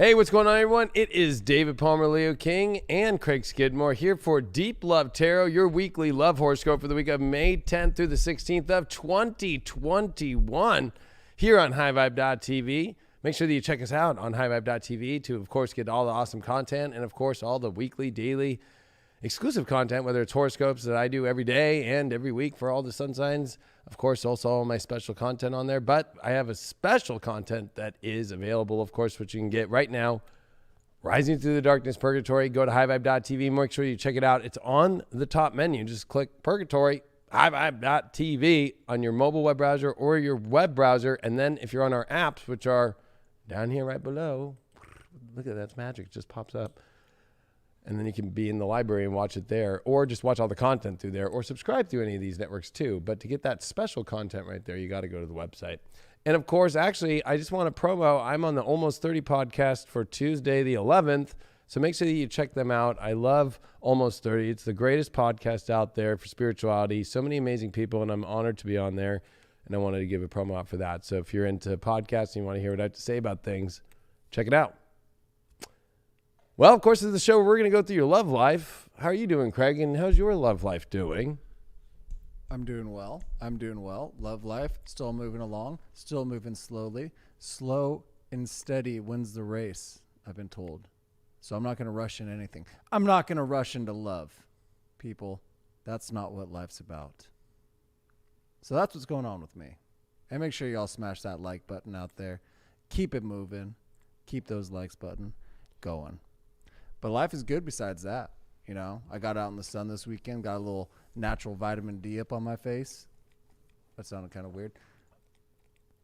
Hey, what's going on, everyone? It is David Palmer, Leo King, and Craig Skidmore here for Deep Love Tarot, your weekly love horoscope for the week of May 10th through the 16th of 2021 here on highvibe.tv. Make sure that you check us out on highvibe.tv to, of course, get all the awesome content and, of course, all the weekly, daily, exclusive content, whether it's horoscopes that I do every day and every week for all the sun signs. Of course, also all my special content on there. But I have a special content that is available, of course, which you can get right now. Rising Through the Darkness, Purgatory. Go to highvibe.tv. Make sure you check it out. It's on the top menu. Just click Purgatory, highvibe.tv on your mobile web browser or your web browser. And then if you're on our apps, which are down here right below, look at that, that's magic. It just pops up. And then you can be in the library and watch it there, or just watch all the content through there, or subscribe to any of these networks too. But to get that special content right there, you got to go to the website. And of course, actually, I just want to promo. I'm on the Almost 30 podcast for Tuesday the 11th. So make sure that you check them out. I love Almost 30. It's the greatest podcast out there for spirituality. So many amazing people, and I'm honored to be on there. And I wanted to give a promo out for that. So if you're into podcasts and you want to hear what I have to say about things, check it out. Well, of course, this is the show where we're going to go through your love life. How are you doing, Craig? And how's your love life doing? I'm doing well. Love life, still moving along, still moving slowly. Slow and steady wins the race, I've been told. So I'm not going to rush into anything. I'm not going to rush into love. People, that's not what life's about. So that's what's going on with me. And make sure y'all smash that like button out there. Keep it moving. Keep those likes button going. But life is good besides that. You know, I got out in the sun this weekend, got a little natural vitamin D up on my face. That sounded kind of weird.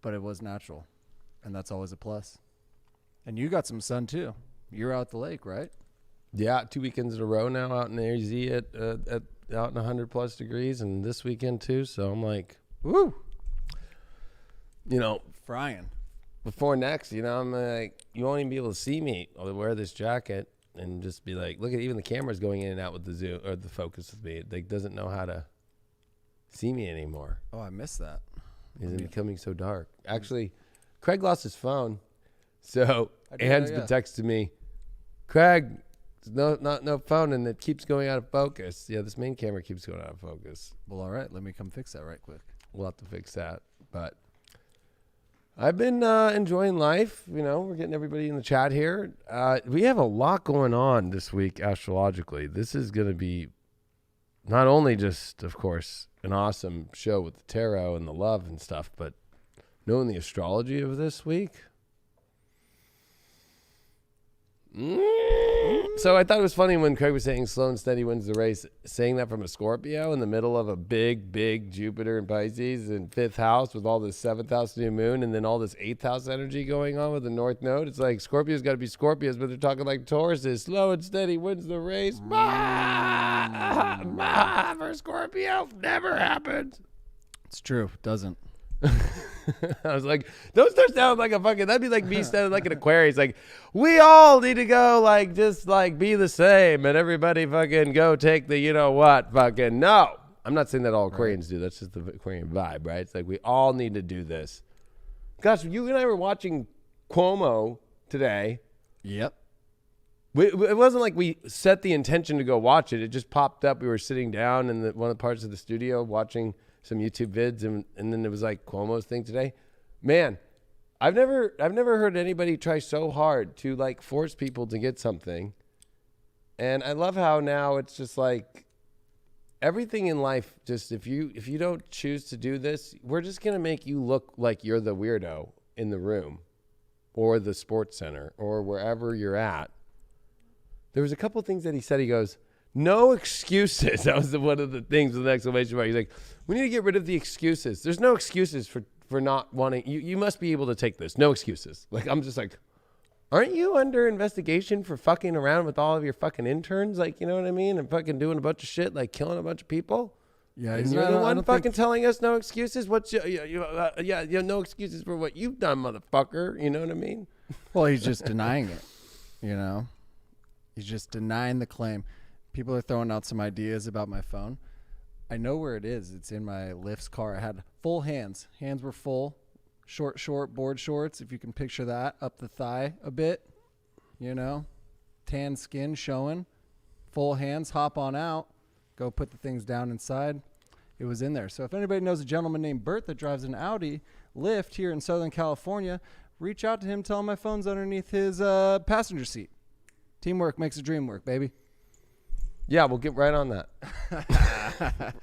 But it was natural. And that's always a plus. And you got some sun too. You're out at the lake, right? Yeah, 2 weekends in a row now out in Aries at out in 100 plus degrees, and this weekend too. So I'm like, woo. You know, frying. Before next, you know, I'm like, you won't even be able to see me. I'll wear this jacket and just be like, look at, even the camera's going in and out with the zoom or the focus with me. It like doesn't know how to see me anymore. Oh, I missed that. It's becoming so dark. Actually, Craig lost his phone, so Anne's been texting me, Craig, no phone, and it keeps going out of focus. Yeah, this main camera keeps going out of focus. Well, all right, let me come fix that right quick. We'll have to fix that, but I've been enjoying life. You know, we're getting everybody in the chat here. We have a lot going on this week astrologically. This is going to be not only just, of course, an awesome show with the tarot and the love and stuff, but knowing the astrology of this week. So I thought it was funny when Craig was saying slow and steady wins the race, saying that from a Scorpio in the middle of a big Jupiter and Pisces in 5th house with all this 7th house new moon and then all this 8th house energy going on with the North Node. It's like Scorpios got to be Scorpios, but they're talking like Tauruses. Slow and steady wins the race. For Scorpio, never happens. It's true. Doesn't. I was like, don't start sounding like a fucking, that'd be like me sounding like an Aquarius. Like, we all need to go, like, just like be the same and everybody fucking go take the, you know what, fucking, no. I'm not saying that all Aquarians do. That's just the Aquarian vibe, right? It's like, we all need to do this. Gosh, you and I were watching Cuomo today. Yep. It wasn't like we set the intention to go watch it. It just popped up. We were sitting down in one of the parts of the studio watching some YouTube vids, and then it was like Cuomo's thing today. Man, I've never heard anybody try so hard to like force people to get something. And I love how now it's just like everything in life, just if you don't choose to do this, we're just gonna make you look like you're the weirdo in the room or the sports center or wherever you're at. There was a couple of things that he said. He goes, no excuses. That was one of the things with an exclamation mark. He's like, we need to get rid of the excuses. There's no excuses for not wanting. You must be able to take this. No excuses. Like, I'm just like, aren't you under investigation for fucking around with all of your fucking interns? Like, you know what I mean? And fucking doing a bunch of shit, like killing a bunch of people. Yeah, and you're the one fucking telling us no excuses. What's no excuses for what you've done, motherfucker. You know what I mean? Well, he's just denying it. You know, he's just denying the claim. People are throwing out some ideas about my phone. I know where it is. It's in my Lyft's car. I had full hands. Hands were full. Short, board shorts, if you can picture that, up the thigh a bit. tan skin showing, full hands, hop on out, go put the things down inside. It was in there. So if anybody knows a gentleman named Bert that drives an Audi Lyft here in Southern California, reach out to him, tell him my phone's underneath his passenger seat. Teamwork makes the dream work, baby. Yeah, we'll get right on that.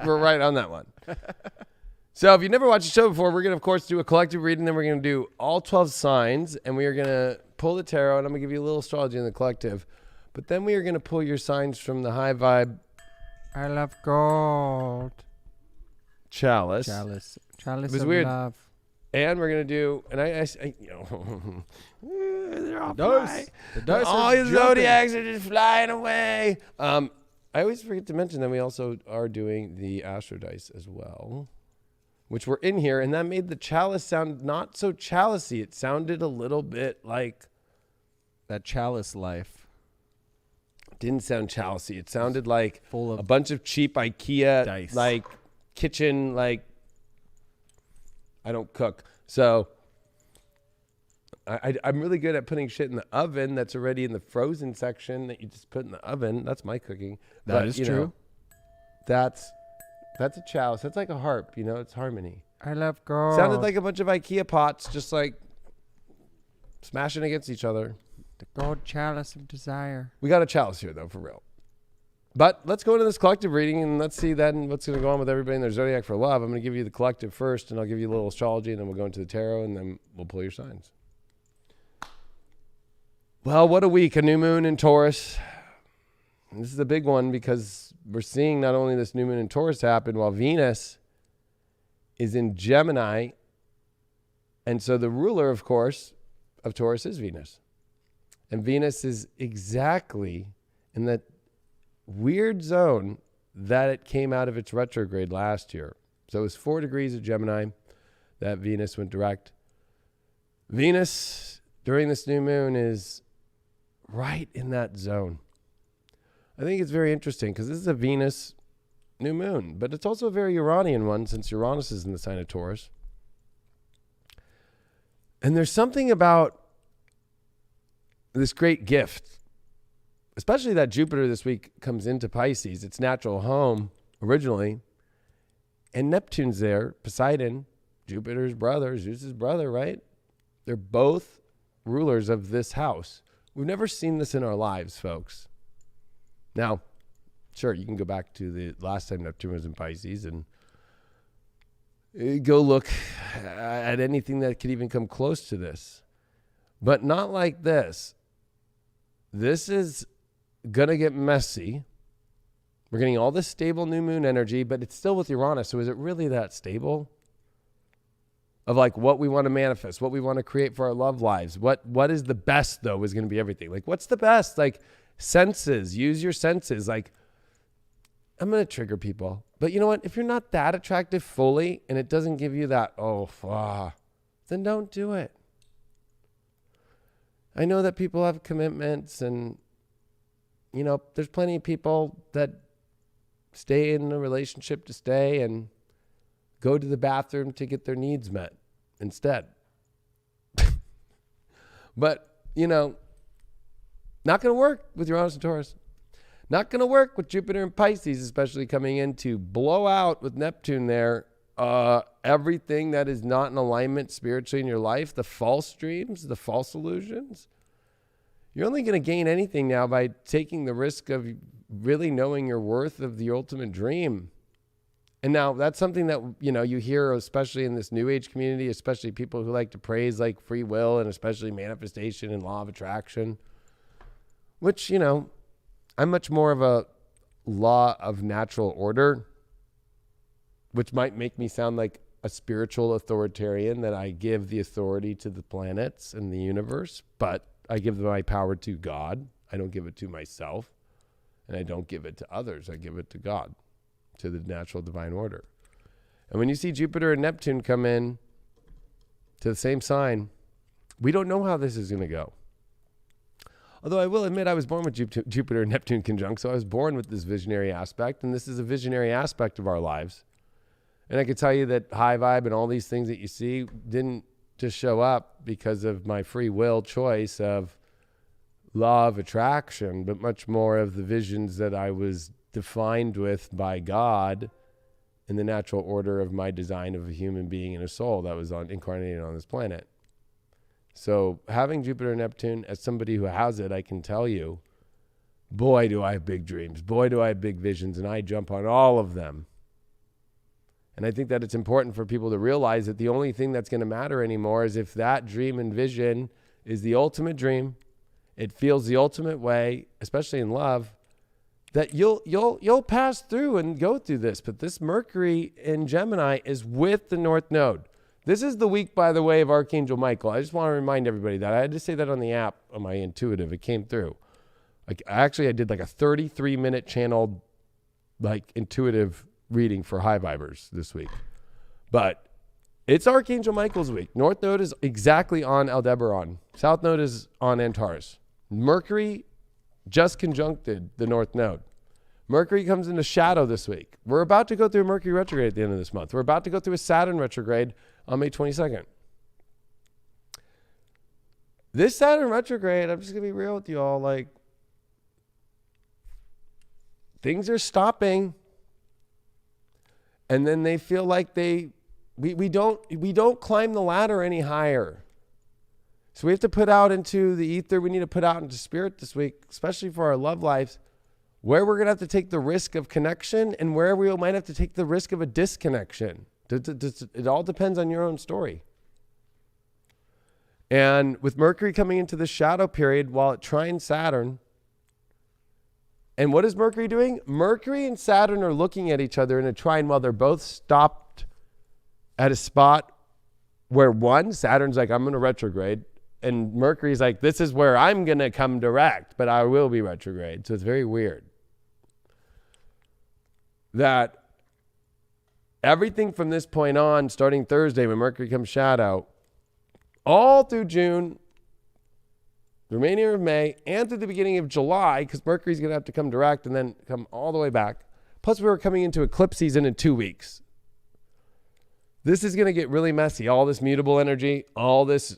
We're right on that one. So if you've never watched the show before, we're going to, of course, do a collective reading. Then we're going to do all 12 signs, and we are going to pull the tarot, and I'm going to give you a little astrology in the collective. But then we are going to pull your signs from the high vibe. I love gold. Chalice. Chalice was of weird. love. And we're going to do, and I they're all flying. The dice All are your zodiacs are just flying away. I always forget to mention that we also are doing the astro dice as well, which were in here, and that made the chalice sound not so chalicey. It sounded a little bit like that chalice life. It didn't sound chalicey. It sounded like full of a bunch of cheap IKEA dice. like kitchen, like I don't cook. So I'm really good at putting shit in the oven that's already in the frozen section that you just put in the oven. That's my cooking. That is true. That's a chalice. That's like a harp, it's harmony. I love gold. Sounded like a bunch of IKEA pots just like smashing against each other. The gold chalice of desire. We got a chalice here though, for real. But let's go into this collective reading and let's see then what's going to go on with everybody in their zodiac for love. I'm going to give you the collective first, and I'll give you a little astrology, and then we'll go into the tarot, and then we'll pull your signs. Well, what a week. A new moon in Taurus. And this is a big one because we're seeing not only this new moon in Taurus happen while Venus is in Gemini. And so the ruler, of course, of Taurus is Venus. And Venus is exactly in that weird zone that it came out of its retrograde last year. So it was 4 degrees of Gemini that Venus went direct. Venus during this new moon is right in that zone. I think it's very interesting because this is a Venus new moon, but it's also a very Uranian one since Uranus is in the sign of Taurus. And there's something about this great gift, especially that Jupiter this week comes into Pisces, its natural home originally, and Neptune's there, Poseidon, Jupiter's brother, Zeus's brother, right? They're both rulers of this house. We've never seen this in our lives, folks. Now, sure, you can go back to the last time Neptune was in Pisces and go look at anything that could even come close to this. But not like this. This is going to get messy. We're getting all this stable new moon energy, but it's still with Uranus. So is it really that stable? Of like what we want to manifest, what we want to create for our love lives. What is the best, though, is going to be everything. Like, what's the best? Like, senses. Use your senses. Like, I'm going to trigger people. But you know what? If you're not that attractive fully and it doesn't give you that, then don't do it. I know that people have commitments and, there's plenty of people that stay in a relationship to stay and go to the bathroom to get their needs met instead. But, not going to work with Uranus and Taurus. Not going to work with Jupiter and Pisces, especially coming in to blow out with Neptune there. Everything that is not in alignment spiritually in your life, the false dreams, the false illusions. You're only going to gain anything now by taking the risk of really knowing your worth of the ultimate dream. And now that's something that, you hear, especially in this new age community, especially people who like to praise like free will and especially manifestation and law of attraction, which, I'm much more of a law of natural order, which might make me sound like a spiritual authoritarian, that I give the authority to the planets and the universe, but I give my power to God. I don't give it to myself, and I don't give it to others. I give it to God, to the natural divine order. And when you see Jupiter and Neptune come in to the same sign, we don't know how this is going to go. Although I will admit I was born with Jupiter and Neptune conjunct, so I was born with this visionary aspect, and this is a visionary aspect of our lives. And I can tell you that high vibe and all these things that you see didn't just show up because of my free will choice of law of attraction, but much more of the visions that I was defined with by God in the natural order of my design of a human being and a soul that was incarnated on this planet. So having Jupiter and Neptune, as somebody who has it, I can tell you, boy, do I have big dreams. Boy, do I have big visions, and I jump on all of them. And I think that it's important for people to realize that the only thing that's going to matter anymore is if that dream and vision is the ultimate dream, it feels the ultimate way, especially in love, that you'll pass through and go through this. But this Mercury in Gemini is with the North Node. This is the week, by the way, of Archangel Michael. I just want to remind everybody that. I had to say that on the app, on my intuitive. It came through. I did like a 33-minute channeled, intuitive reading for high vibers this week. But it's Archangel Michael's week. North Node is exactly on Aldebaran. South Node is on Antares. Mercury just conjuncted the North Node. Mercury comes into shadow this week. We're about to go through a Mercury retrograde at the end of this month. We're about to go through a Saturn retrograde on May 22nd. This Saturn retrograde, I'm just going to be real with you all, things are stopping. And then they feel like we don't climb the ladder any higher. So we have to put out into the ether. We need to put out into spirit this week, especially for our love lives, where we're going to have to take the risk of connection and where we might have to take the risk of a disconnection. It all depends on your own story. And with Mercury coming into the shadow period while it trines Saturn, and what is Mercury doing? Mercury and Saturn are looking at each other in a trine while they're both stopped at a spot where Saturn's like, I'm going to retrograde. And Mercury's like, this is where I'm going to come direct, but I will be retrograde. So it's very weird that everything from this point on, starting Thursday when Mercury comes shadow, all through June, the remainder of May, and through the beginning of July, because Mercury's going to have to come direct and then come all the way back. Plus, we were coming into eclipse season in 2 weeks. This is going to get really messy. All this mutable energy, all this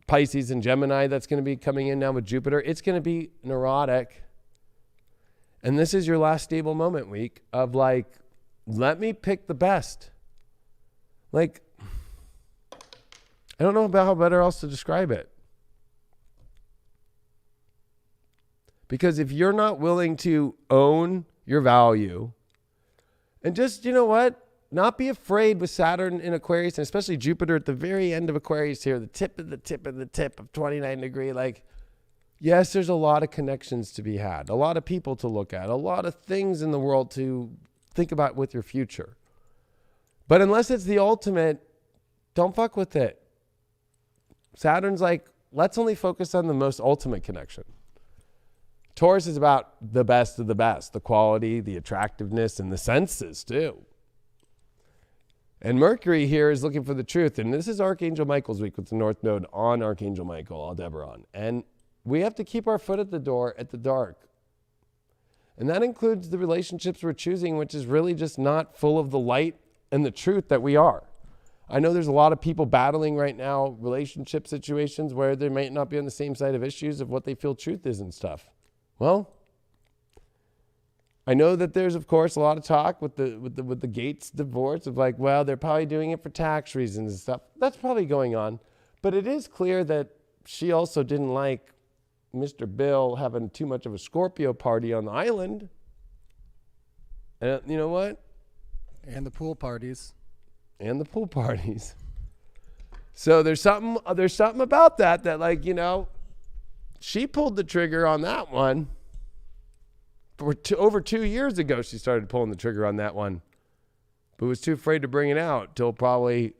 Pisces and Gemini that's going to be coming in now with Jupiter. It's going to be neurotic. And this is your last stable moment week of let me pick the best. I don't know about how better else to describe it. Because if you're not willing to own your value and just, not be afraid with Saturn in Aquarius, and especially Jupiter at the very end of Aquarius here, the tip of the tip of the tip of 29 degree, yes, there's a lot of connections to be had, a lot of people to look at, a lot of things in the world to think about with your future. But unless it's the ultimate, don't fuck with it. Saturn's let's only focus on the most ultimate connection. Taurus is about the best of the best, the quality, the attractiveness, and the senses too. And Mercury here is looking for the truth. And this is Archangel Michael's week with the North Node on Archangel Michael, Aldebaran. And we have to keep our foot at the door at the dark. And that includes the relationships we're choosing, which is really just not full of the light and the truth that we are. I know there's a lot of people battling right now relationship situations where they might not be on the same side of issues of what they feel truth is and stuff. Well, I know that there's, of course, a lot of talk with the Gates divorce of they're probably doing it for tax reasons and stuff. That's probably going on. But it is clear that she also didn't like Mr. Bill having too much of a Scorpio party on the island. And you know what? And the pool parties. So there's something about that she pulled the trigger on that one. Over 2 years ago, she started pulling the trigger on that one, but was too afraid to bring it out till probably,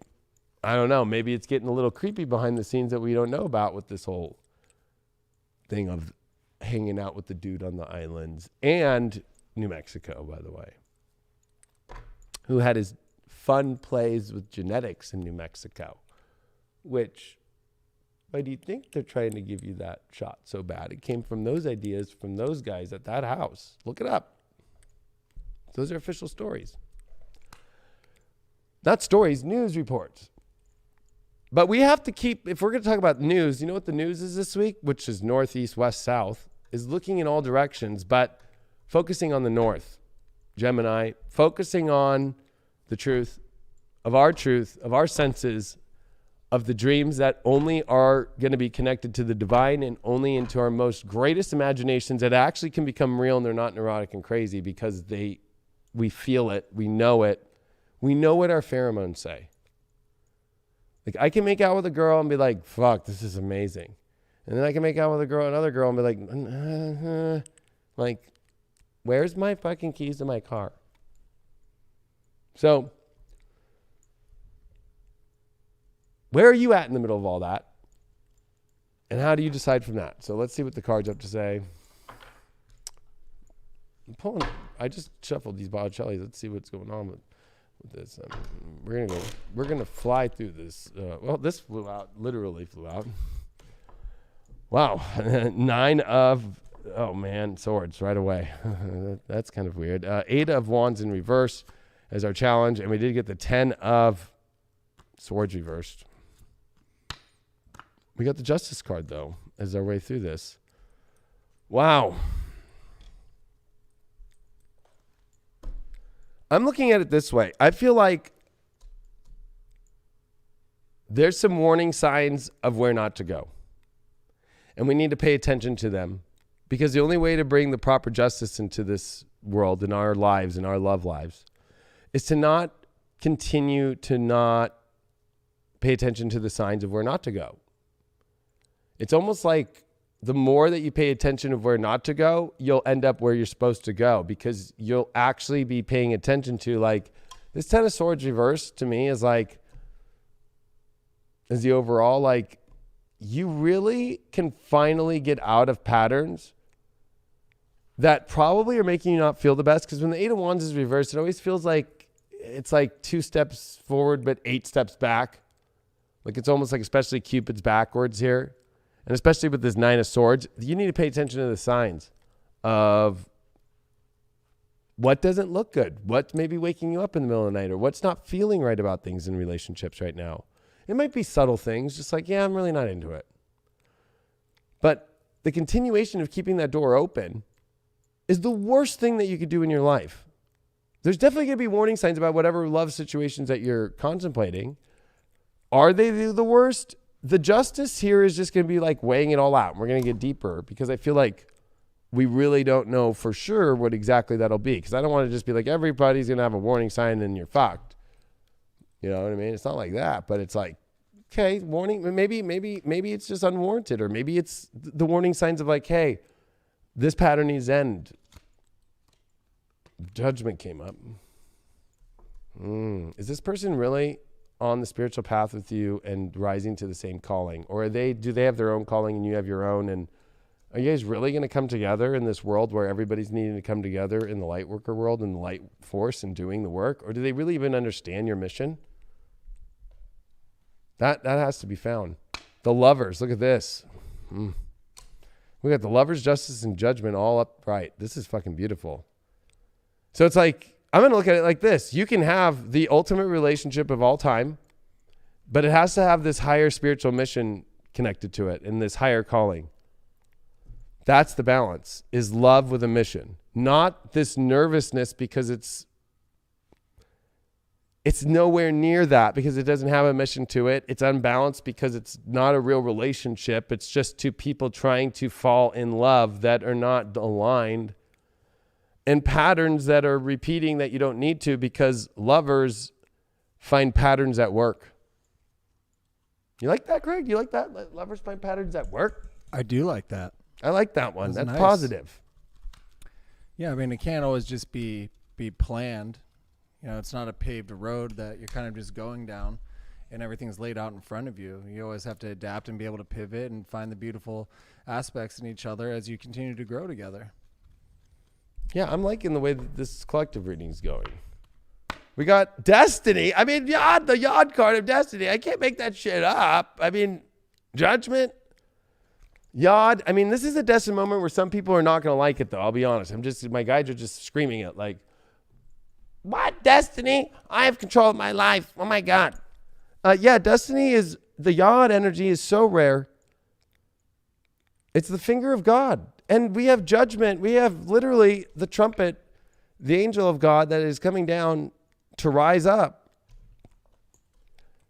I don't know, maybe it's getting a little creepy behind the scenes that we don't know about with this whole thing of hanging out with the dude on the islands and New Mexico, by the way, who had his fun plays with genetics in New Mexico, which, why do you think they're trying to give you that shot so bad? It came from those ideas from those guys at that house. Look it up. Those are official stories. Not stories, news reports. But we have to keep, if we're going to talk about news, you know what the news is this week, which is north, east, west, south, is looking in all directions, but focusing on the north. Gemini, focusing on the truth, of our senses, of the dreams that only are going to be connected to the divine and only into our most greatest imaginations that actually can become real, and they're not neurotic and crazy because we feel it, we know what our pheromones say. Like, I can make out with a girl and be like, fuck, this is amazing. And then I can make out with another girl and be like, where's my fucking keys to my car? So, where are you at in the middle of all that? And how do you decide from that? So let's see what the cards have to say. I just shuffled these Botticellis. Let's see what's going on with this. We're gonna fly through this. This flew out, literally flew out. Wow, 9 of, oh man, swords right away. That's kind of weird. 8 of wands in reverse as our challenge, and we did get the 10 of swords reversed. We got the justice card though as our way through this. Wow. I'm looking at it this way. I feel like there's some warning signs of where not to go. And we need to pay attention to them, because the only way to bring the proper justice into this world, in our lives, in our love lives, is to not continue to not pay attention to the signs of where not to go. It's almost like the more that you pay attention of where not to go, you'll end up where you're supposed to go, because you'll actually be paying attention to, like, this 10 of swords reversed to me is like, is the overall, like, you really can finally get out of patterns that probably are making you not feel the best. Because when the 8 of wands is reversed, it always feels like it's like 2 steps forward, but 8 steps back. Like, it's almost like, especially Cupid's backwards here. And especially with this 9 of swords, you need to pay attention to the signs of what doesn't look good, what's maybe waking you up in the middle of the night, or what's not feeling right about things in relationships right now. It might be subtle things, just like, yeah, I'm really not into it. But the continuation of keeping that door open is the worst thing that you could do in your life. There's definitely going to be warning signs about whatever love situations that you're contemplating. Are they the worst? The justice here is just going to be like weighing it all out. We're going to get deeper, because I feel like we really don't know for sure what exactly that'll be. Because I don't want to just be like, everybody's going to have a warning sign and you're fucked. You know what I mean? It's not like that, but it's like, okay, warning. Maybe it's just unwarranted, or maybe it's the warning signs of like, hey, this pattern needs to end. Judgment came up. Is this person really on the spiritual path with you and rising to the same calling? Or do they have their own calling and you have your own? And are you guys really going to come together in this world where everybody's needing to come together in the light worker world and the light force and doing the work? Or do they really even understand your mission? That has to be found. The lovers, look at this. We got the lovers, justice, and judgment all upright. This is fucking beautiful. So it's like, I'm going to look at it like this. You can have the ultimate relationship of all time, but it has to have this higher spiritual mission connected to it and this higher calling. That's the balance, is love with a mission. Not this nervousness because it's nowhere near that, because it doesn't have a mission to it. It's unbalanced because it's not a real relationship. It's just two people trying to fall in love that are not aligned, and patterns that are repeating that you don't need to, because lovers find patterns at work. You like that, Craig? You like that? Lovers find patterns at work? I do like that. I like that one. That's nice. Positive. Yeah, I mean, it can't always just be planned. You know, it's not a paved road that you're kind of just going down and everything's laid out in front of you. You always have to adapt and be able to pivot and find the beautiful aspects in each other as you continue to grow together. Yeah, I'm liking the way that this collective reading is going. We got Destiny. I mean, the Yod card of Destiny. I can't make that shit up. I mean, Judgment, Yod. I mean, this is a Destiny moment where some people are not going to like it, though. I'll be honest. My guides are just screaming it like, what, Destiny? I have control of my life. Oh, my God. Yeah, Destiny is the Yod energy is so rare. It's the finger of God. And we have judgment. We have literally the trumpet, the angel of God that is coming down to rise up.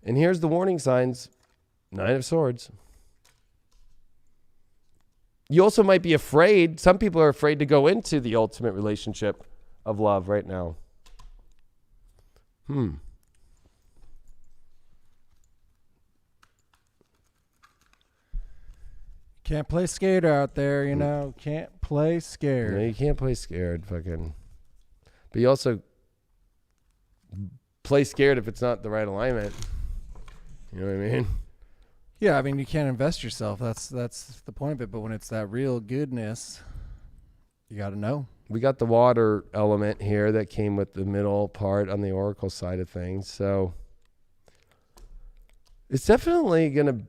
And here's the warning signs. 9 of Swords. You also might be afraid. Some people are afraid to go into the ultimate relationship of love right now. Can't play scared out there, you know. Can't play scared. No, you can't play scared, fucking. But you also play scared if it's not the right alignment. You know what I mean? Yeah, I mean, you can't invest yourself. That's the point of it. But when it's that real goodness, you got to know. We got the water element here that came with the middle part on the oracle side of things. So it's definitely going to,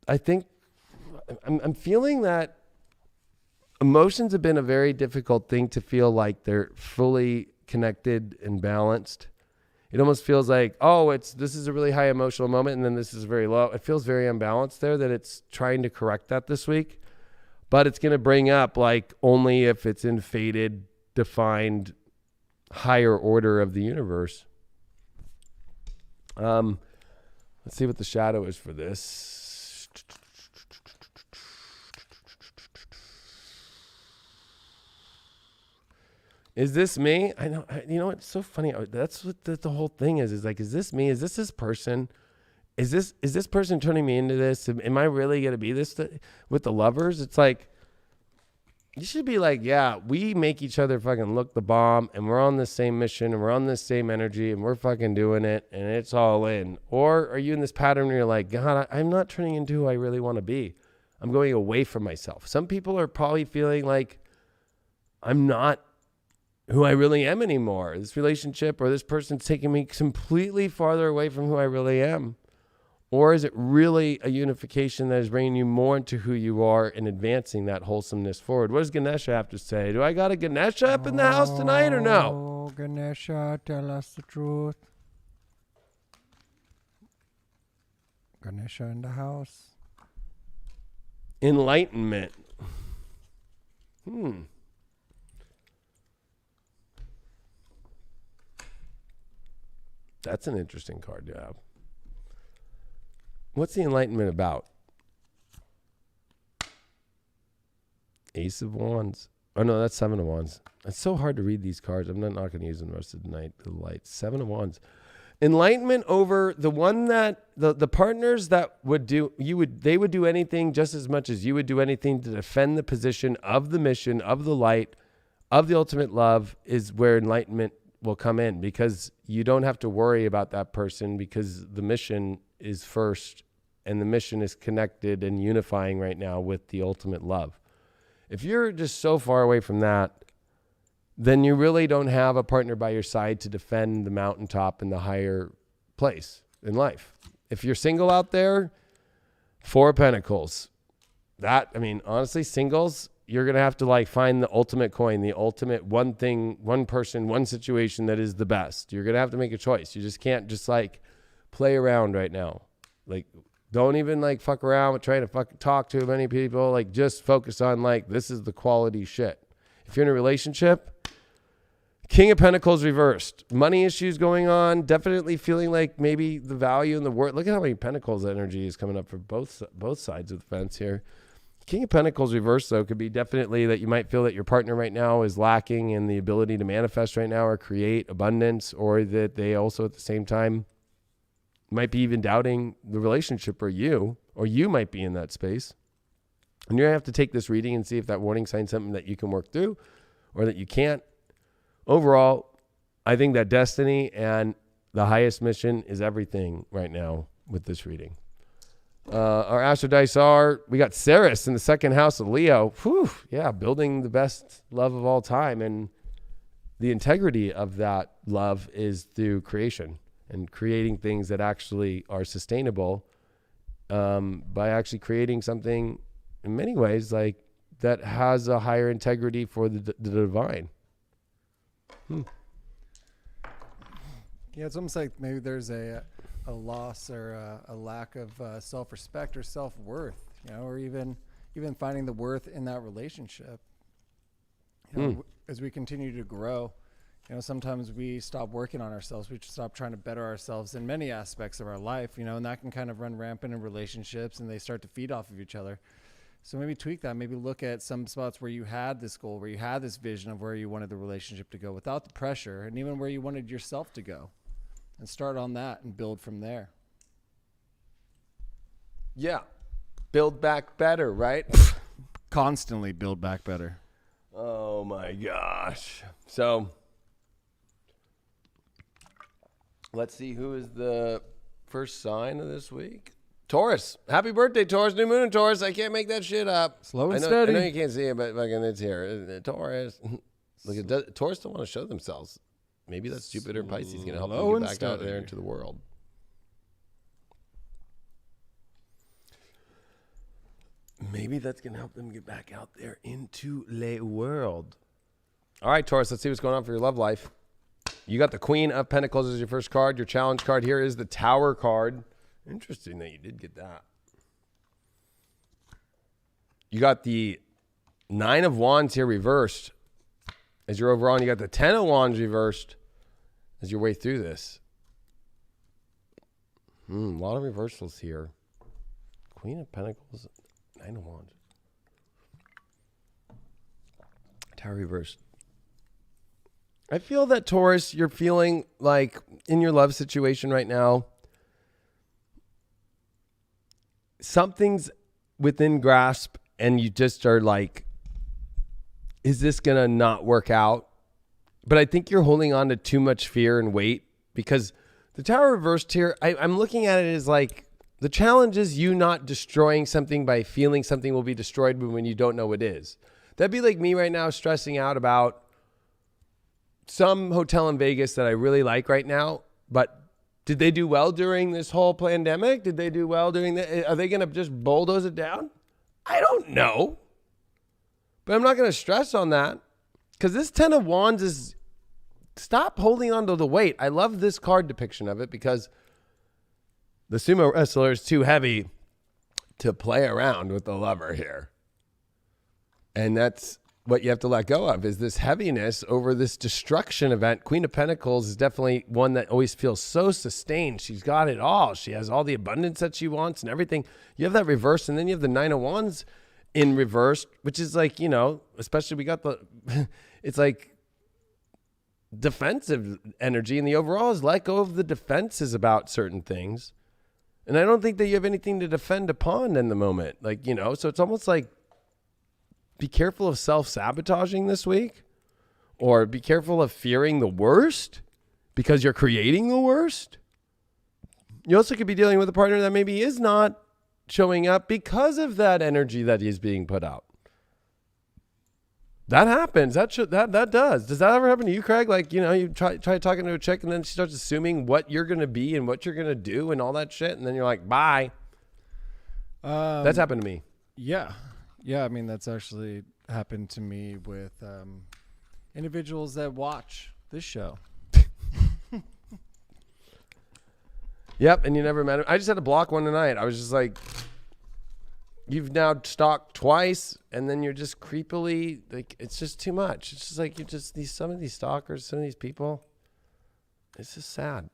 I think, I'm feeling that emotions have been a very difficult thing to feel like they're fully connected and balanced. It almost feels like, this is a really high emotional moment, and then this is very low. It feels very unbalanced there, that it's trying to correct that this week. But it's going to bring up like only if it's in fated, defined, higher order of the universe. Let's see what the shadow is for this. Is this me? I know. You know, it's so funny. That's what the whole thing is like, is this me? Is this person? Is this person turning me into this? Am I really going to be this with the lovers? It's like, you should be like, yeah, we make each other fucking look the bomb, and we're on the same mission, and we're on the same energy, and we're fucking doing it, and it's all in. Or are you in this pattern where you're like, God, I'm not turning into who I really want to be. I'm going away from myself. Some people are probably feeling like I'm not who I really am anymore. This relationship or this person's taking me completely farther away from who I really am. Or is it really a unification that is bringing you more into who you are and advancing that wholesomeness forward? What does Ganesha have to say? Do I got a Ganesha up in the house tonight or no? Oh, Ganesha, tell us the truth. Ganesha in the house. Enlightenment. That's an interesting card to have. What's the Enlightenment about? Ace of Wands. Oh, no, that's 7 of Wands. It's so hard to read these cards. I'm not going to use them the rest of the night. The light. 7 of Wands. Enlightenment over the one that, the partners that would do, they would do anything just as much as you would do anything to defend the position of the mission, of the light, of the ultimate love, is where enlightenment will come in, because you don't have to worry about that person, because the mission is first, and the mission is connected and unifying right now with the ultimate love. If you're just so far away from that, then you really don't have a partner by your side to defend the mountaintop and the higher place in life. If you're single out there, 4 of Pentacles. Honestly, singles, you're going to have to like find the ultimate coin, the ultimate one thing, one person, one situation that is the best. You're going to have to make a choice. You just can't just like play around right now. Like, don't even like fuck around with trying to fucking talk to many people. Like, just focus on like, this is the quality shit. If you're in a relationship, King of Pentacles reversed. Money issues going on. Definitely feeling like maybe the value and the worth. Look at how many Pentacles energy is coming up for both sides of the fence here. King of Pentacles reversed, though, could be definitely that you might feel that your partner right now is lacking in the ability to manifest right now or create abundance, or that they also at the same time might be even doubting the relationship, or you might be in that space. And you're going to have to take this reading and see if that warning sign is something that you can work through or that you can't. Overall, I think that destiny and the highest mission is everything right now with this reading. Our Astro Dice are, we got Ceres in the second house of Leo. Whew, yeah, building the best love of all time. And the integrity of that love is through creation and creating things that actually are sustainable, by actually creating something in many ways like that has a higher integrity for the divine. Yeah, it's almost like maybe there's a a loss or a lack of self-respect or self-worth, or even finding the worth in that relationship. As we continue to grow, sometimes we stop working on ourselves. We stop trying to better ourselves in many aspects of our life, and that can kind of run rampant in relationships, and they start to feed off of each other. So maybe tweak that. Maybe look at some spots where you had this goal, where you had this vision of where you wanted the relationship to go without the pressure, and even where you wanted yourself to go, and start on that and build from there. Yeah. Build back better, right? Constantly build back better. Oh my gosh. So let's see who is the first sign of this week. Taurus. Happy birthday, Taurus. New moon in Taurus. I can't make that shit up. Slow and steady. I know you can't see it, but fucking it's here. Taurus. Look, Taurus don't want to show themselves. Maybe that's Jupiter and Pisces going to help them get back out there into the world. Maybe that's going to help them get back out there into the world. All right, Taurus, let's see what's going on for your love life. You got the Queen of Pentacles as your first card. Your challenge card here is the Tower card. Interesting that you did get that. You got the Nine of Wands here reversed as your overall. And you got the Ten of Wands reversed as your way through this. A lot of reversals here. Queen of Pentacles, Nine of Wands. Tower reversed. I feel that, Taurus, you're feeling like in your love situation right now, something's within grasp and you just are like, is this going to not work out? But I think you're holding on to too much fear and weight because the Tower reversed here, I'm looking at it as like the challenge is you not destroying something by feeling something will be destroyed when you don't know it is. That'd be like me right now stressing out about some hotel in Vegas that I really like right now, but did they do well during this whole pandemic? Did they do well during are they going to just bulldoze it down? I don't know. But I'm not going to stress on that because this Ten of Wands is, stop holding on to the weight. I love this card depiction of it because the sumo wrestler is too heavy to play around with the lover here. And that's what you have to let go of is this heaviness over this destruction event. Queen of Pentacles is definitely one that always feels so sustained. She's got it all. She has all the abundance that she wants and everything. You have that reverse, and then you have the Nine of Wands in reverse, which is like, especially we got the, it's like defensive energy, and the overall is let go of the defenses about certain things. And I don't think that you have anything to defend upon in the moment. Like, so it's almost like, be careful of self-sabotaging this week, or be careful of fearing the worst because you're creating the worst. You also could be dealing with a partner that maybe is not showing up because of that energy that is being put out. That happens. That does. Does that ever happen to you, Craig? Like, you try talking to a chick and then she starts assuming what you're going to be and what you're going to do and all that shit. And then you're like, bye. That's happened to me. Yeah. Yeah, I mean, that's actually happened to me with individuals that watch this show. Yep, and you never met him. I just had to block one tonight. I was just like, you've now stalked twice, and then you're just creepily, like, it's just too much. It's just like some of these stalkers, some of these people, it's just sad.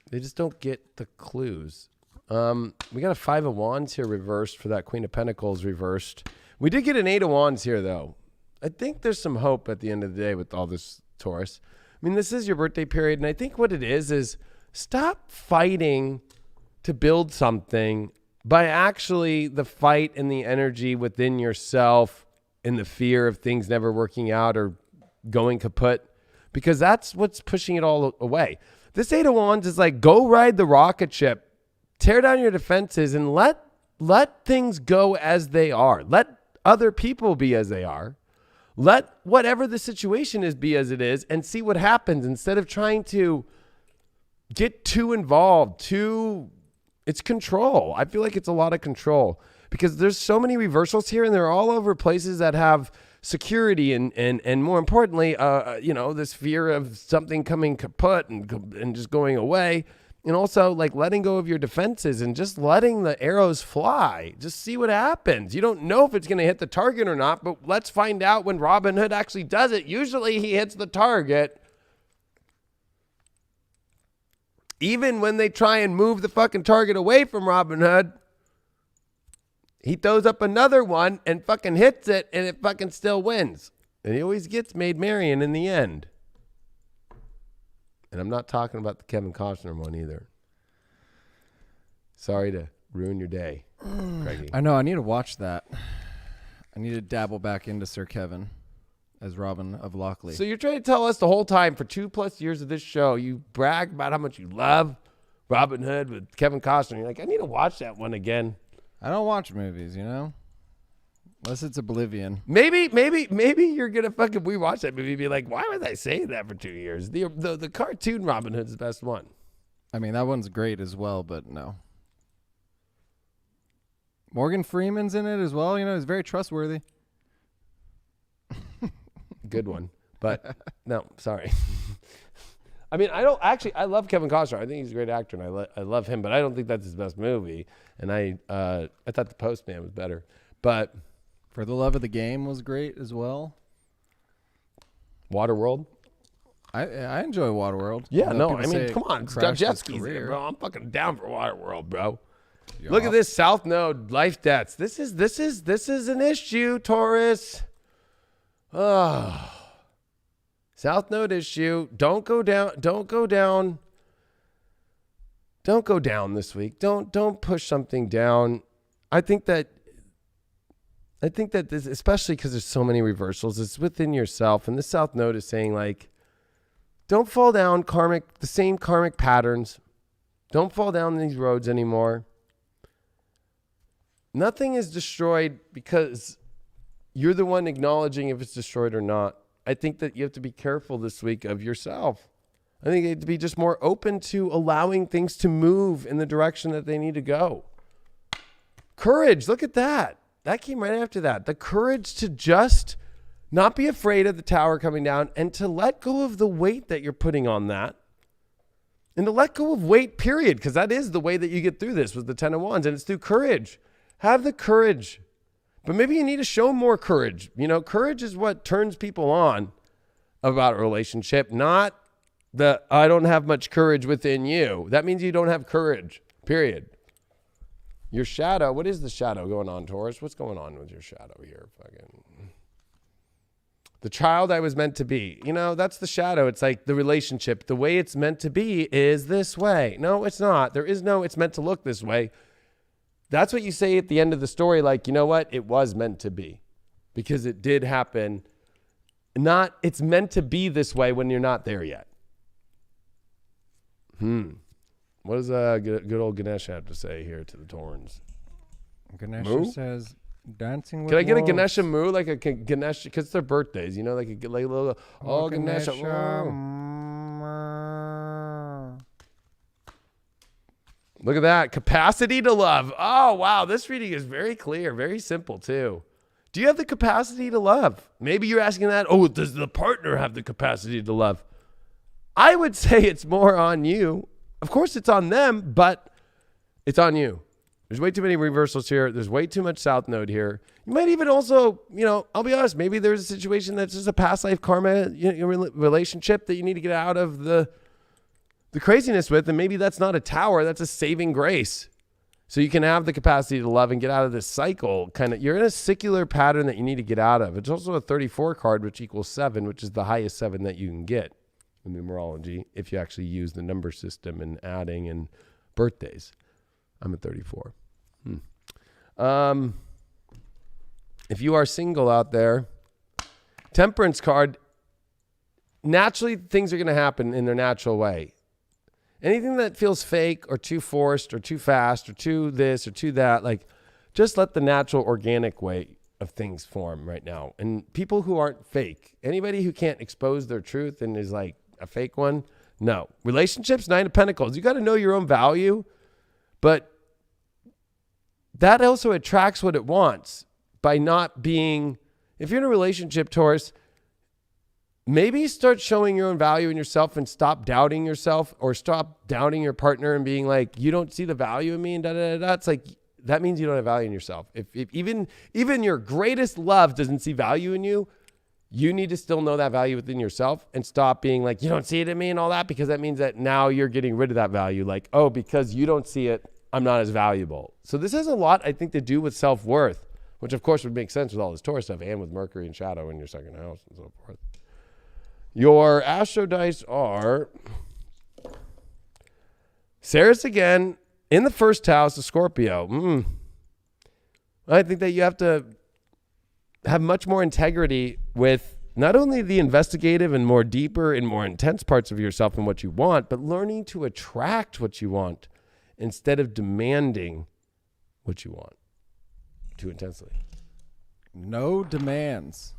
They just don't get the clues. We got a Five of Wands here reversed for that Queen of Pentacles reversed. We did get an Eight of Wands here, though. I think there's some hope at the end of the day with all this, Taurus. I mean, this is your birthday period, and I think what it is stop fighting to build something by actually the fight and the energy within yourself and the fear of things never working out or going kaput, because that's what's pushing it all away. This Eight of Wands is like, go ride the rocket ship. Tear down your defenses and let things go as they are. Let other people be as they are. Let whatever the situation is be as it is and see what happens instead of trying to get too involved. It's control. I feel like it's a lot of control because there's so many reversals here and they're all over places that have security and more importantly, this fear of something coming kaput and just going away. And also like letting go of your defenses and just letting the arrows fly. Just see what happens. You don't know if it's going to hit the target or not, but let's find out when Robin Hood actually does it. Usually he hits the target. Even when they try and move the fucking target away from Robin Hood, he throws up another one and fucking hits it, and it fucking still wins. And he always gets Maid Marian in the end. And I'm not talking about the Kevin Costner one either. Sorry to ruin your day, Craigie. I know. I need to watch that. I need to dabble back into Sir Kevin as Robin of Lockley. So you're trying to tell us the whole time for 2+ years of this show, you brag about how much you love Robin Hood with Kevin Costner. You're like, I need to watch that one again. I don't watch movies, you know? Unless it's Oblivion. Maybe you're gonna fucking rewatch that movie and be like, why was I saying that for 2 years? The cartoon Robin Hood's the best one. I mean, that one's great as well, but no. Morgan Freeman's in it as well. You know, he's very trustworthy. Good one. But no, sorry. I mean, I love Kevin Costner. I think he's a great actor, and I love him, but I don't think that's his best movie. And I thought The Postman was better. But For the Love of the Game was great as well. Waterworld? I enjoy Waterworld. Yeah, no, I mean, come on. It's got jet skis there, bro. I'm fucking down for Waterworld, bro. Look at this South Node life debts. This is an issue, Taurus. Oh. South Node issue. Don't go down this week. Don't push something down. I think that this, especially because there's so many reversals, it's within yourself. And the South Node is saying, like, don't fall down the same karmic patterns. Don't fall down these roads anymore. Nothing is destroyed because you're the one acknowledging if it's destroyed or not. I think that you have to be careful this week of yourself. I think you have to be just more open to allowing things to move in the direction that they need to go. Courage, look at that. That came right after that. The courage to just not be afraid of the tower coming down and to let go of the weight that you're putting on that. And to let go of weight, period, because that is the way that you get through this with the 10 of Wands, and it's through courage. Have the courage. But maybe you need to show more courage. You know, courage is what turns people on about a relationship, not the I don't have much courage within you. That means you don't have courage, period. Your shadow, what is the shadow going on, Taurus? What's going on with your shadow here? Fucking the child I was meant to be. You know, that's the shadow. It's like the relationship. The way it's meant to be is this way. No, it's not. There is no it's meant to look this way. That's what you say at the end of the story, like, you know what? It was meant to be because it did happen. It's meant to be this way when you're not there yet. What does good old Ganesh have to say here to the Taurans? Ganesha says, dancing with Can I get wolves. a Ganesha moo? Like a Ganesh, because it's their birthdays, you know, like a little, oh, Ganesha. Look at that. Capacity to love. Oh, wow. This reading is very clear, very simple, too. Do you have the capacity to love? Maybe you're asking that. Oh, does the partner have the capacity to love? I would say it's more on you. Of course, it's on them, but it's on you. There's way too many reversals here. There's way too much South Node here. You might even also, you know, I'll be honest, maybe there's a situation that's just a past life karma relationship that you need to get out of the craziness with, and maybe that's not a tower, that's a saving grace. So you can have the capacity to love and get out of this cycle. You're in a secular pattern that you need to get out of. It's also a 34 card, which equals 7, which is the highest 7 that you can get in numerology if you actually use the number system and adding and birthdays. I'm at 34. If you are single out there, Temperance card, naturally things are going to happen in their natural way. Anything that feels fake or too forced or too fast or too this or too that, like, just let the natural organic way of things form right now. And people who aren't fake, anybody who can't expose their truth and is like a fake one, no. Relationships, 9 of Pentacles. You got to know your own value, but that also attracts what it wants by not being, if you're in a relationship, Taurus, maybe start showing your own value in yourself and stop doubting yourself, or stop doubting your partner and being like, you don't see the value in me and da da da. It's like, that means you don't have value in yourself. If even your greatest love doesn't see value in you, you need to still know that value within yourself and stop being like, you don't see it in me and all that, because that means that now you're getting rid of that value. Like, oh, because you don't see it, I'm not as valuable. So this has a lot, I think, to do with self-worth, which of course would make sense with all this Taurus stuff and with Mercury and shadow in your second house and so forth. Your astro dice are Ceres again in the first house of Scorpio. I think that you have to have much more integrity with not only the investigative and more deeper and more intense parts of yourself and what you want, but learning to attract what you want instead of demanding what you want too intensely. No demands.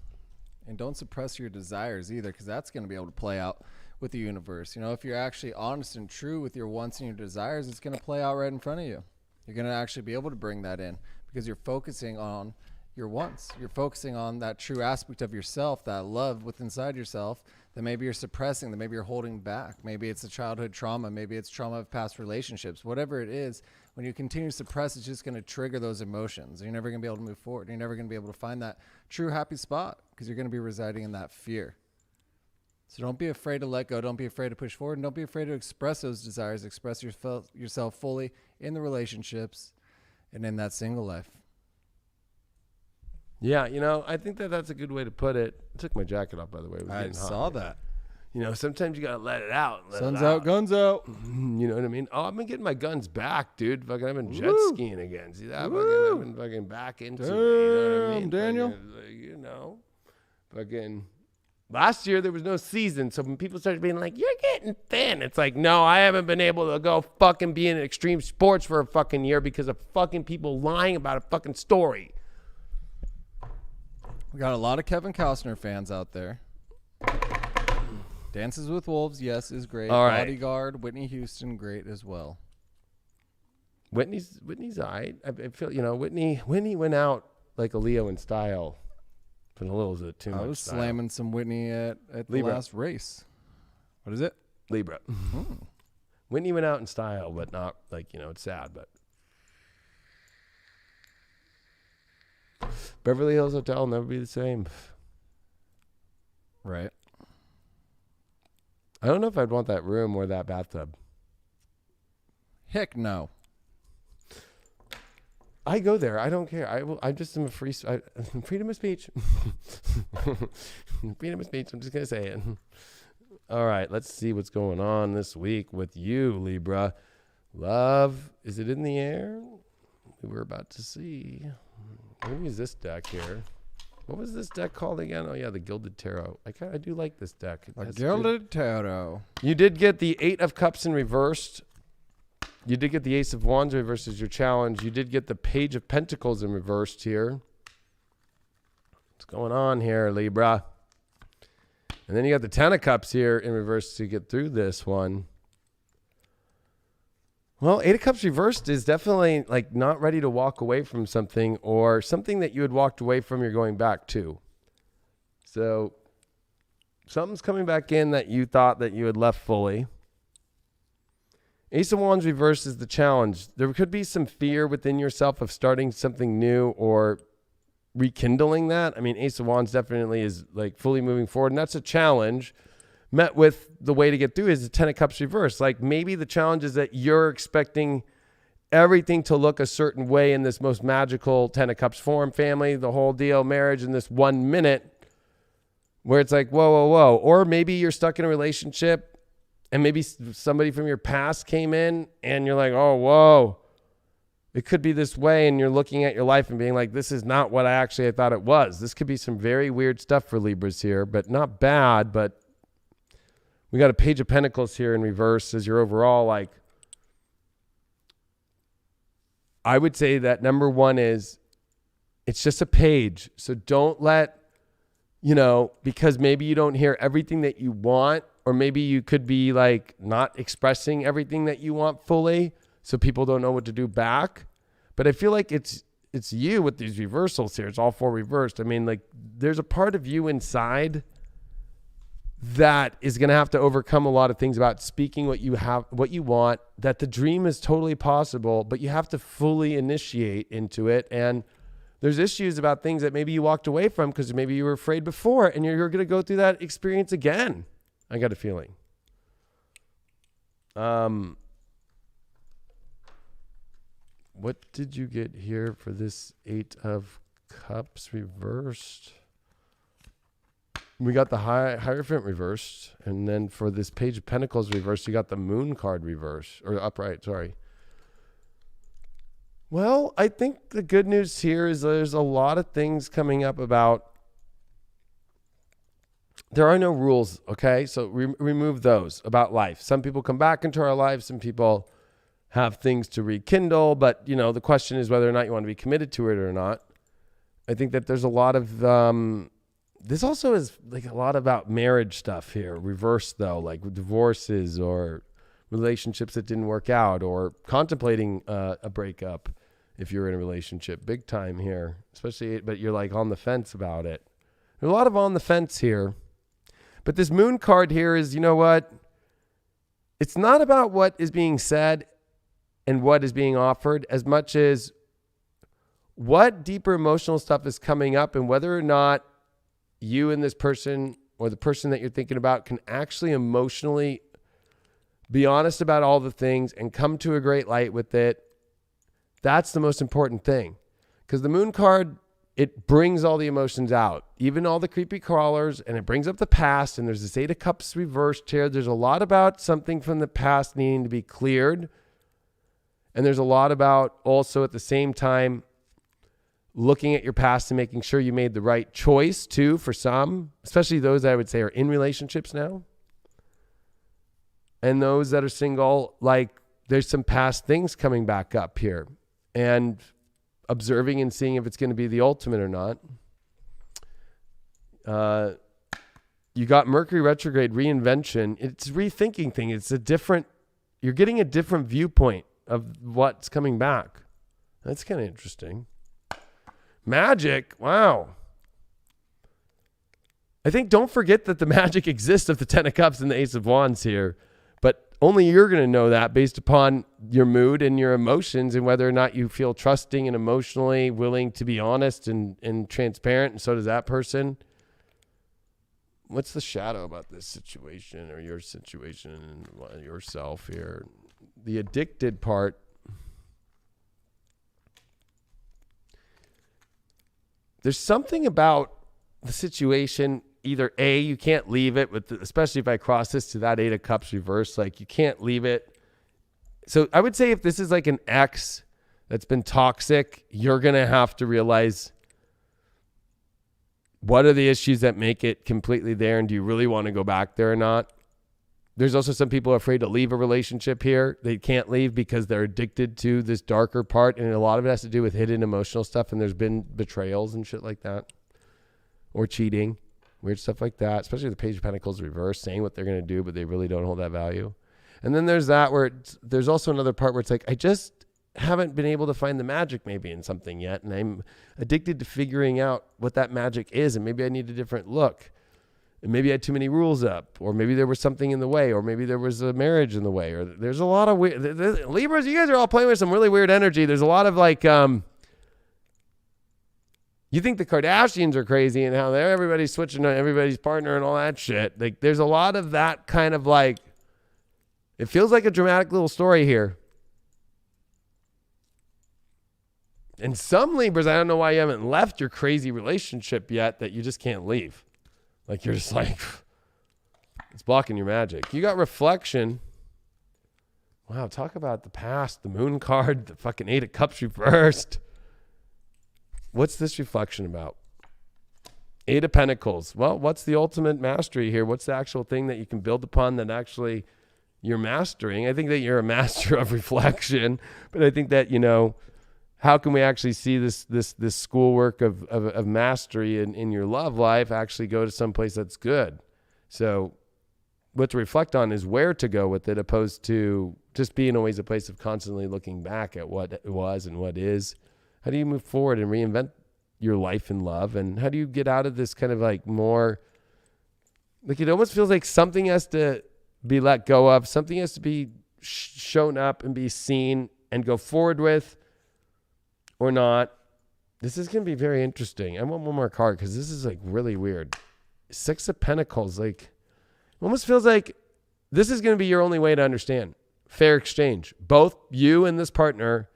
And don't suppress your desires either, because that's going to be able to play out with the universe. You know, if you're actually honest and true with your wants and your desires, it's going to play out right in front of you. You're going to actually be able to bring that in because you're focusing on your wants. You're focusing on that true aspect of yourself, that love within inside yourself that maybe you're suppressing, that maybe you're holding back. Maybe it's a childhood trauma. Maybe it's trauma of past relationships. Whatever it is, when you continue to suppress, it's just going to trigger those emotions. You're never going to be able to move forward. You're never going to be able to find that true happy spot because you're going to be residing in that fear. So don't be afraid to let go. Don't be afraid to push forward. And don't be afraid to express those desires. Express yourself fully in the relationships and in that single life. Yeah, you know, I think that that's a good way to put it. I took my jacket off, by the way. It was I getting hot. saw that. You know, sometimes you got to let it out. Sun's out, guns out. You know what I mean? Oh, I've been getting my guns back, dude. Fucking, I've been jet skiing again. See that? Fucking, I've been fucking back into it. You know what I mean? Daniel. Fucking, you know, fucking. Last year, there was no season, so when people started being like, you're getting thin, it's like, no, I haven't been able to go fucking be in extreme sports for a fucking year because of fucking people lying about a fucking story. We got a lot of Kevin Costner fans out there. Dances with Wolves, yes, is great. All right. Bodyguard, Whitney Houston, great as well. Whitney's all right. I feel, you know, Whitney went out like a Leo in style. But a little bit too much. I was style. slamming some Whitney at the Libra. last race. What is it? Libra. Whitney went out in style, but not like, you know, it's sad, but. Beverly Hills Hotel will never be the same. Right. I don't know if I'd want that room or that bathtub. Heck no. I go there. I don't care. I just am a freedom of speech. Freedom of speech. I'm just going to say it. All right. Let's see what's going on this week with you, Libra. Love. Is it in the air? We were about to see. Let me use this deck here. What was this deck called again? Oh, yeah, the Gilded Tarot. I do like this deck. A Gilded Tarot. You did get the 8 of Cups in reversed. You did get the Ace of Wands reversed as your challenge. You did get the Page of Pentacles in reversed here. What's going on here, Libra? And then you got the 10 of Cups here in reverse to get through this one. Well, 8 of Cups reversed is definitely like not ready to walk away from something, or something that you had walked away from you're going back to. So something's coming back in that you thought that you had left fully. Ace of Wands reversed is the challenge. There could be some fear within yourself of starting something new or rekindling that. I mean, Ace of Wands definitely is like fully moving forward, and that's a challenge. Met with the way to get through is the 10 of Cups reversed. Like maybe the challenge is that you're expecting everything to look a certain way in this most magical 10 of Cups form, family, the whole deal, marriage in this 1 minute, where it's like, whoa, whoa, whoa. Or maybe you're stuck in a relationship and maybe somebody from your past came in and you're like, oh, whoa, it could be this way. And you're looking at your life and being like, this is not what I thought it was. This could be some very weird stuff for Libras here, but not bad. But we got a Page of Pentacles here in reverse as your overall, like, I would say that number one is it's just a page. So don't let, you know, because maybe you don't hear everything that you want, or maybe you could be like not expressing everything that you want fully, so people don't know what to do back. But I feel like it's you with these reversals here. It's all 4 reversed. I mean, like there's a part of you inside that is going to have to overcome a lot of things about speaking what you have, what you want, that the dream is totally possible, but you have to fully initiate into it. And there's issues about things that maybe you walked away from because maybe you were afraid before, and you're going to go through that experience again. I got a feeling. What did you get here for this 8 of Cups reversed? We got the Hierophant reversed, and then for this Page of Pentacles reversed, you got the Moon card reversed, or upright, sorry. Well, I think the good news here is there's a lot of things coming up about there are no rules, okay? So remove those about life. Some people come back into our lives, some people have things to rekindle, but you know, the question is whether or not you want to be committed to it or not. I think that there's a lot of this also is like a lot about marriage stuff here, reversed though, like divorces or relationships that didn't work out, or contemplating a breakup if you're in a relationship, big time here, especially, but you're like on the fence about it. There's a lot of on the fence here, but this Moon card here is, you know what? It's not about what is being said and what is being offered as much as what deeper emotional stuff is coming up, and whether or not you and this person or the person that you're thinking about can actually emotionally be honest about all the things and come to a great light with it. That's the most important thing, because the Moon card, it brings all the emotions out, even all the creepy crawlers, and it brings up the past. And there's this 8 of Cups reversed here. There's a lot about something from the past needing to be cleared. And there's a lot about also at the same time looking at your past and making sure you made the right choice too, for some, especially those I would say are in relationships now. And those that are single, like there's some past things coming back up here, and observing and seeing if it's going to be the ultimate or not. You got Mercury retrograde reinvention. It's a rethinking thing. It's a different, you're getting a different viewpoint of what's coming back. That's kind of interesting. Magic. Wow. I think don't forget that the magic exists of the 10 of Cups and the Ace of Wands here, but only you're going to know that based upon your mood and your emotions, and whether or not you feel trusting and emotionally willing to be honest and transparent. And so does that person. What's the shadow about this situation or your situation and yourself here? The addicted part. There's something about the situation. Either A, you can't leave it with, especially if I cross this to that 8 of Cups reverse, like you can't leave it. So I would say if this is like an ex that's been toxic, you're going to have to realize what are the issues that make it completely there, and do you really want to go back there or not? There's also some people afraid to leave a relationship here. They can't leave because they're addicted to this darker part, and a lot of it has to do with hidden emotional stuff, and there's been betrayals and shit like that, or cheating. Weird stuff like that, especially the Page of Pentacles reverse, saying what they're going to do, but they really don't hold that value. And then there's that where there's also another part where it's like, I just haven't been able to find the magic maybe in something yet. And I'm addicted to figuring out what that magic is. And maybe I need a different look. And maybe I had too many rules up, or maybe there was something in the way, or maybe there was a marriage in the way, or there's a lot of weird, Libras, you guys are all playing with some really weird energy. There's a lot of like, you think the Kardashians are crazy and how everybody's switching on everybody's partner and all that shit. Like, there's a lot of that kind of like, it feels like a dramatic little story here. And some Libras, I don't know why you haven't left your crazy relationship yet that you just can't leave. Like, you're just like, it's blocking your magic. You got reflection. Wow, talk about the past, the Moon card, the fucking 8 of Cups reversed. What's this reflection about? 8 of Pentacles. Well, what's the ultimate mastery here? What's the actual thing that you can build upon that actually you're mastering? I think that you're a master of reflection, but I think that, you know, how can we actually see this schoolwork of mastery in your love life actually go to some place that's good? So what to reflect on is where to go with it, opposed to just being always a place of constantly looking back at what it was and what is. How do you move forward and reinvent your life in love? And how do you get out of this kind of like more Like it almost feels like something has to be let go of. Something has to be shown up and be seen and go forward with or not. This is going to be very interesting. I want one more card because this is like really weird. Six of Pentacles. Like it almost feels like this is going to be your only way to understand. Fair exchange. Both you and this partner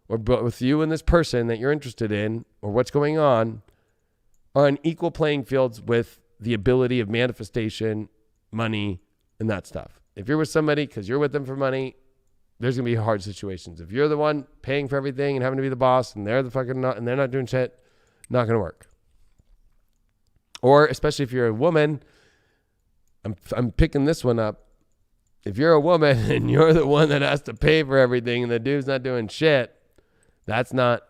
or both you and this person that you're interested in or what's going on are on equal playing fields with the ability of manifestation, money, and that stuff. If you're with somebody because you're with them for money, there's going to be hard situations. If you're the one paying for everything and having to be the boss and they're the fucking not, and they're not doing shit, not going to work. Or especially if you're a woman, I'm picking this one up. If you're a woman and you're the one that has to pay for everything and the dude's not doing shit, that's not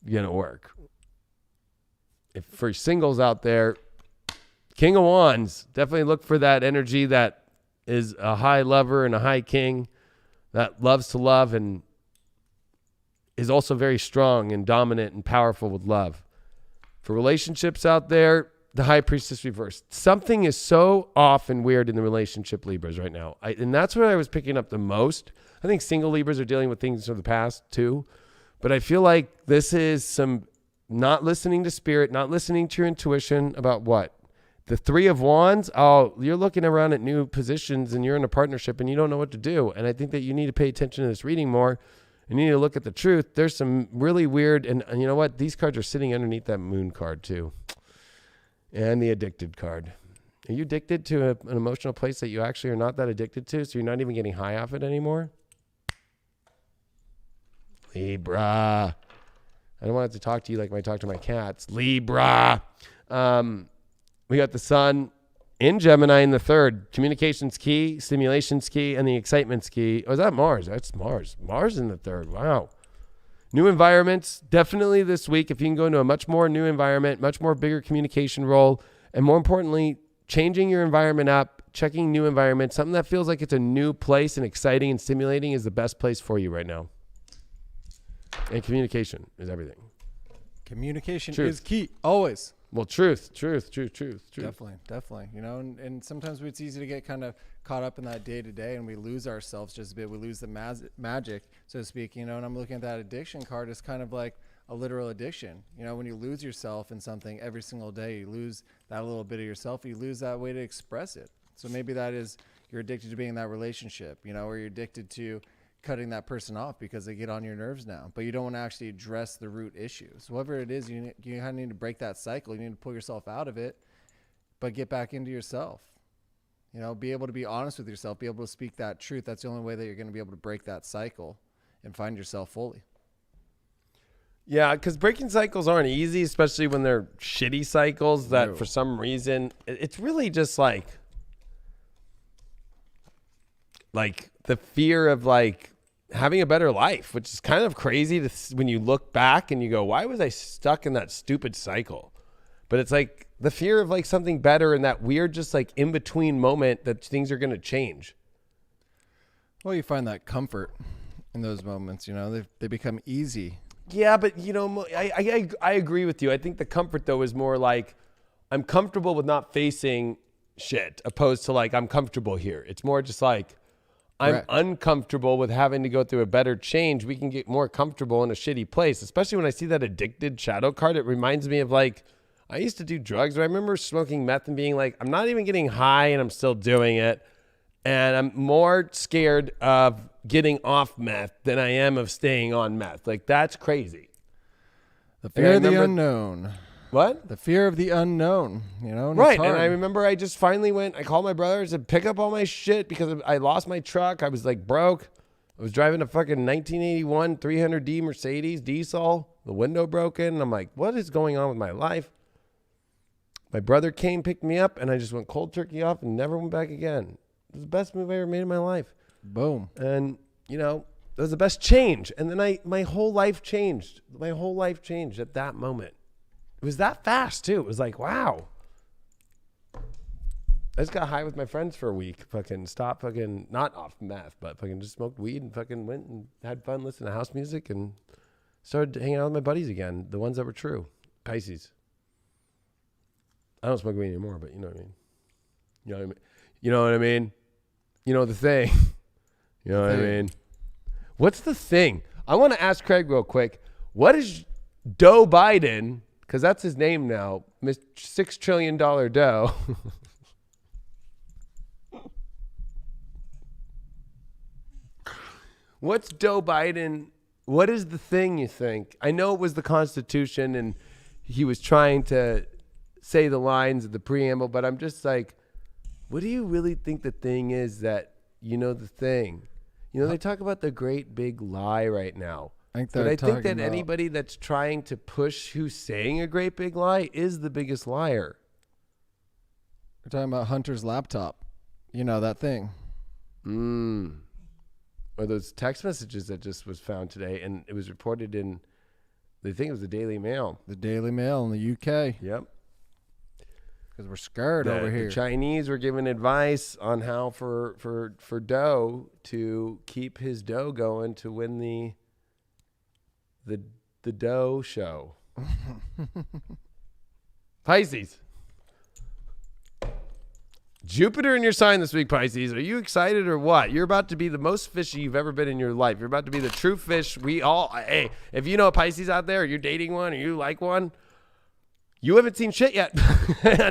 going to work. If for singles out there, King of Wands, definitely look for that energy that is a high lover and a high king that loves to love and is also very strong and dominant and powerful with love. For relationships out there, the High Priestess reversed. Something is so off and weird in the relationship Libras right now. And that's what I was picking up the most. I think single Libras are dealing with things from the past too. But I feel like this is some not listening to spirit, not listening to your intuition about what? The Three of Wands, oh, you're looking around at new positions and you're in a partnership and you don't know what to do. And I think that you need to pay attention to this reading more. And you need to look at the truth. There's some really weird, and you know what? These cards are sitting underneath that Moon card too. And the Addicted card. Are you addicted to an emotional place that you actually are not that addicted to? So you're not even getting high off it anymore? Libra. I don't want to talk to you like I talk to my cats. Libra. We got the Sun in Gemini in the third. Communication's key, stimulation's key, and the excitement's key. Oh, is that Mars? That's Mars. Mars in the third. Wow. New environments, definitely this week. If you can go into a much more new environment, much more bigger communication role, and more importantly, changing your environment up, checking new environments, something that feels like it's a new place and exciting and stimulating is the best place for you right now. And communication is everything. Communication is key, always. Well, truth. Definitely. You know, and sometimes it's easy to get kind of caught up in that day to day and we lose ourselves just a bit. We lose the magic, so to speak, you know, and I'm looking at that addiction card as kind of like a literal addiction. You know, when you lose yourself in something every single day, you lose that little bit of yourself, you lose that way to express it. So maybe that is you're addicted to being in that relationship, you know, or you're addicted to cutting that person off because they get on your nerves now, but you don't want to actually address the root issues. Whatever it is, you kind of need to break that cycle. You need to pull yourself out of it, but get back into yourself. You know, be able to be honest with yourself, be able to speak that truth. That's the only way that you're going to be able to break that cycle and find yourself fully. Yeah, because breaking cycles aren't easy, especially when they're shitty cycles that for some reason, it's really just like the fear of like having a better life, which is kind of crazy when you look back and you go, why was I stuck in that stupid cycle? But it's like the fear of like something better and that weird, just like in between moment that things are going to change. Well, you find that comfort in those moments, you know, they become easy. Yeah, but you know, I agree with you. I think the comfort though is more like I'm comfortable with not facing shit opposed to like I'm comfortable here. It's more just like I'm uncomfortable with having to go through a better change. We can get more comfortable in a shitty place, especially when I see that Addicted shadow card. It reminds me of like, I used to do drugs. I remember smoking meth and being like, I'm not even getting high and I'm still doing it. And I'm more scared of getting off meth than I am of staying on meth. Like, that's crazy. The fear of the unknown. What? The fear of the unknown, you know? And right. And I remember I just finally I called my brothers and pick up all my shit because I lost my truck. I was like broke. I was driving a fucking 1981 300D Mercedes diesel. The window broken. I'm like, what is going on with my life? My brother came, picked me up, and I just went cold turkey off and never went back again. It was the best move I ever made in my life. Boom. And, you know, it was the best change. And then my whole life changed. My whole life changed at that moment. It was that fast, too. It was like, wow. I just got high with my friends for a week. Fucking stopped fucking, not off meth, but fucking just smoked weed and fucking went and had fun listening to house music and started hanging out with my buddies again. The ones that were true. Pisces. I don't smoke weed anymore, but you know what I mean. You know what I mean? You know what I mean? You know the thing. You know what I mean? What's the thing? I want to ask Craig real quick. What is Joe Biden, because that's his name now, $6 trillion Doe. What's Joe Biden? What is the thing you think? I know it was the Constitution and he was trying to say the lines of the preamble, but I'm just like, what do you really think the thing is that, the thing? They talk about the great big lie right now. I think that anybody that's trying to push who's saying a great big lie is the biggest liar. We're talking about Hunter's laptop. That thing. Or those text messages that just was found today, and it was reported in, I think it was the Daily Mail. The Daily Mail in the UK. Yep. Because we're scared over here. The Chinese were giving advice on how for Doe to keep his dough going to win the Doe show. Pisces. Jupiter in your sign this week, Pisces. Are you excited or what? You're about to be the most fishy you've ever been in your life. You're about to be the true fish. Hey, if you know a Pisces out there, or you're dating one, or you like one, you haven't seen shit yet.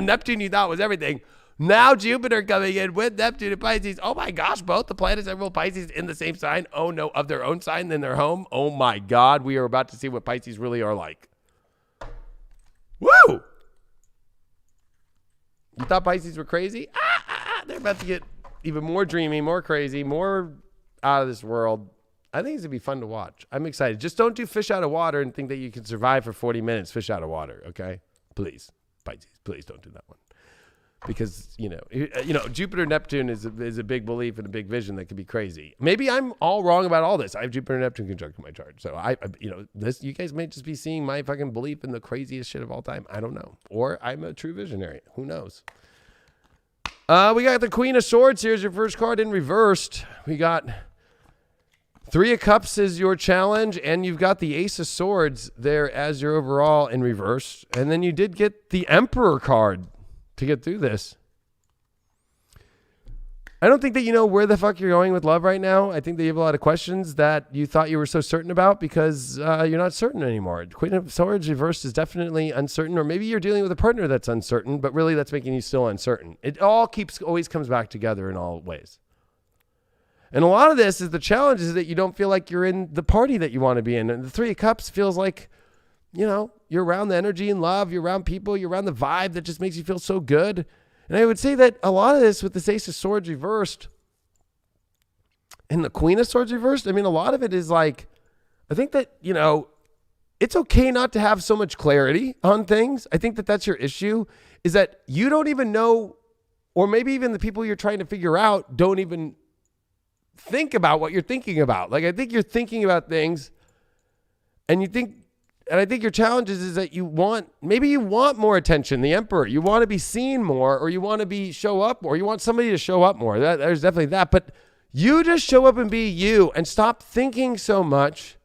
Neptune you thought was everything. Now Jupiter coming in with Neptune and Pisces. Oh my gosh, both the planets are Pisces in the same sign. Oh no, of their own sign in their home. Oh my God, we are about to see what Pisces really are like. Woo! You thought Pisces were crazy? They're about to get even more dreamy, more crazy, more out of this world. I think it's going to be fun to watch. I'm excited. Just don't do fish out of water and think that you can survive for 40 minutes fish out of water, okay? Please, Pisces, please don't do that one. Because, Jupiter, Neptune is a big belief and a big vision that can be crazy. Maybe I'm all wrong about all this. I have Jupiter, Neptune conjunct in my chart. So, you guys may just be seeing my fucking belief in the craziest shit of all time. I don't know. Or I'm a true visionary. Who knows? We got the Queen of Swords. Here's your first card in reversed. We got Three of Cups is your challenge, and you've got the Ace of Swords there as your overall in reverse. And then you did get the Emperor card to get through this. I don't think that you know where the fuck you're going with love right now. I think that you have a lot of questions that you thought you were so certain about because you're not certain anymore. Queen of Swords reversed is definitely uncertain, or maybe you're dealing with a partner that's uncertain, but really that's making you still uncertain. It all always comes back together in all ways. And a lot of this is the challenge is that you don't feel like you're in the party that you want to be in. And the Three of Cups feels like, you're around the energy and love, you're around people, you're around the vibe that just makes you feel so good. And I would say that a lot of this with this Ace of Swords reversed and the Queen of Swords reversed, a lot of it is like, I think that, it's okay not to have so much clarity on things. I think that that's your issue, is that you don't even know, or maybe even the people you're trying to figure out don't even think about what you're thinking about. Like, I think you're thinking about things and I think your challenge is that you want more attention, the Emperor. You want to be seen more, or you want to show up, or you want somebody to show up more. There's definitely that. But you just show up and be you and stop thinking so much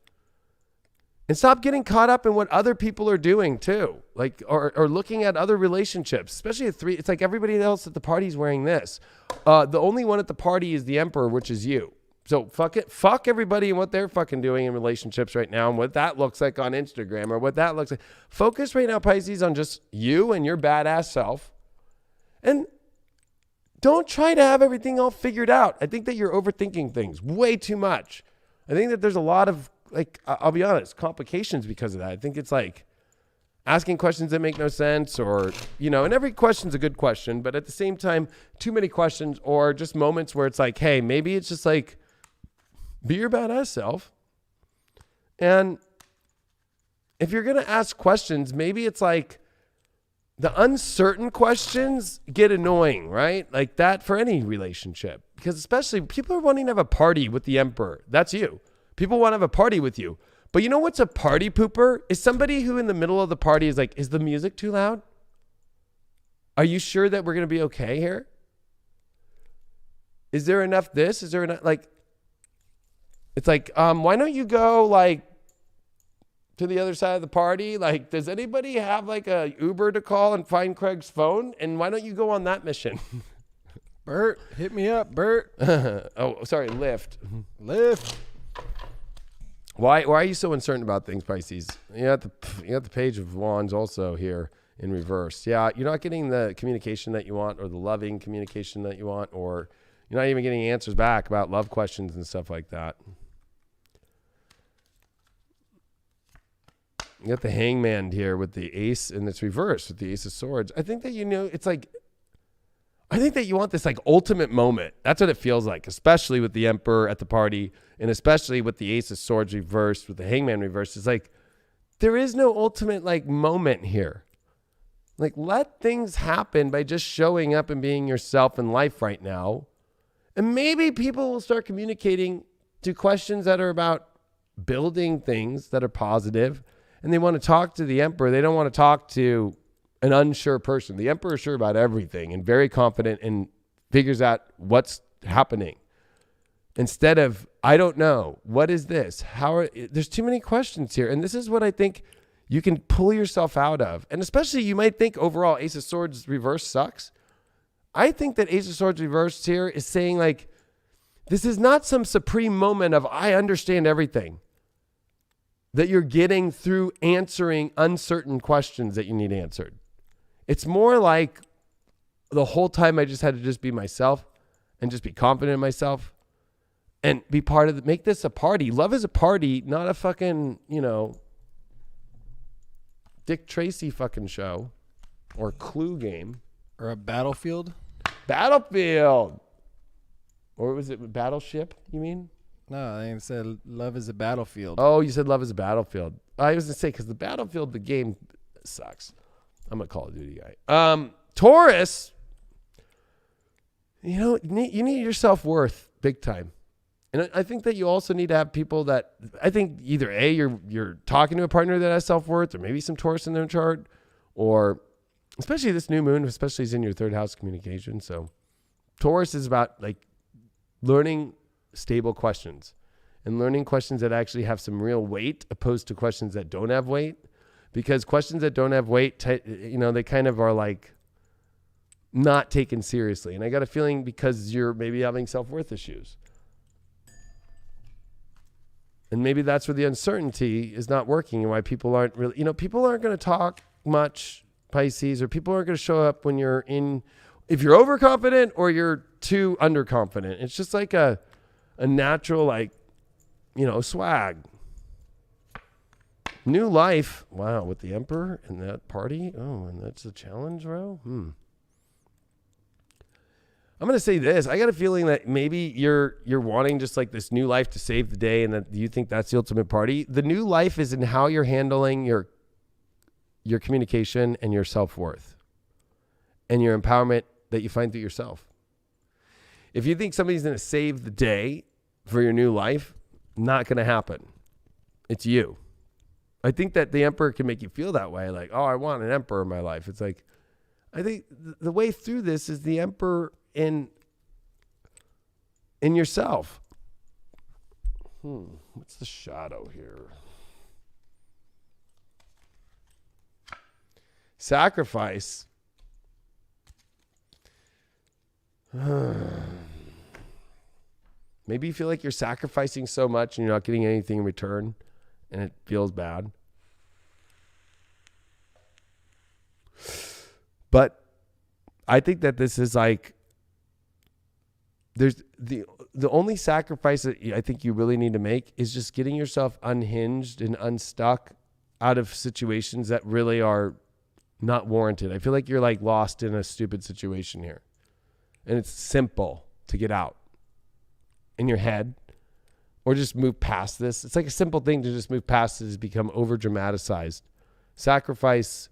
and stop getting caught up in what other people are doing too. Like, or looking at other relationships, especially at three. It's like everybody else at the party is wearing this. The only one at the party is the Emperor, which is you. So fuck everybody and what they're fucking doing in relationships right now and what that looks like on Instagram or what that looks like. Focus right now, Pisces, on just you and your badass self. And don't try to have everything all figured out. I think that you're overthinking things way too much. I think that there's a lot of, I'll be honest, complications because of that. I think it's like asking questions that make no sense or, and every question's a good question, but at the same time, too many questions or just moments where it's like, hey, maybe it's just like, be your badass self. And if you're going to ask questions, maybe it's like the uncertain questions get annoying, right? Like that for any relationship. Because especially people are wanting to have a party with the Emperor. That's you. People want to have a party with you. But you know what's a party pooper? Is somebody who in the middle of the party is like, is the music too loud? Are you sure that we're going to be okay here? Is there enough this? Is there enough it's like, why don't you go to the other side of the party? Like, does anybody have a Uber to call and find Craig's phone? And why don't you go on that mission? Bert, hit me up, Bert. Oh, sorry, lift. Lift. Why are you so uncertain about things, Pisces? You got the Page of Wands also here in reverse. Yeah, you're not getting the communication that you want, or the loving communication that you want, or you're not even getting answers back about love questions and stuff like that. You got the Hangman here with the Ace, and it's reversed with the Ace of Swords. I think that, it's like, I think that you want this like ultimate moment. That's what it feels like, especially with the Emperor at the party, and especially with the Ace of Swords reversed, with the Hangman reversed. It's like, there is no ultimate like moment here. Like, let things happen by just showing up and being yourself in life right now. And maybe people will start communicating to questions that are about building things that are positive. And they want to talk to the Emperor. They don't want to talk to an unsure person. The Emperor is sure about everything and very confident and figures out what's happening. Instead of, I don't know, what is this? There's too many questions here. And this is what I think you can pull yourself out of. And especially, you might think overall Ace of Swords reverse sucks. I think that Ace of Swords reversed here is saying like, this is not some supreme moment of I understand everything that you're getting through answering uncertain questions that you need answered. It's more like the whole time I just had to just be myself and just be confident in myself and be part of make this a party. Love is a party, not a fucking, Dick Tracy fucking show or Clue game. Or a battlefield. Battlefield. Or was it Battleship, you mean? No, I said love is a battlefield. Oh, you said love is a battlefield. I was going to say, because the Battlefield, the game sucks. I'm a Call of Duty guy. Taurus, you need your self-worth big time. And I think that you also need to have people that, I think either A, you're talking to a partner that has self-worth, or maybe some Taurus in their chart, or especially this new moon, especially is in your third house communication. So Taurus is about like learning stable questions and learning questions that actually have some real weight, opposed to questions that don't have weight. Because questions that don't have weight, they kind of are like not taken seriously. And I got a feeling because you're maybe having self-worth issues. And maybe that's where the uncertainty is not working and why people aren't really, people aren't going to talk much, Pisces, or people aren't going to show up when if you're overconfident or you're too underconfident. It's just like a natural, like, swag. New life. Wow, with the Emperor and that party. Oh, and that's a challenge, bro. I'm going to say this. I got a feeling that maybe you're wanting just like this new life to save the day, and that you think that's the ultimate party. The new life is in how you're handling your communication and your self-worth and your empowerment that you find through yourself. If you think somebody's going to save the day for your new life, not going to happen. It's you. I think that the Emperor can make you feel that way. Like, oh, I want an Emperor in my life. It's like, I think the way through this is the Emperor in yourself. What's the shadow here? Sacrifice. Maybe you feel like you're sacrificing so much and you're not getting anything in return, and it feels bad. But I think that this is like, there's the only sacrifice that I think you really need to make is just getting yourself unhinged and unstuck out of situations that really are not warranted. I feel like you're like lost in a stupid situation here, and it's simple to get out in your head or just move past this. It's like a simple thing to just move past it has become over dramatized. Sacrifice.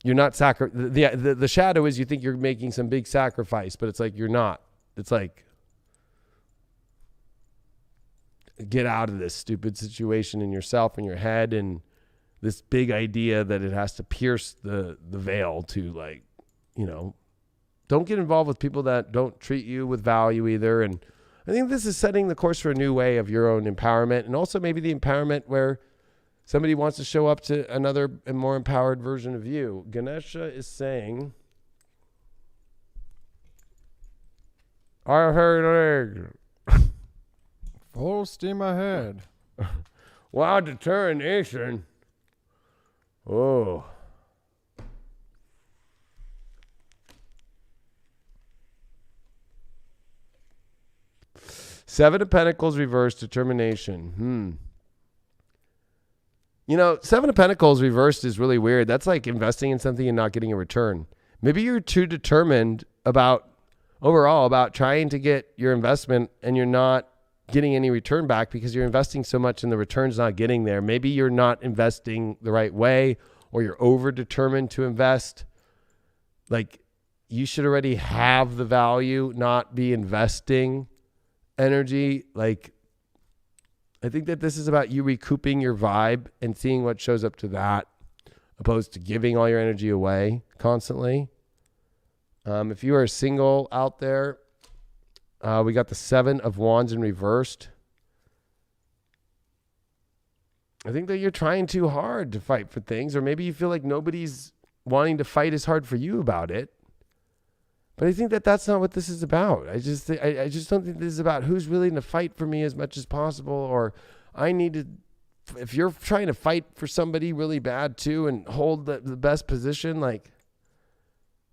You're not the shadow is you think you're making some big sacrifice, but it's like you're not. It's like, get out of this stupid situation in yourself and your head, and this big idea that it has to pierce the veil to, like, don't get involved with people that don't treat you with value either. And I think this is setting the course for a new way of your own empowerment, and also maybe the empowerment where somebody wants to show up to another and more empowered version of you. Ganesha is saying, I heard legs. Full steam ahead. Wow, determination. Oh. Seven of Pentacles reversed, determination. You know, Seven of Pentacles reversed is really weird. That's like investing in something and not getting a return. Maybe you're too determined about trying to get your investment and you're not getting any return back because you're investing so much and the return's not getting there. Maybe you're not investing the right way, or you're over determined to invest. Like, you should already have the value, not be investing energy. Like, I think that this is about you recouping your vibe and seeing what shows up to that, opposed to giving all your energy away constantly. If you are single out there, we got the Seven of Wands in reversed. I think that you're trying too hard to fight for things, or maybe you feel like nobody's wanting to fight as hard for you about it. But I think that that's not what this is about. I just don't think this is about who's willing to fight for me as much as possible, or I need to. If you're trying to fight for somebody really bad too and hold the best position, like,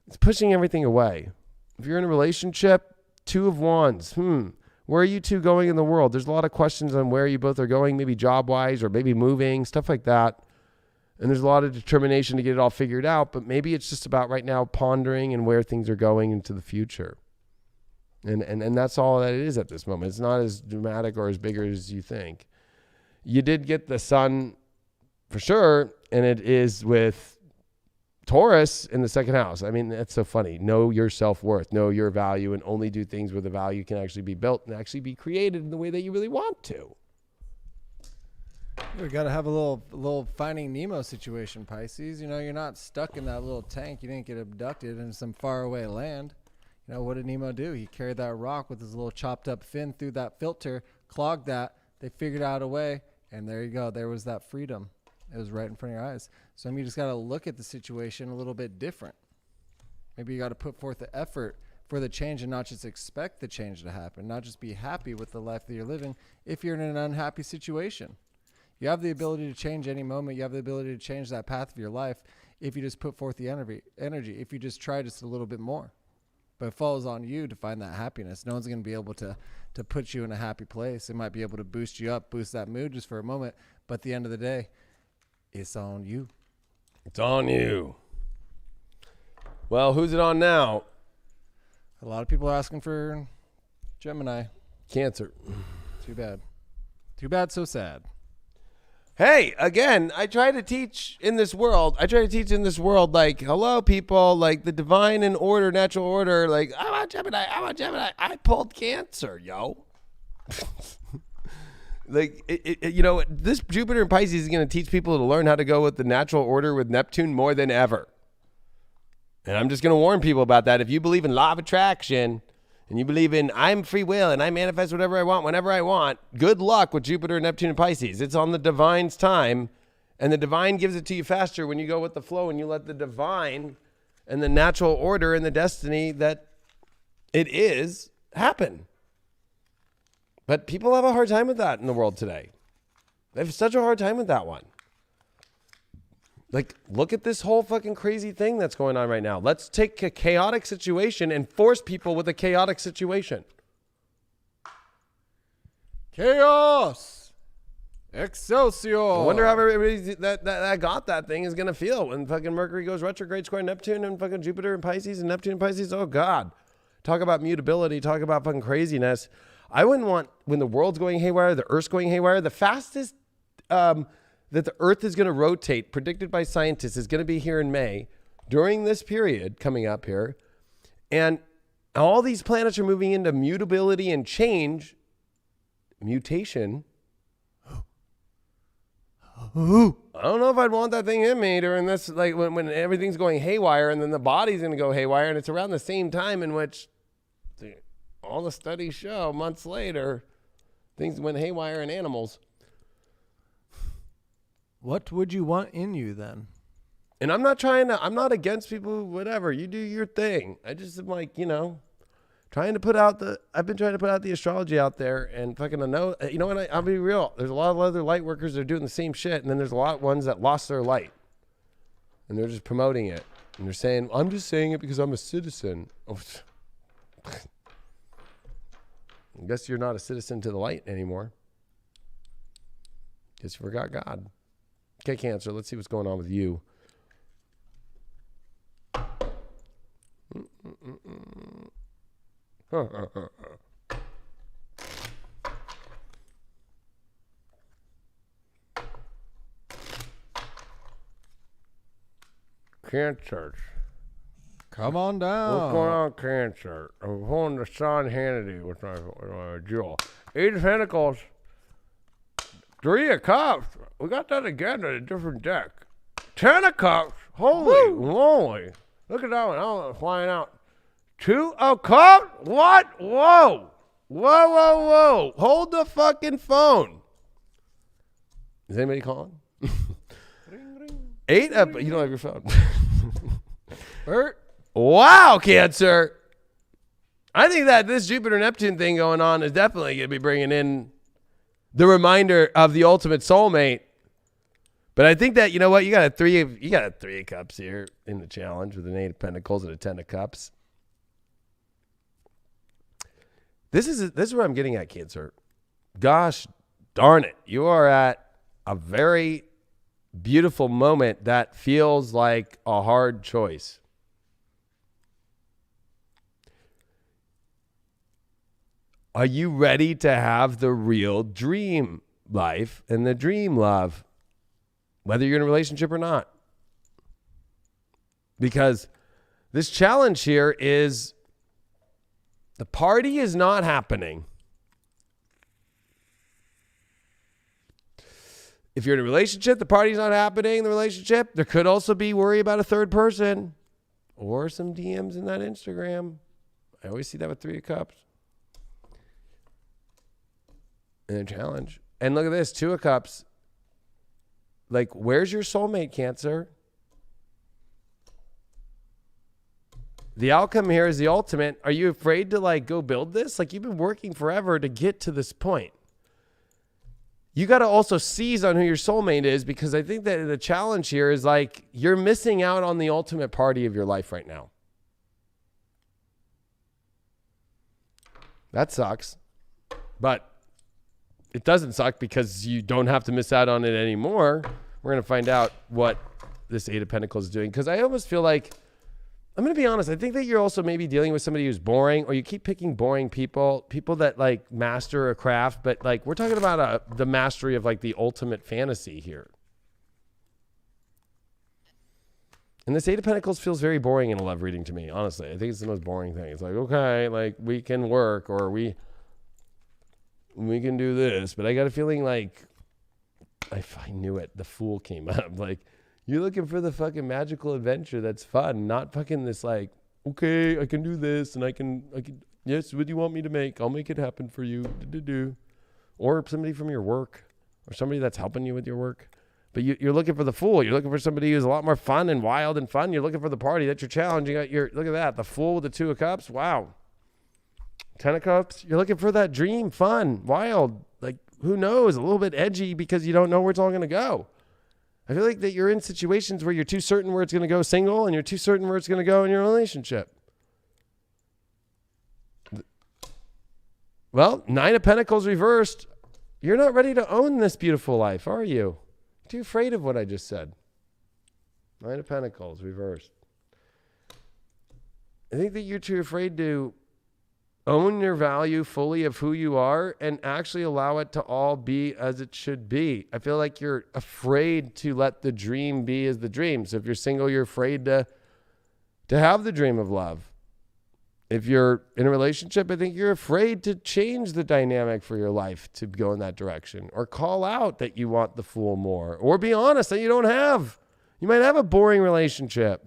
it's pushing everything away. If you're in a relationship, Two of Wands. Where are you two going in the world? There's a lot of questions on where you both are going, maybe job-wise or maybe moving, stuff like that. And there's a lot of determination to get it all figured out, but maybe it's just about right now pondering and where things are going into the future. And that's all that it is at this moment. It's not as dramatic or as big as you think. You did get the Sun for sure, and it is with Taurus in the second house. I mean, that's so funny. Know your self-worth, know your value, and only do things where the value can actually be built and actually be created in the way that you really want to. We got to have a little Finding Nemo situation, Pisces. You know, you're not stuck in that little tank. You didn't get abducted in some faraway land. You know, what did Nemo do? He carried that rock with his little chopped up fin through that filter, clogged that. They figured out a way, and there you go. There was that freedom. It was right in front of your eyes. So you just got to look at the situation a little bit different. Maybe you got to put forth the effort for the change and not just expect the change to happen, not just be happy with the life that you're living if you're in an unhappy situation. You have the ability to change any moment. You have the ability to change that path of your life if you just put forth the energy, if you just try just a little bit more. But it falls on you to find that happiness. No one's going to be able to put you in a happy place. It might be able to boost you up, boost that mood just for a moment. But at the end of the day, it's on you. It's on you. Well, who's it on now? A lot of people are asking for Gemini. Cancer. Too bad. Too bad, so sad. Hey, again, I try to teach in this world. Like, hello, people. Like, the divine and order, natural order. Like, I want Gemini. I pulled Cancer, yo. Like, you know, this Jupiter and Pisces is going to teach people to learn how to go with the natural order with Neptune more than ever. And I'm just going to warn people about that. If you believe in law of attraction and you believe in I'm free will and I manifest whatever I want whenever I want, good luck with Jupiter, Neptune, and Pisces. It's on the divine's time, and the divine gives it to you faster when you go with the flow and you let the divine and the natural order and the destiny that it is happen. But people have a hard time with that in the world today. They have such a hard time with that one. Like, look at this whole fucking crazy thing that's going on right now. Let's take a chaotic situation and force people with a chaotic situation. Chaos! Excelsior! I wonder how everybody that got that thing is going to feel when fucking Mercury goes retrograde square Neptune and fucking Jupiter and Pisces and Neptune and Pisces. Oh, God. Talk about mutability. Talk about fucking craziness. I wouldn't want, when the world's going haywire, the Earth's going haywire, the fastest that the Earth is going to rotate, predicted by scientists, is going to be here in May, during this period coming up here. And all these planets are moving into mutability and change, mutation. I don't know if I'd want that thing in me during this, like when everything's going haywire and then the body's going to go haywire. And it's around the same time in which all the studies show months later, things went haywire in animals. What would you want in you then? And I'm not against people, whatever. You do your thing. I just am like, you know, I've been trying to put out the astrology out there, and fucking know, you know what? I'll be real. There's a lot of other light workers that are doing the same shit, and then there's a lot of ones that lost their light, and they're just promoting it, and they're saying, "I'm just saying it because I'm a citizen." Oh, I guess you're not a citizen to the light anymore. Guess you forgot God. Okay, Cancer. Let's see what's going on with you. Cancer. Come on down. What's going on, Cancer? I'm pulling the Sean Hannity with my jewel. 8 of Pentacles. 3 of Cups. We got that again in a different deck. 10 of Cups. Holy moly. Look at that one. Oh, flying out. 2 of Cups? What? Whoa. Whoa. Hold the fucking phone. Is anybody calling? 8 of... You don't have your phone. Bert? Wow, Cancer. I think that this Jupiter-Neptune thing going on is definitely going to be bringing in the reminder of the ultimate soulmate. But I think that, you know what, you got a 3 of Cups here in the challenge with an 8 of Pentacles and a 10 of Cups. This is where I'm getting at, Cancer. Gosh darn it. You are at a very beautiful moment that feels like a hard choice. Are you ready to have the real dream life and the dream love, whether you're in a relationship or not? Because this challenge here is the party is not happening. If you're in a relationship, the party's not happening in the relationship. There could also be worry about a third person or some DMs in that Instagram. I always see that with 3 of Cups. And a challenge. And look at this, 2 of Cups. Like, where's your soulmate, Cancer? The outcome here is the ultimate. Are you afraid to like go build this? Like, you've been working forever to get to this point. You got to also seize on who your soulmate is, because I think that the challenge here is like you're missing out on the ultimate party of your life right now. That sucks. But it doesn't suck because you don't have to miss out on it anymore. We're going to find out what this 8 of Pentacles is doing, because I almost feel like, I'm going to be honest, I think that you're also maybe dealing with somebody who's boring, or you keep picking boring people that like master a craft, but like we're talking about the mastery of like the ultimate fantasy here. And this 8 of Pentacles feels very boring in a love reading to me, honestly. I think it's the most boring thing. It's like, okay, like we can work, or we can do this, but I got a feeling like, I knew it, the Fool came up. Like, you're looking for the fucking magical adventure that's fun, not fucking this like, okay, I can do this, and I can, yes, what do you want me to make? I'll make it happen for you. Or somebody from your work, or somebody that's helping you with your work. But you're looking for the Fool. You're looking for somebody who's a lot more fun and wild and fun. You're looking for the party. That's your challenge. You got look at that, the Fool with the 2 of Cups. Wow. 10 of Cups. You're looking for that dream, fun, wild, like who knows, a little bit edgy, because you don't know where it's all going to go. I feel like that you're in situations where you're too certain where it's going to go single, and you're too certain where it's going to go in your relationship. Well, 9 of Pentacles reversed. You're not ready to own this beautiful life, are you? Too afraid of what I just said. 9 of Pentacles reversed. I think that you're too afraid to own your value fully of who you are and actually allow it to all be as it should be. I feel like you're afraid to let the dream be as the dream. So if you're single, you're afraid to have the dream of love. If you're in a relationship, I think you're afraid to change the dynamic for your life to go in that direction, or call out that you want the Fool more, or be honest that you don't have. You might have a boring relationship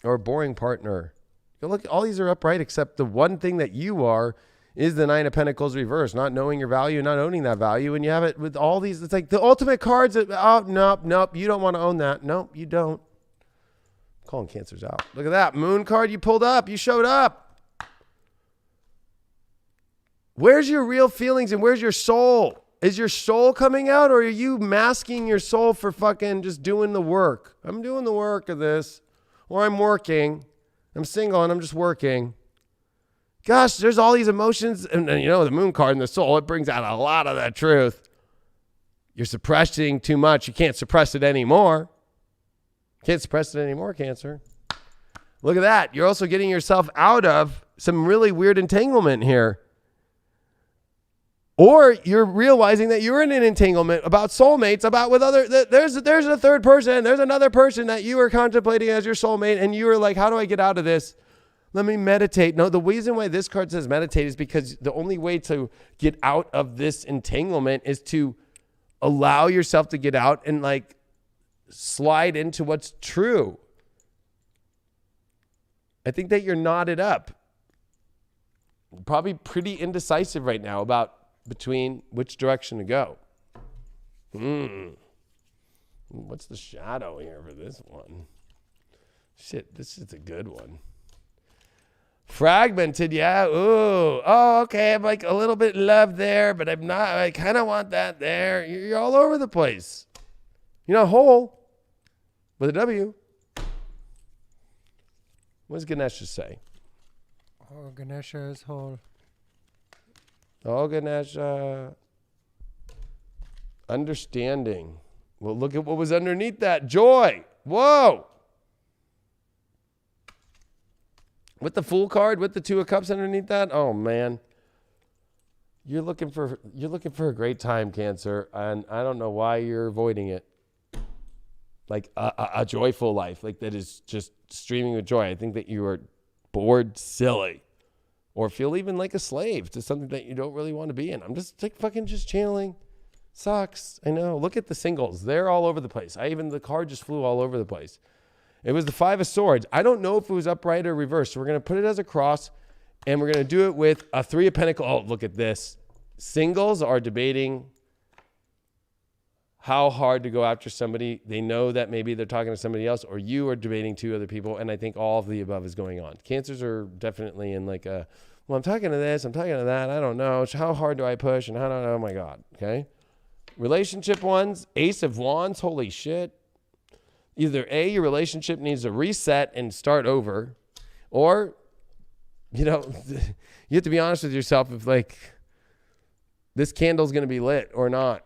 or a boring partner. Look, all these are upright, except the one thing that you are is the 9 of Pentacles reversed, not knowing your value, not owning that value. And you have it with all these. It's like the ultimate cards. Nope. You don't want to own that. Nope, you don't. Calling Cancers out. Look at that. Moon card you pulled up. You showed up. Where's your real feelings and where's your soul? Is your soul coming out, or are you masking your soul for fucking just doing the work? I'm doing the work of this. Or I'm working. I'm single and I'm just working. Gosh, there's all these emotions. And you know, the moon card and the soul, it brings out a lot of that truth. You're suppressing too much. You can't suppress it anymore. Can't suppress it anymore, Cancer. Look at that. You're also getting yourself out of some really weird entanglement here. Or you're realizing that you're in an entanglement about soulmates, about with other, there's a third person, there's another person that you are contemplating as your soulmate, and you are like, how do I get out of this? Let me meditate. No, the reason why this card says meditate is because the only way to get out of this entanglement is to allow yourself to get out and like slide into what's true. I think that you're knotted up. Probably pretty indecisive right now about between which direction to go. What's the shadow here for this one? Shit, this is a good one. Fragmented, yeah. Ooh. Oh, okay. I'm like a little bit in love there, but I'm not. I kind of want that there. You're all over the place. You're not whole with a W. What does Ganesha say? Oh, Ganesha is whole. Oh, Ganesha. Understanding. Well, look at what was underneath that. Joy. Whoa. With the Fool card, with the Two of Cups underneath that. Oh, man. You're looking for a great time, Cancer, and I don't know why you're avoiding it. Like a joyful life, like that is just streaming with joy. I think that you are bored silly. Or feel even like a slave to something that you don't really want to be in. I'm just like fucking just channeling. Sucks. I know. Look at the singles. They're all over the place. The card just flew all over the place. It was the Five of Swords. I don't know if it was upright or reversed. So we're going to put it as a cross and we're going to do it with a Three of Pentacles. Oh, look at this. Singles are debating how hard to go after somebody. They know that maybe they're talking to somebody else, or you are debating two other people. And I think all of the above is going on. Cancers are definitely in like a, well, I'm talking to this, I'm talking to that. I don't know. How hard do I push? And how do I know? Oh my God. Okay. Relationship ones, Ace of Wands. Holy shit. Either A, your relationship needs to reset and start over, or, you know, you have to be honest with yourself if like this candle's going to be lit or not.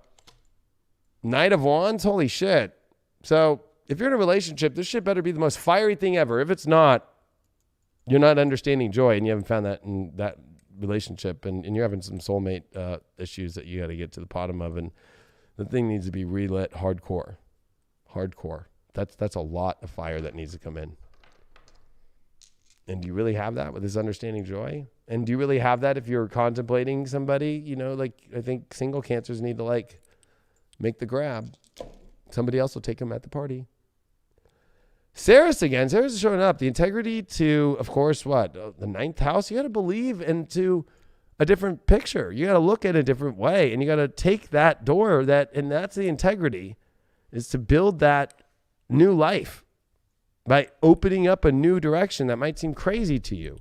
Knight of Wands, holy shit. So if you're in a relationship, this shit better be the most fiery thing ever. If it's not, you're not understanding joy and you haven't found that in that relationship, and you're having some soulmate issues that you got to get to the bottom of, and the thing needs to be relit hardcore. That's a lot of fire that needs to come in. And do you really have that with this understanding joy? And do you really have that if you're contemplating somebody? You know, like I think single Cancers need to like make the grab. Somebody else will take them at the party. Saris again. Saris is showing up. The integrity to, of course, what? The 9th house. You got to believe into a different picture. You got to look at a different way. And you got to take that door, and that's the integrity, is to build that new life by opening up a new direction that might seem crazy to you.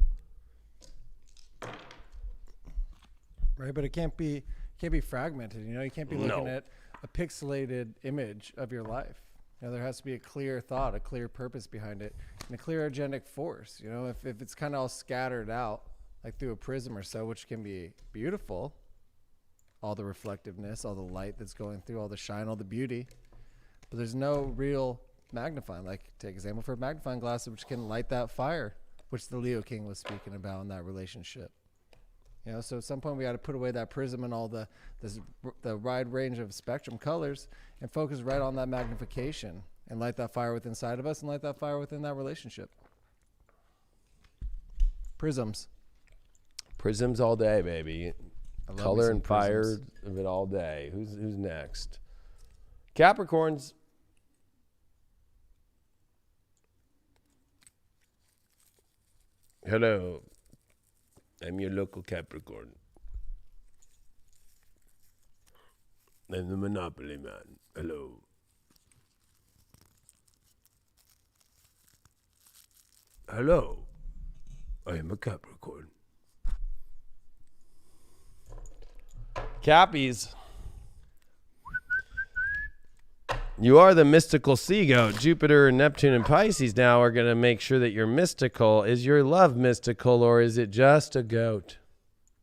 Right, but it can't be fragmented. You know, you can't be looking at a pixelated image of your life. You know, there has to be a clear thought, a clear purpose behind it, and a clear agentic force. You know, if it's kind of all scattered out, like through a prism or so, which can be beautiful, all the reflectiveness, all the light that's going through, all the shine, all the beauty, but there's no real magnifying. Like, take example for a magnifying glass, which can light that fire, which the Leo King was speaking about in that relationship. You know, so at some point we got to put away that prism and all the wide range of spectrum colors and focus right on that magnification and light that fire within inside of us and light that fire within that relationship. Prisms all day, baby. Color and fire of it all day. Who's next? Capricorns. Hello. I'm your local Capricorn. I'm the Monopoly man. Hello. Hello. I am a Capricorn. Cappies. You are the mystical sea goat. Jupiter, Neptune, and Pisces now are going to make sure that you're mystical. Is your love mystical, or is it just a goat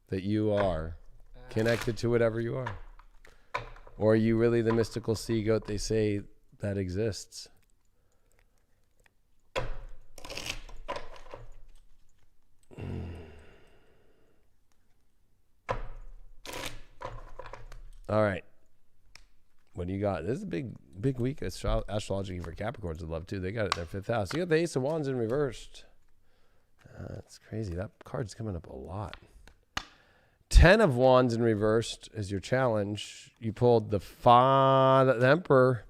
that you are connected to whatever you are? Or are you really the mystical sea goat they say that exists? All right. What do you got? This is a big week. Astrology for Capricorns would love too. They got it in their fifth house. You got the Ace of Wands in reversed. That's crazy. That card's coming up a lot. 10 of Wands in reversed is your challenge. You pulled the Emperor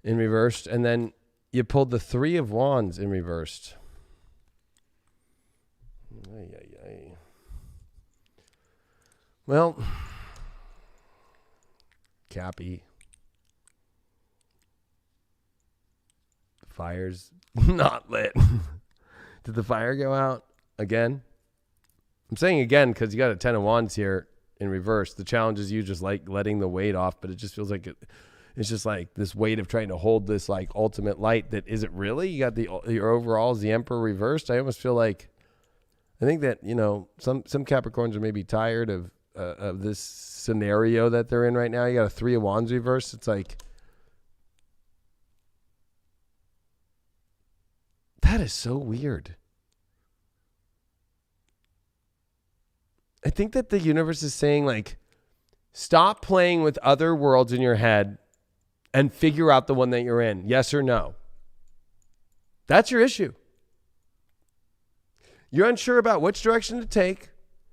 in reversed, and then you pulled the 3 of Wands in reversed. Well, Cappy. Fire's not lit. Did the fire go out again? I'm saying again because you got a 10 of Wands here in reverse. The challenge is you just like letting the weight off, but it just feels like it's just like this weight of trying to hold this like ultimate light that is it really? You got your overalls, the Emperor reversed. I almost feel like I think that, you know, some Capricorns are maybe tired of this scenario that they're in right now. You got a 3 of Wands reversed. It's like that is so weird. I think that the universe is saying, like, stop playing with other worlds in your head and figure out the one that you're in. Yes or no? That's your issue. You're unsure about which direction to take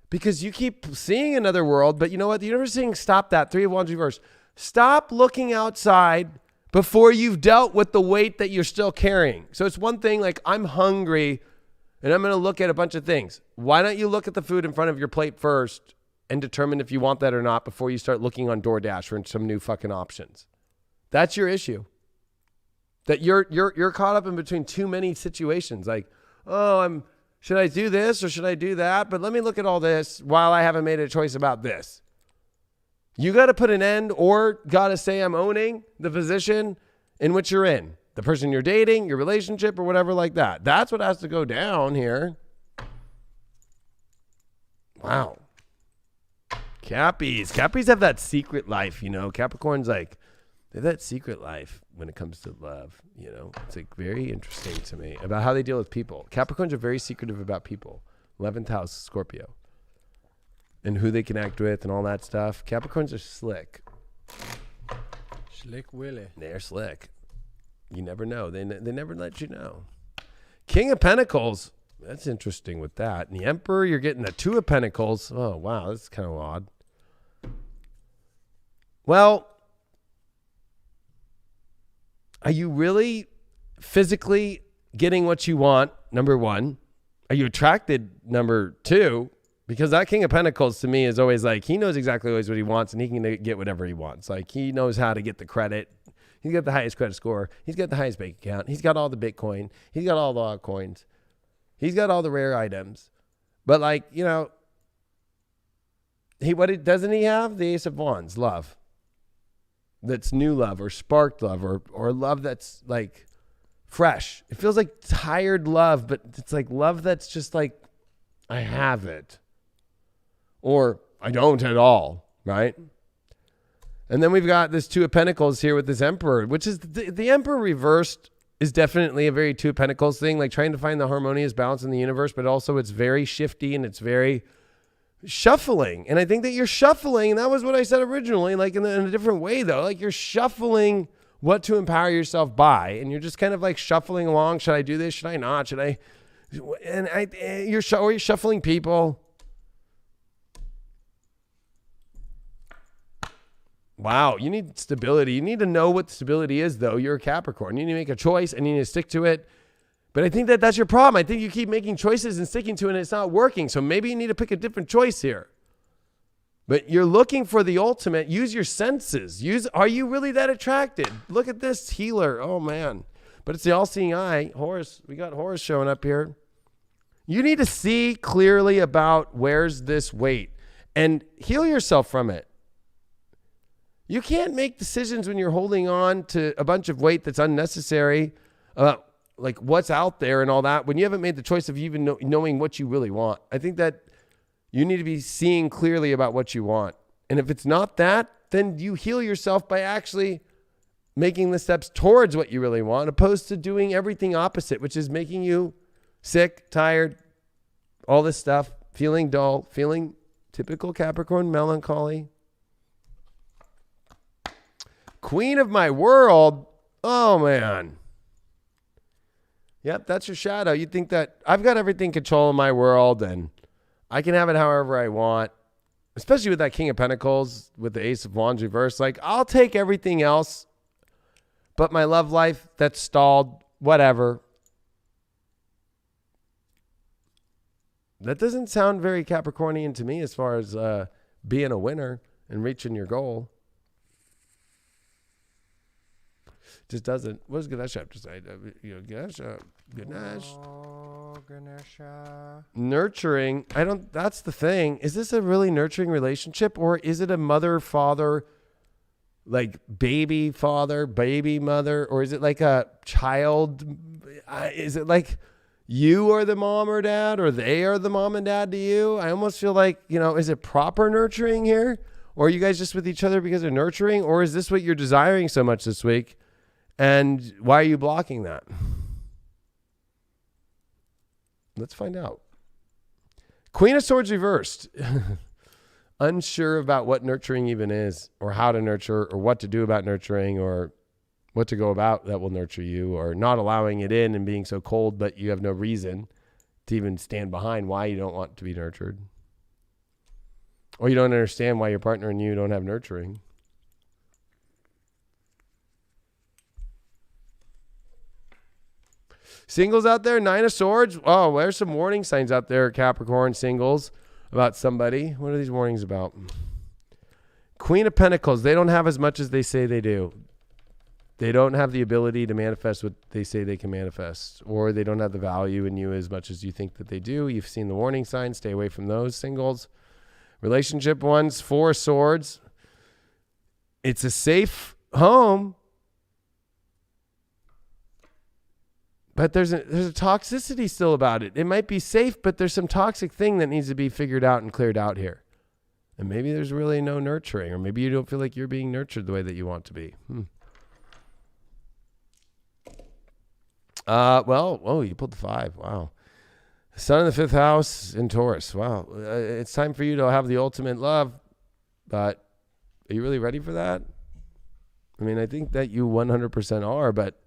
because you keep seeing another world, but you know what? The universe is saying, stop that. 3 of Wands reverse. Stop looking outside before you've dealt with the weight that you're still carrying. So it's one thing like I'm hungry and I'm going to look at a bunch of things. Why don't you look at the food in front of your plate first and determine if you want that or not before you start looking on DoorDash for some new fucking options? That's your issue. That you're caught up in between too many situations. Like, oh, should I do this or should I do that? But let me look at all this while I haven't made a choice about this. You got to put an end or got to say I'm owning the position in which you're in. The person you're dating, your relationship or whatever like that. That's what has to go down here. Wow. Cappies have that secret life, you know. Capricorns like, they have that secret life when it comes to love, you know. It's like very interesting to me about how they deal with people. Capricorns are very secretive about people. 11th house, Scorpio. And who they connect with and all that stuff. Capricorns are slick. Slick Willy. They're slick. You never know. They never let you know. King of Pentacles. That's interesting with that. And the Emperor, you're getting the 2 of Pentacles. Oh, wow. That's kind of odd. Well, are you really physically getting what you want? Number 1. Are you attracted? Number 2. Because that King of Pentacles to me is always like, he knows exactly always what he wants and he can get whatever he wants. Like he knows how to get the credit. He's got the highest credit score. He's got the highest bank account. He's got all the Bitcoin. He's got all the altcoins. He's got all the rare items. But like, you know, doesn't he have? The Ace of Wands, love. That's new love or sparked love or love that's like fresh. It feels like tired love, but it's like love that's just like, I have it. Or I don't at all, right? And then we've got this 2 of Pentacles here with this Emperor, which is the Emperor reversed is definitely a very 2 of Pentacles thing, like trying to find the harmonious balance in the universe, but also it's very shifty and it's very shuffling. And I think that you're shuffling, and that was what I said originally, like in a different way though, like you're shuffling what to empower yourself by, and you're just kind of like shuffling along. Should I do this? Should I not? Should I? And you're shuffling people. Wow, you need stability. You need to know what stability is, though. You're a Capricorn. You need to make a choice, and you need to stick to it. But I think that that's your problem. I think you keep making choices and sticking to it, and it's not working. So maybe you need to pick a different choice here. But you're looking for the ultimate. Use your senses. Are you really that attracted? Look at this healer. Oh, man. but it's the all-seeing eye. Horus, we got Horus showing up here. You need to see clearly about where's this weight and heal yourself from it. You can't make decisions when you're holding on to a bunch of weight that's unnecessary, like what's out there and all that, when you haven't made the choice of even knowing what you really want. I think that you need to be seeing clearly about what you want. And if it's not that, then you heal yourself by actually making the steps towards what you really want, opposed to doing everything opposite, which is making you sick, tired, all this stuff, feeling dull, feeling typical Capricorn melancholy. Queen of my world. Oh, man. Yep, that's your shadow. You think that I've got everything control in my world and I can have it however I want, especially with that King of Pentacles, with the Ace of Wands reverse. Like, I'll take everything else, but my love life, that's stalled, whatever. That doesn't sound very Capricornian to me as far as being a winner and reaching your goal. Just doesn't. What does Ganesh have to say? Ganesh. Oh, Ganesha. Nurturing. That's the thing. Is this a really nurturing relationship, or is it a mother-father, like baby father, baby mother, or is it like a child? Is it like you are the mom or dad, or they are the mom and dad to you? I almost feel like, is it proper nurturing here? Or are you guys just with each other because of nurturing? Or is this what you're desiring so much this week? And why are you blocking that? Let's find out. Queen of Swords reversed. Unsure about what nurturing even is, or how to nurture, or what to do about nurturing, or what to go about that will nurture you, or not allowing it in and being so cold, but you have no reason to even stand behind why you don't want to be nurtured. Or you don't understand why your partner and you don't have nurturing. Singles out there, Nine of Swords. Oh, there's some warning signs out there, Capricorn singles, about somebody. What are these warnings about? Queen of Pentacles. They don't have as much as they say they do. They don't have the ability to manifest what they say they can manifest, or they don't have the value in you as much as you think that they do. You've seen the warning signs. Stay away from those singles. Relationship ones, Four of Swords. It's a safe home, but there's a toxicity still about it. It might be safe, but there's some toxic thing that needs to be figured out and cleared out here. And maybe there's really no nurturing, or maybe you don't feel like you're being nurtured the way that you want to be. You pulled the 5. Wow. Sun in the 5th house in Taurus. Wow. It's time for you to have the ultimate love, but are you really ready for that? I mean, I think that you 100% are, but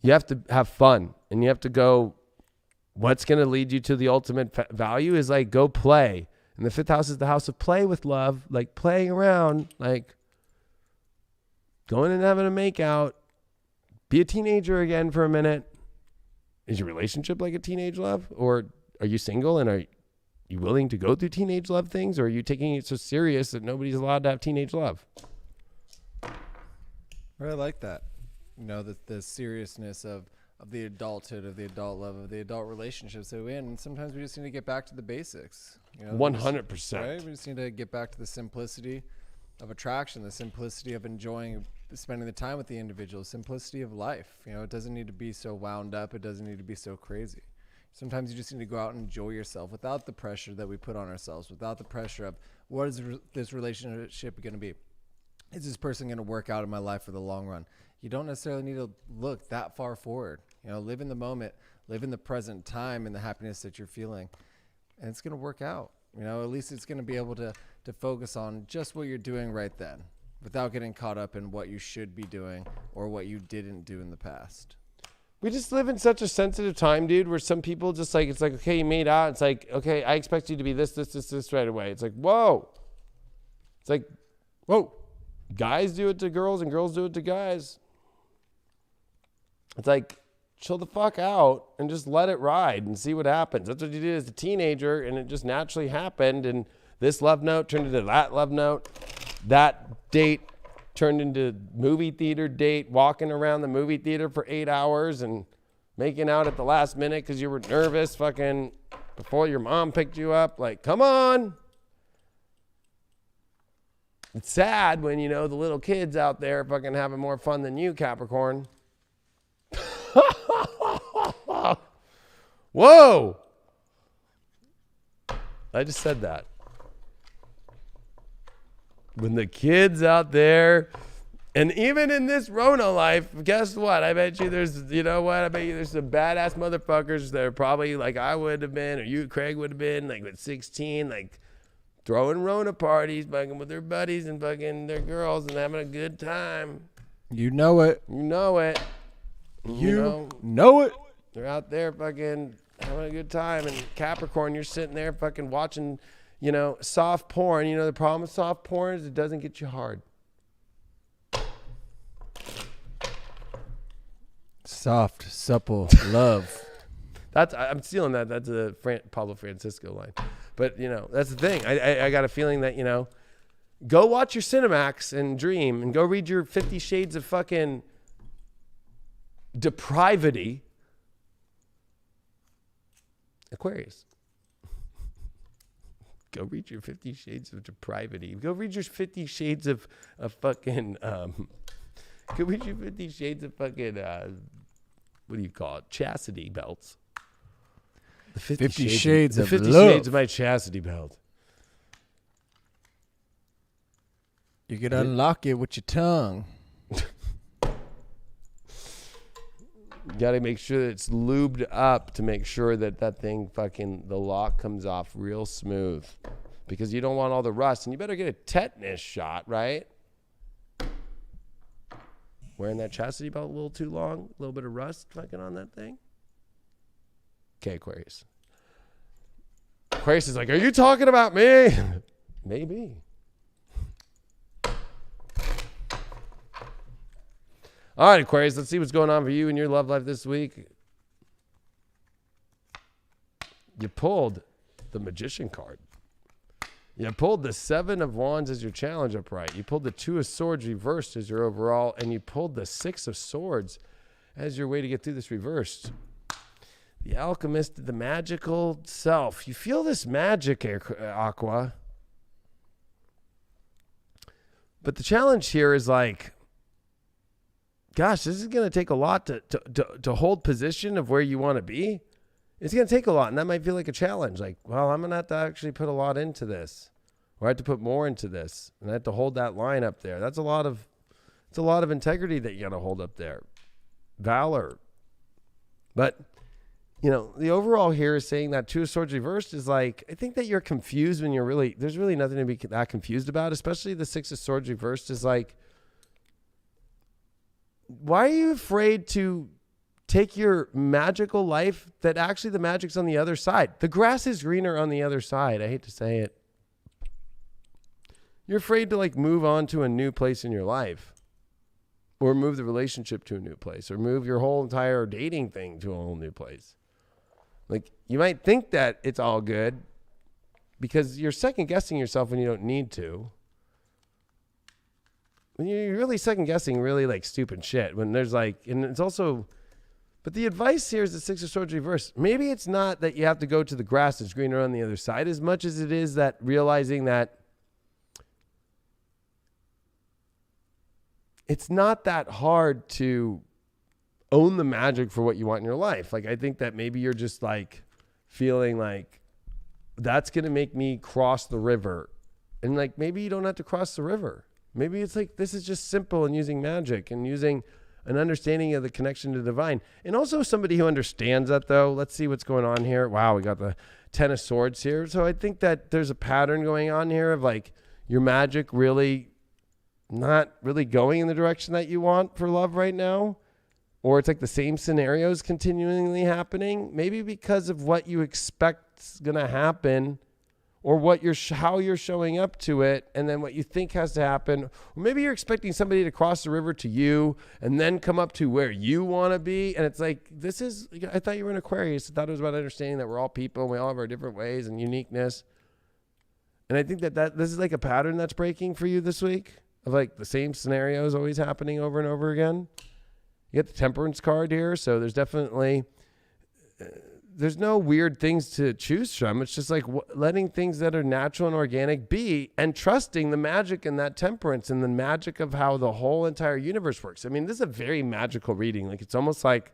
you have to have fun, and you have to go, what's going to lead you to the ultimate value is like, go play. And the 5th house is the house of play with love, like playing around, like going and having a make out, be a teenager again for a minute. Is your relationship like a teenage love? Or are you single and are you willing to go through teenage love things? Or are you taking it so serious that nobody's allowed to have teenage love? I really like that. The seriousness of the adulthood, of the adult love, of the adult relationships that we're in. And sometimes we just need to get back to the basics. 100%. Right? We just need to get back to the simplicity of attraction, the simplicity of enjoying spending the time with the individual, simplicity of life. It doesn't need to be so wound up. It doesn't need to be so crazy. Sometimes you just need to go out and enjoy yourself without the pressure that we put on ourselves, without the pressure of what is this relationship going to be? Is this person going to work out in my life for the long run? You don't necessarily need to look that far forward. Live in the moment, live in the present time and the happiness that you're feeling. And it's going to work out. At least it's going to be able to focus on just what you're doing right then, without getting caught up in what you should be doing or what you didn't do in the past. We just live in such a sensitive time, dude, where some people just like, it's like, okay, you made out. It's like, okay, I expect you to be this right away. It's like, whoa. It's like, whoa. Guys do it to girls and girls do it to guys. It's like, chill the fuck out and just let it ride and see what happens. That's what you did as a teenager, and it just naturally happened. And this love note turned into that love note. That date turned into movie theater date, walking around the movie theater for 8 hours and making out at the last minute because you were nervous fucking before your mom picked you up. Like, come on. It's sad when, you know, the little kids out there fucking having more fun than you, Capricorn. Whoa. I just said that. When the kids out there, and even in this Rona life, guess what? I bet you there's, you know what? I bet you there's some badass motherfuckers that are probably like I would have been, or you, Craig, would have been, like with 16, like throwing Rona parties, fucking with their buddies and fucking their girls and having a good time. You know it. You know it. You know it. They're out there fucking having a good time. And Capricorn, you're sitting there fucking watching, you know, soft porn. You know, the problem with soft porn is it doesn't get you hard. Soft, supple love. I'm stealing that. That's a Pablo Francisco line. But, you know, that's the thing. I got a feeling that, you know, go watch your Cinemax and dream and go read your 50 Shades of fucking depravity. Aquarius. Go read your 50 Shades of depravity. Go read your 50 Shades of fucking, go read your 50 Shades of fucking, what do you call it? Chastity belts. The 50 Shades of 50 love. Shades of my chastity belt. You can unlock it with your tongue. You got to make sure that it's lubed up to make sure that that thing fucking, the lock comes off real smooth. Because you don't want all the rust. And you better get a tetanus shot, right? Wearing that chastity belt a little too long. A little bit of rust fucking on that thing. Okay, Aquarius. Aquarius is like, are you talking about me? Maybe. All right, Aquarius, let's see what's going on for you in your love life this week. You pulled the Magician card. You pulled the 7 of Wands as your challenge upright. You pulled the 2 of Swords reversed as your overall, and you pulled the 6 of Swords as your way to get through this reversed. The Alchemist, the magical self. You feel this magic, Aqua. But the challenge here is like, gosh, this is going to take a lot to hold position of where you want to be. It's going to take a lot, and that might feel like a challenge. Like, well, I'm going to have to actually put a lot into this, or I have to put more into this, and I have to hold that line up there. It's a lot of integrity that you got to hold up there. Valor. But, you know, the overall here is saying that 2 of Swords reversed is like, I think that you're confused when there's really nothing to be that confused about, especially the 6 of Swords reversed is like, why are you afraid to take your magical life that actually the magic's on the other side? The grass is greener on the other side. I hate to say it. You're afraid to like move on to a new place in your life, or move the relationship to a new place, or move your whole entire dating thing to a whole new place. Like, you might think that it's all good because you're second guessing yourself when you don't need to. When you're really second guessing really like stupid shit, when there's like, and it's also, but the advice here is the 6 of Swords reversed. Maybe it's not that you have to go to the grass that's greener on the other side as much as it is that realizing that it's not that hard to own the magic for what you want in your life. Like, I think that maybe you're just like feeling like that's going to make me cross the river. And like, maybe you don't have to cross the river. Maybe it's like, this is just simple and using magic and using an understanding of the connection to divine. And also somebody who understands that though. Let's see what's going on here. Wow, we got the 10 of Swords here. So I think that there's a pattern going on here of like your magic really not really going in the direction that you want for love right now. Or it's like the same scenarios continually happening. Maybe because of what you expect is going to happen, or what how you're showing up to it, and then what you think has to happen. Or maybe you're expecting somebody to cross the river to you and then come up to where you want to be. And it's like, I thought you were an Aquarius. I thought it was about understanding that we're all people and we all have our different ways and uniqueness. And I think that this is like a pattern that's breaking for you this week of like the same scenarios always happening over and over again. You get the Temperance card here, so there's definitely there's no weird things to choose from. It's just like letting things that are natural and organic be, and trusting the magic in that Temperance and the magic of how the whole entire universe works. I mean, this is a very magical reading. Like, it's almost like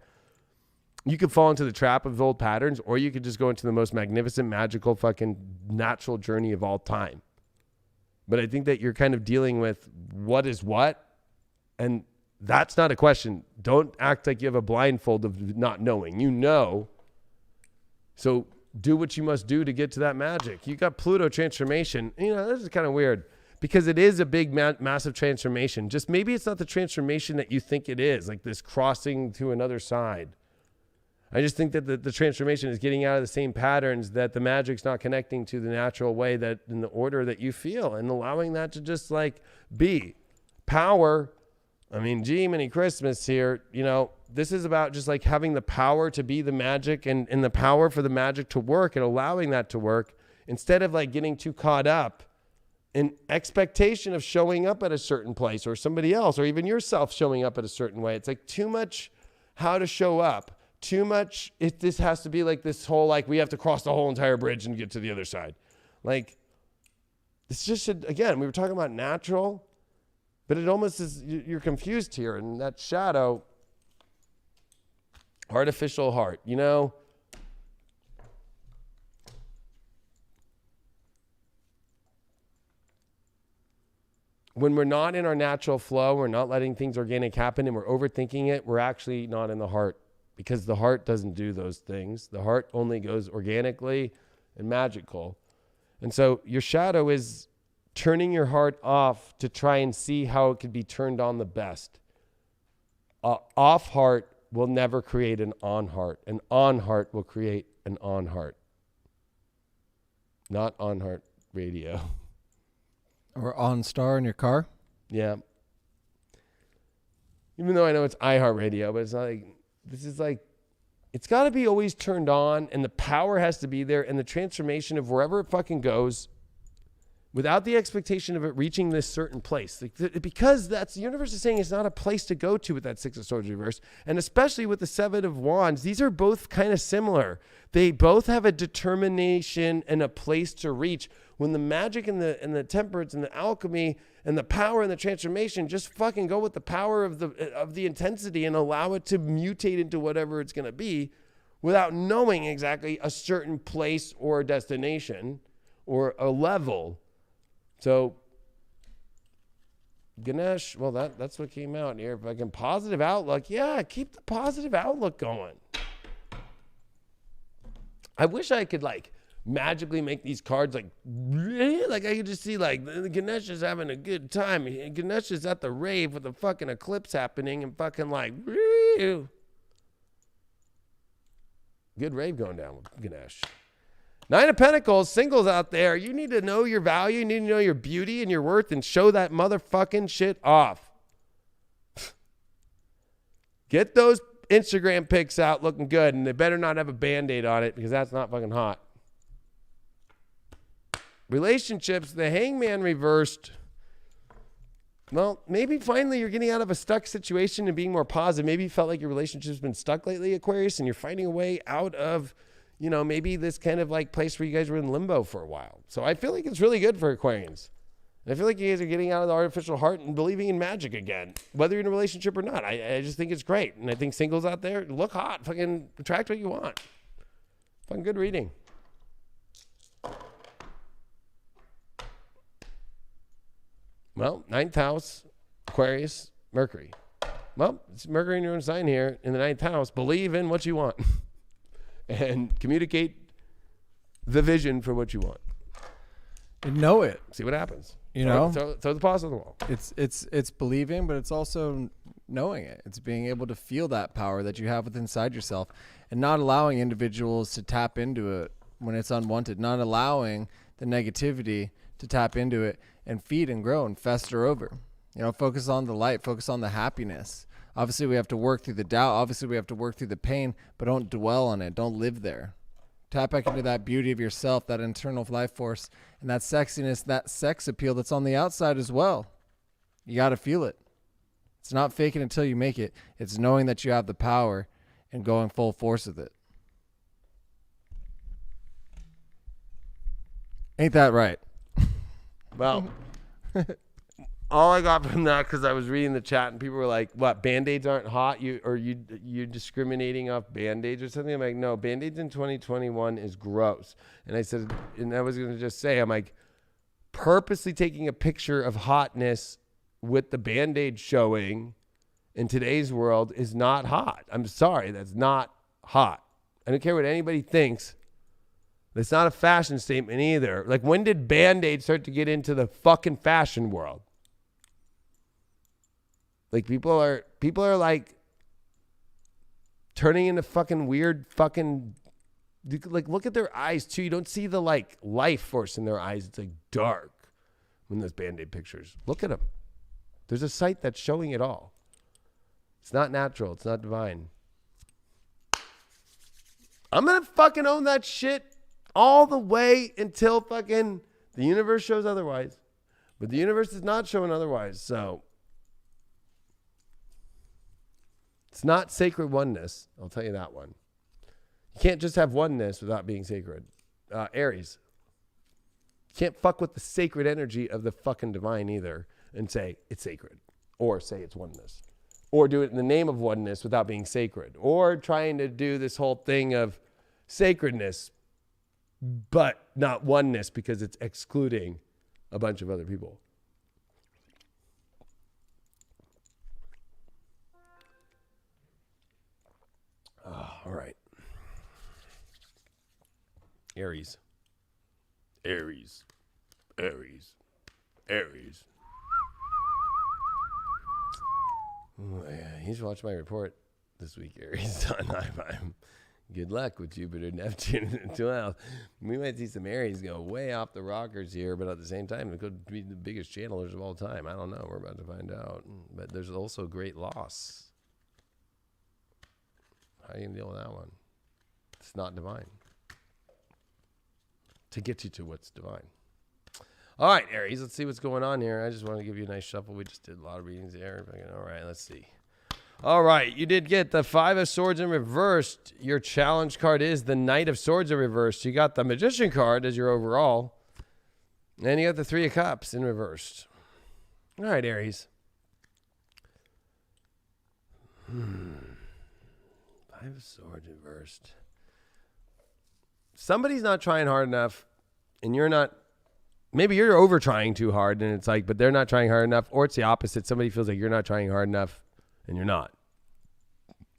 you could fall into the trap of old patterns, or you could just go into the most magnificent, magical, fucking natural journey of all time. But I think that you're kind of dealing with what is what, and that's not a question. Don't act like you have a blindfold of not knowing. You know. So do what you must do to get to that magic. You got Pluto transformation. You know, this is kind of weird because it is a big, massive transformation. Just maybe it's not the transformation that you think it is, like this crossing to another side. I just think that the transformation is getting out of the same patterns, that the magic's not connecting to the natural way, that in the order that you feel, and allowing that to just like be. Power. I mean, gee, many Christmas here, you know, this is about just like having the power to be the magic, and the power for the magic to work, and allowing that to work, instead of like getting too caught up in expectation of showing up at a certain place, or somebody else, or even yourself showing up at a certain way. It's like too much how to show up, too much. This has to be like this whole, like we have to cross the whole entire bridge and get to the other side. Like, it's just, again, we were talking about natural, but it almost is, you're confused here. And that shadow, artificial heart, you know, when we're not in our natural flow, we're not letting things organic happen, and we're overthinking it, we're actually not in the heart, because the heart doesn't do those things. The heart only goes organically and magical. And so your shadow is turning your heart off to try and see how it could be turned on the best. Off heart will never create an on heart. An on heart will create an on heart. Not on heart radio. Or on star in your car. Yeah. Even though I know it's iHeartRadio, but it's not like, this is like, it's got to be always turned on, and the power has to be there, and the transformation of wherever it fucking goes, without the expectation of it reaching this certain place. Like, because that's, the universe is saying it's not a place to go to with that Six of Swords reverse. And especially with the Seven of Wands, these are both kind of similar. They both have a determination and a place to reach. When the magic and the temperance and the alchemy and the power and the transformation just fucking go with the power of the intensity and allow it to mutate into whatever it's going to be, without knowing exactly a certain place or a destination or a level. So Ganesh, well, that's what came out here. Fucking positive outlook. Yeah, keep the positive outlook going. I wish I could like magically make these cards like I could just see like Ganesh is having a good time. Ganesh is at the rave with the fucking eclipse happening, and fucking like good rave going down with Ganesh. Nine of Pentacles, singles out there. You need to know your value. You need to know your beauty and your worth, and show that motherfucking shit off. Get those Instagram pics out looking good, and they better not have a Band-Aid on it, because that's not fucking hot. Relationships, the Hangman reversed. Well, maybe finally you're getting out of a stuck situation and being more positive. Maybe you felt like your relationship's been stuck lately, Aquarius, and you're finding a way out of, you know, maybe this kind of like place where you guys were in limbo for a while. So I feel like it's really good for Aquarians. And I feel like you guys are getting out of the artificial heart and believing in magic again, whether you're in a relationship or not. I just think it's great. And I think singles out there, look hot, fucking attract what you want. Fucking good reading. Well, 9th house, Aquarius, Mercury. Well, it's Mercury in your own sign here in the 9th house. Believe in what you want and communicate the vision for what you want. And know it. See what happens. You know, throw the paws on the wall. It's believing, but it's also knowing it. It's being able to feel that power that you have within inside yourself, and not allowing individuals to tap into it when it's unwanted. Not allowing the negativity to tap into it and feed and grow and fester over. You know, focus on the light, focus on the happiness. Obviously, we have to work through the doubt. Obviously, we have to work through the pain, but don't dwell on it. Don't live there. Tap back into that beauty of yourself, that internal life force, and that sexiness, that sex appeal that's on the outside as well. You got to feel it. It's not fake it until you make it. It's knowing that you have the power and going full force with it. Ain't that right? Well, all I got from that, because I was reading the chat and people were like, what, Band-Aids aren't hot? You're discriminating off Band-Aids or something? I'm like, no, Band-Aids in 2021 is gross. And I said, and I was going to just say, I'm like, purposely taking a picture of hotness with the Band-Aid showing in today's world is not hot. I'm sorry, that's not hot. I don't care what anybody thinks. It's not a fashion statement either. Like, when did Band-Aid start to get into the fucking fashion world? Like, people are like turning into fucking weird fucking, like, look at their eyes too. You don't see the like life force in their eyes. It's like dark when those Band-Aid pictures. Look at them. There's a site that's showing it all. It's not natural. It's not divine. I'm going to fucking own that shit all the way until fucking the universe shows otherwise. But the universe is not showing otherwise. So it's not sacred oneness. I'll tell you that one. You can't just have oneness without being sacred. Aries. You can't fuck with the sacred energy of the fucking divine either and say it's sacred. Or say it's oneness. Or do it in the name of oneness without being sacred. Or trying to do this whole thing of sacredness but not oneness because it's excluding a bunch of other people. All right. Aries. Aries. Aries. Aries. Oh, yeah. You should watch my report this week, Aries. I'm good luck with Jupiter, Neptune, and 12. We might see some Aries go way off the rockers here, but at the same time, it could be the biggest channelers of all time. I don't know. We're about to find out. But there's also great loss. How are you going to deal with that one? It's not divine. To get you to what's divine. All right, Aries, let's see what's going on here. I just want to give you a nice shuffle. We just did a lot of readings there. All right, let's see. All right, you did get the Five of Swords in reversed. Your challenge card is the Knight of Swords in reversed. You got the Magician card as your overall. And you got the Three of Cups in reversed. All right, Aries. Five of Swords reversed. Somebody's not trying hard enough, and you're not. Maybe you're over trying too hard, and it's like, but they're not trying hard enough. Or it's the opposite. Somebody feels like you're not trying hard enough, and you're not.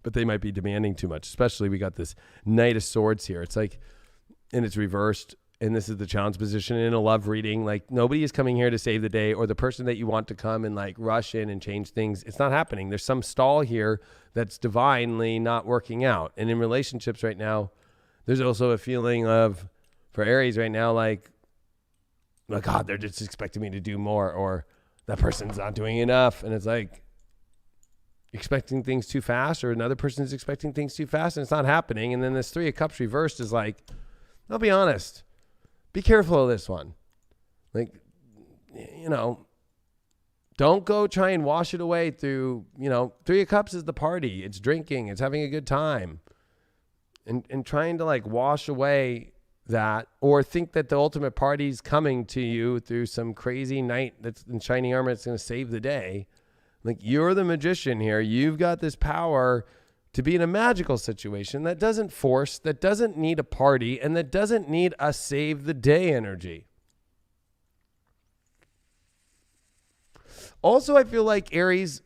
But they might be demanding too much. Especially we got this Knight of Swords here. It's like, and it's reversed. And this is the challenge position in a love reading. Like, nobody is coming here to save the day, or the person that you want to come and like rush in and change things. It's not happening. There's some stall here that's divinely not working out. And in relationships right now, there's also a feeling of, for Aries right now, like, God, they're just expecting me to do more, or that person's not doing enough. And it's like, expecting things too fast, or another person's expecting things too fast, and it's not happening. And then this Three of Cups reversed is like, I'll be honest. Be careful of this one. Like, you know, don't go try and wash it away through, you know, Three of Cups is the party. It's drinking. It's having a good time. And trying to like wash away that, or think that the ultimate party's coming to you through some crazy knight that's in shining armor that's going to save the day. Like, you're the magician here. You've got this power to be in a magical situation that doesn't force, that doesn't need a party, and that doesn't need a save the day energy. Also, I feel like Aries,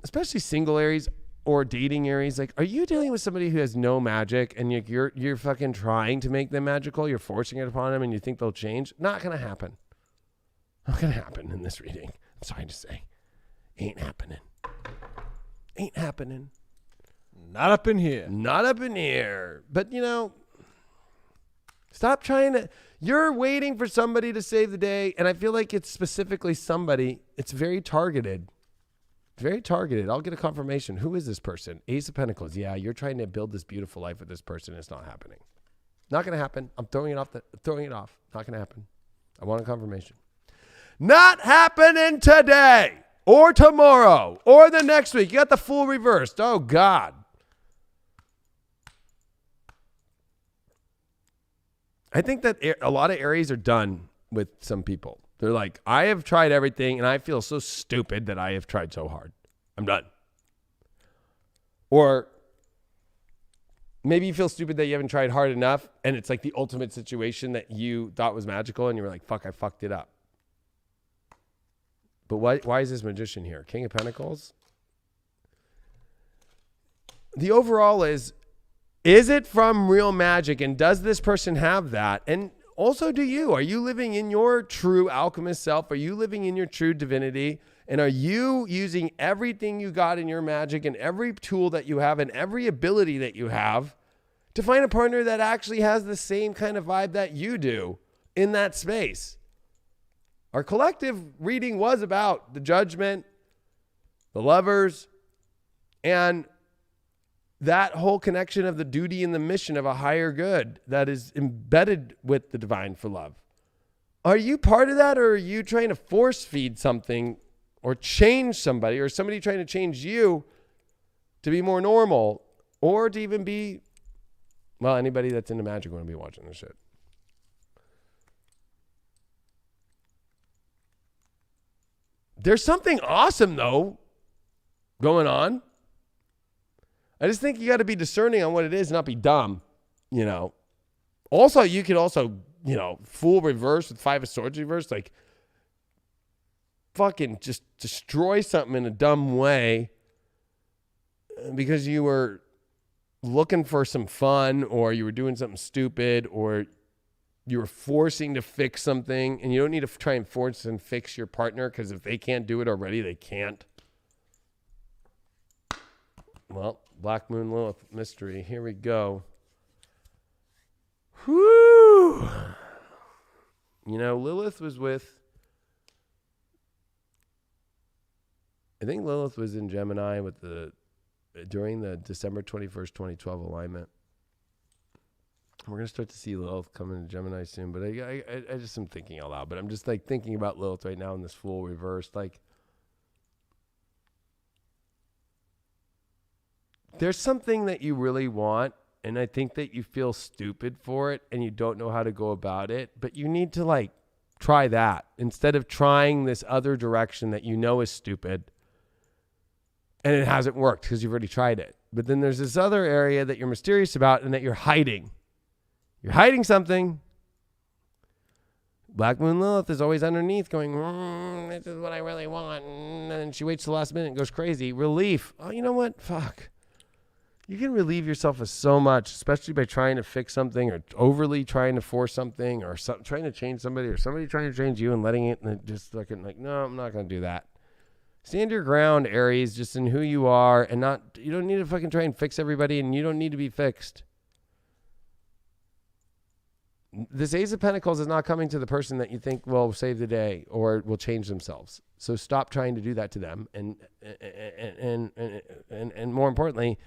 especially single Aries or dating Aries, like, are you dealing with somebody who has no magic, and you're fucking trying to make them magical? You're forcing it upon them, and you think they'll change? Not going to happen. Not going to happen in this reading. I'm sorry to say. Ain't happening. Ain't happening. Not up in here. Not up in here. But, you know, stop trying to. You're waiting for somebody to save the day. And I feel like it's specifically somebody. It's very targeted. Very targeted. I'll get a confirmation. Who is this person? Ace of Pentacles. Yeah, you're trying to build this beautiful life with this person. It's not happening. Not going to happen. I'm throwing it off. Throwing it off. Not going to happen. I want a confirmation. Not happening today. or tomorrow or the next week. You got the Fool reversed. Oh, God. I think that a lot of Aries are done with some people. They're like, I have tried everything and I feel so stupid that I have tried so hard. I'm done. Or maybe you feel stupid that you haven't tried hard enough and it's like the ultimate situation that you thought was magical and you were like, fuck, I fucked it up. But why is this magician here? King of Pentacles? The overall is it from real magic? And does this person have that? And also, do you? Are you living in your true alchemist self? Are you living in your true divinity? And are you using everything you got in your magic and every tool that you have and every ability that you have to find a partner that actually has the same kind of vibe that you do in that space? Our collective reading was about the Judgment, the Lovers, and that whole connection of the duty and the mission of a higher good that is embedded with the divine for love. Are you part of that, or are you trying to force feed something or change somebody, or somebody trying to change you to be more normal, or to even be, well, anybody that's into magic want to be watching this shit. There's something awesome, though, going on. I just think you got to be discerning on what it is, not be dumb, you know. Also, you could also, you know, Fool reverse with Five of Swords reverse, like fucking just destroy something in a dumb way because you were looking for some fun, or you were doing something stupid, or you were forcing to fix something. And you don't need to try and force and fix your partner, because if they can't do it already, they can't. Well, Black Moon Lilith mystery. Here we go. Whoo! You know, Lilith was with, I think Lilith was in Gemini with during the December 21st, 2012 alignment. We're going to start to see Lilith come into Gemini soon, but I just am thinking out loud. But I'm just like thinking about Lilith right now in this Fool reversed. Like, there's something that you really want, and I think that you feel stupid for it and you don't know how to go about it, but you need to like try that instead of trying this other direction that you know is stupid and it hasn't worked because you've already tried it. But then there's this other area that you're mysterious about and that you're hiding. You're hiding something. Black Moon Lilith is always underneath going, this is what I really want. And then she waits till the last minute and goes crazy. Relief. Oh, you know what? Fuck. You can relieve yourself of so much, especially by trying to fix something or overly trying to force something or trying to change somebody or somebody trying to change you and letting it and just looking like, no, I'm not going to do that. Stand your ground, Aries, just in who you are, and you don't need to fucking try and fix everybody, and you don't need to be fixed. This Ace of Pentacles is not coming to the person that you think will save the day or will change themselves. So stop trying to do that to them. And more importantly,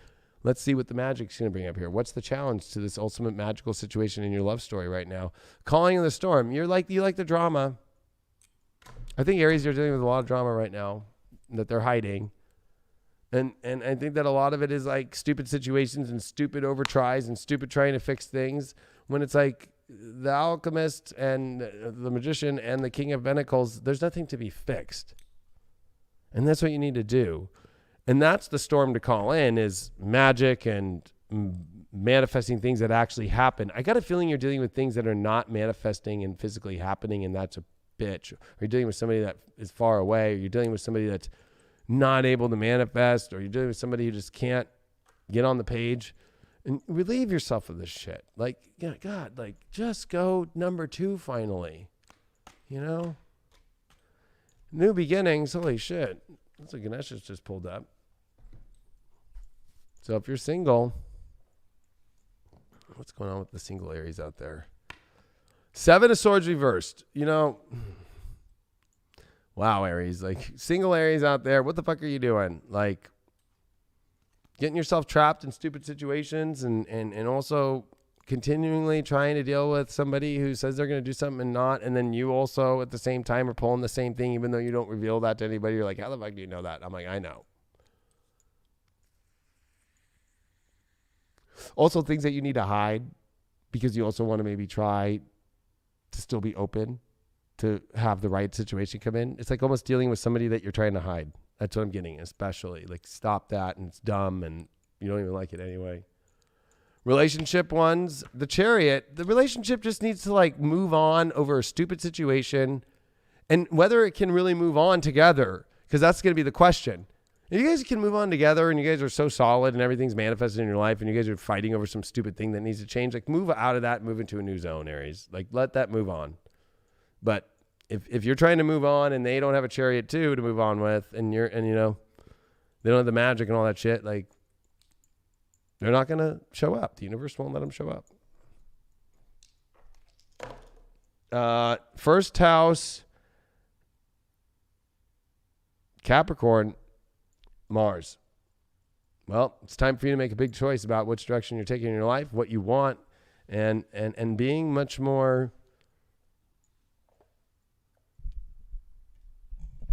let's see what the magic's going to bring up here. What's the challenge to this ultimate magical situation in your love story right now? Calling in the storm. You like the drama. I think Aries, you're dealing with a lot of drama right now that they're hiding. And I think that a lot of it is like stupid situations and stupid overtries and stupid trying to fix things, when it's like the alchemist and the magician and the King of Pentacles, there's nothing to be fixed. And that's what you need to do. And that's the storm to call in, is magic and manifesting things that actually happen. I got a feeling you're dealing with things that are not manifesting and physically happening, and that's a bitch. Or you're dealing with somebody that is far away, or you're dealing with somebody that's not able to manifest, or you're dealing with somebody who just can't get on the page. And relieve yourself of this shit. Like, yeah, God, like, just go number 2 finally. You know? New beginnings. Holy shit. That's what Ganesha's just pulled up. So if you're single, what's going on with the single Aries out there? 7 of Swords reversed. You know, wow, Aries. Like, single Aries out there, what the fuck are you doing? Like, getting yourself trapped in stupid situations and also continually trying to deal with somebody who says they're going to do something and not, and then you also at the same time are pulling the same thing, even though you don't reveal that to anybody. You're like, how the fuck do you know that? I'm like, I know. Also, things that you need to hide because you also want to maybe try to still be open to have the right situation come in. It's like almost dealing with somebody that you're trying to hide. That's what I'm getting, especially. Like, stop that, and it's dumb, and you don't even like it anyway. Relationship ones, the Chariot, the relationship just needs to like move on over a stupid situation, and whether it can really move on together, because that's going to be the question. If you guys can move on together and you guys are so solid and everything's manifested in your life and you guys are fighting over some stupid thing that needs to change, like move out of that and move into a new zone, Aries. Like let that move on. But if you're trying to move on and they don't have a Chariot too to move on with, and you know, they don't have the magic and all that shit, like they're not going to show up. The universe won't let them show up. First house, Capricorn, Mars. Well, it's time for you to make a big choice about which direction you're taking in your life, what you want, and being much more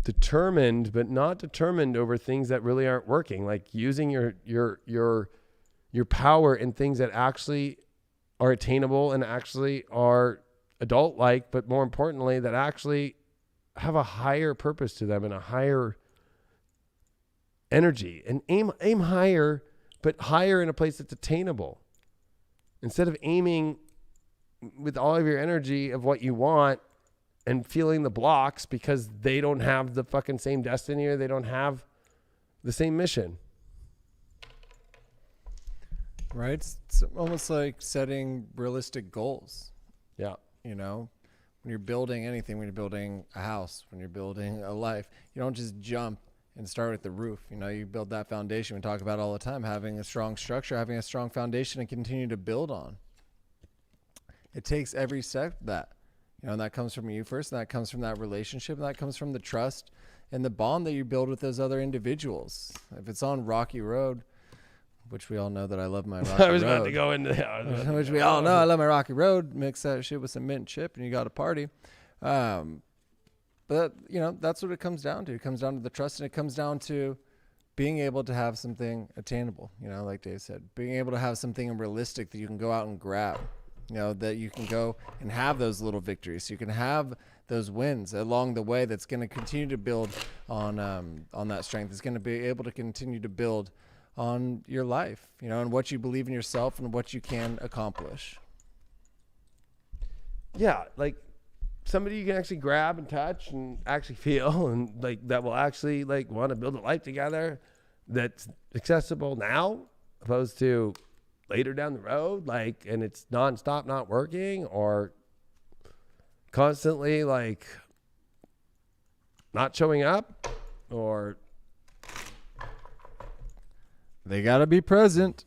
determined, but not determined over things that really aren't working. Like using your power in things that actually are attainable and actually are adult-like, but more importantly, that actually have a higher purpose to them and a higher energy, and aim higher, but higher in a place that's attainable. Instead of aiming with all of your energy of what you want and feeling the blocks because they don't have the fucking same destiny or they don't have the same mission. Right? It's almost like setting realistic goals. Yeah. You know, when you're building anything, when you're building a house, when you're building a life, you don't just jump and start at the roof. You know, you build that foundation. We talk about all the time, having a strong structure, having a strong foundation and continue to build on. It takes every step of that. You know, and that comes from you first, and that comes from that relationship, and that comes from the trust and the bond that you build with those other individuals. If it's on rocky road, which we all know that I love my rocky road. I was about to go into that. Which we all know I love my rocky road. Mix that shit with some mint chip and you got a party. But, you know, that's what it comes down to. It comes down to the trust, and it comes down to being able to have something attainable, you know, like Dave said, being able to have something realistic that you can go out and grab, you know, that you can go and have those little victories. So you can have those wins along the way that's going to continue to build on that strength. It's going to be able to continue to build on your life, you know, and what you believe in yourself and what you can accomplish. Yeah, like somebody you can actually grab and touch and actually feel, and like that will actually like want to build a life together that's accessible now opposed to later down the road, like, and it's nonstop not working or constantly like not showing up, or they got to be present.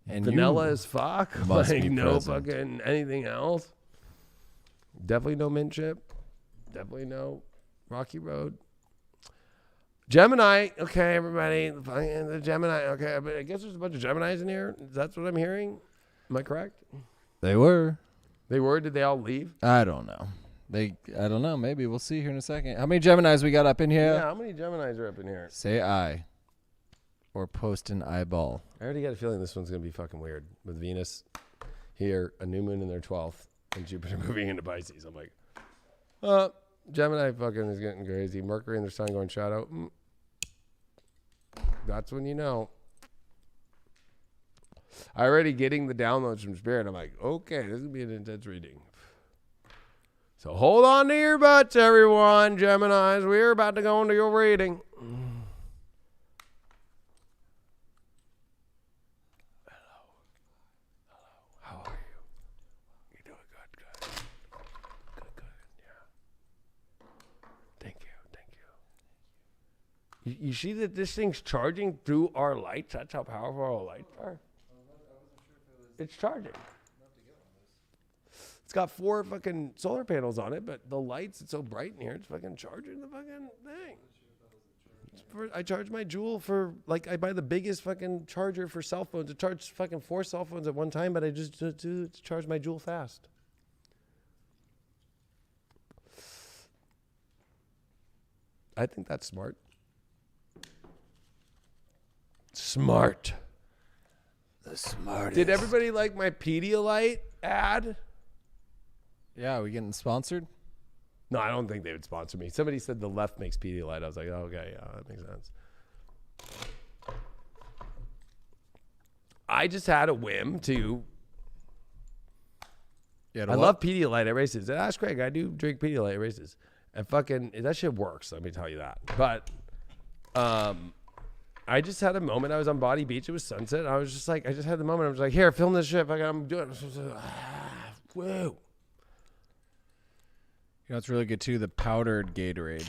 And vanilla as fuck, must like be no present. fucking anything else. Definitely no mint chip. Definitely no rocky road. Gemini, okay, everybody, the Gemini, okay, but I guess there's a bunch of Geminis in here. That's what I'm hearing. Am I correct? They were. They were. Did they all leave? I don't know. I don't know. Maybe we'll see here in a second. How many Geminis we got up in here? Yeah, how many Geminis are up in here? Say I. Or post an eyeball. I already got a feeling this one's going to be fucking weird. With Venus here, a new moon in their 12th, and Jupiter moving into Pisces. I'm like, Gemini fucking is getting crazy. Mercury and their sun going shadow. That's when you know. Already getting the downloads from Spirit. I'm like, okay, this is going to be an intense reading. So hold on to your butts, everyone. Geminis, we're about to go into your reading. You see that this thing's charging through our lights? That's how powerful our lights are. It's charging. It's got 4 fucking solar panels on it, but the lights, it's so bright in here, it's fucking charging the fucking thing. It's I charge my Joule for, like, I buy the biggest fucking charger for cell phones. I charge fucking 4 cell phones at one time, but I just to charge my Joule fast. I think that's smart. Smart. The smartest. Did everybody like my Pedialyte ad? Yeah, are we getting sponsored? No, I don't think they would sponsor me. Somebody said the left makes Pedialyte. I was like, oh, okay, yeah, that makes sense. I just had a whim to. Yeah, I love Pedialyte at races. Ask Craig, I do drink Pedialyte at races. And fucking, that shit works, let me tell you that. But I just had a moment. I was on Body Beach. It was sunset. I was just like, I just had the moment. I was like, here, film this shit. I'm doing it. Whoa. You know, it's really good too. The powdered Gatorade.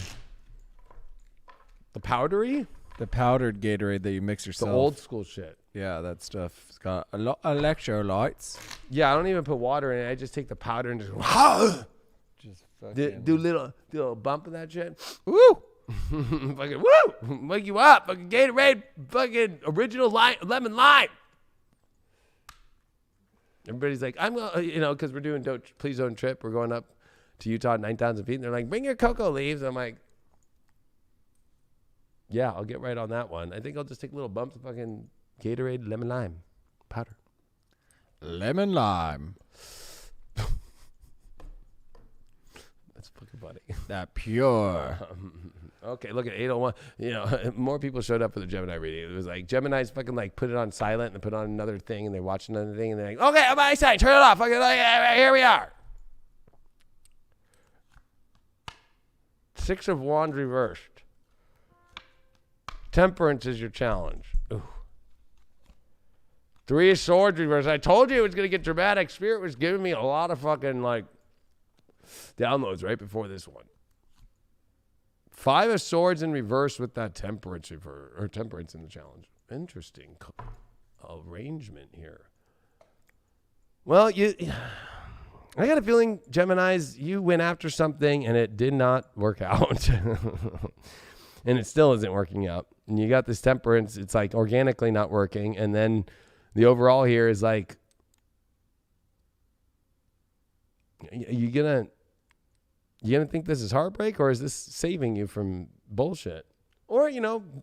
The powdery? The powdered Gatorade that you mix The yourself. old school shit. Yeah, that stuff. It's got a lot of electrolytes. Yeah, I don't even put water in it. I just take the powder and just Just fucking. do little bump of that shit. Woo! Fucking woo! Wake you up. Fucking Gatorade. Fucking original lemon lime. Everybody's like, I'm going, because we're doing Please Don't Trip. We're going up to Utah at 9,000 feet. And they're like, bring your cocoa leaves. I'm like, yeah, I'll get right on that one. I think I'll just take little bumps of fucking Gatorade lemon lime powder. Lemon lime. That's fucking funny. That pure. Okay, look at 801. More people showed up for the Gemini reading. It was like Gemini's fucking like put it on silent and put on another thing and they watch another thing and they're like, okay, I'm eyesight, turn it off. Fucking here we are. 6 of Wands reversed. Temperance is your challenge. Ooh. 3 of Swords reversed. I told you it was going to get dramatic. Spirit was giving me a lot of fucking like downloads right before this one. 5 of Swords in reverse with that temperance in the challenge. Interesting arrangement here. Well, I got a feeling, Geminis, you went after something and it did not work out. And it still isn't working out. And you got this temperance, it's like organically not working. And then the overall here is like, you gonna think this is heartbreak, or is this saving you from bullshit? Or,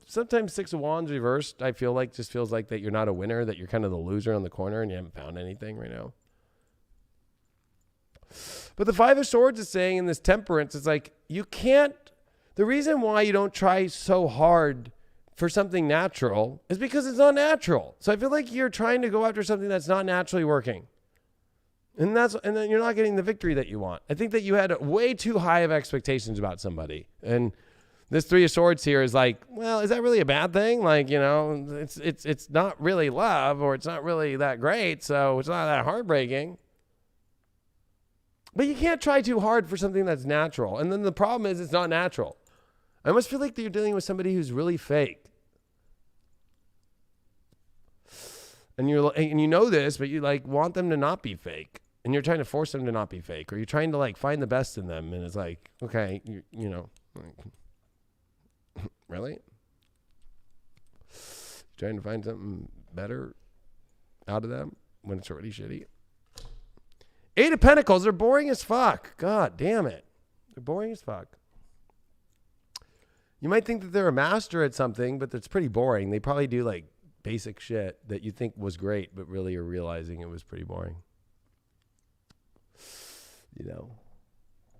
sometimes 6 of Wands reversed, I feel like just feels like that you're not a winner, that you're kind of the loser on the corner and you haven't found anything right now. But the 5 of Swords is saying in this temperance, it's like, you can't, the reason why you don't try so hard for something natural is because it's not natural. So I feel like you're trying to go after something that's not naturally working. And then you're not getting the victory that you want. I think that you had way too high of expectations about somebody. And this 3 of Swords here is like, well, is that really a bad thing? Like, it's not really love, or it's not really that great, so it's not that heartbreaking. But you can't try too hard for something that's natural. And then the problem is it's not natural. I almost feel like you're dealing with somebody who's really fake. And you know this, but you like want them to not be fake. And you're trying to force them to not be fake, or you're trying to like find the best in them. And it's like, okay, really? Trying to find something better out of them when it's already shitty. 8 of Pentacles, they're boring as fuck. God damn it. They're boring as fuck. You might think that they're a master at something, but it's pretty boring. They probably do like basic shit that you think was great, but really you're realizing it was pretty boring.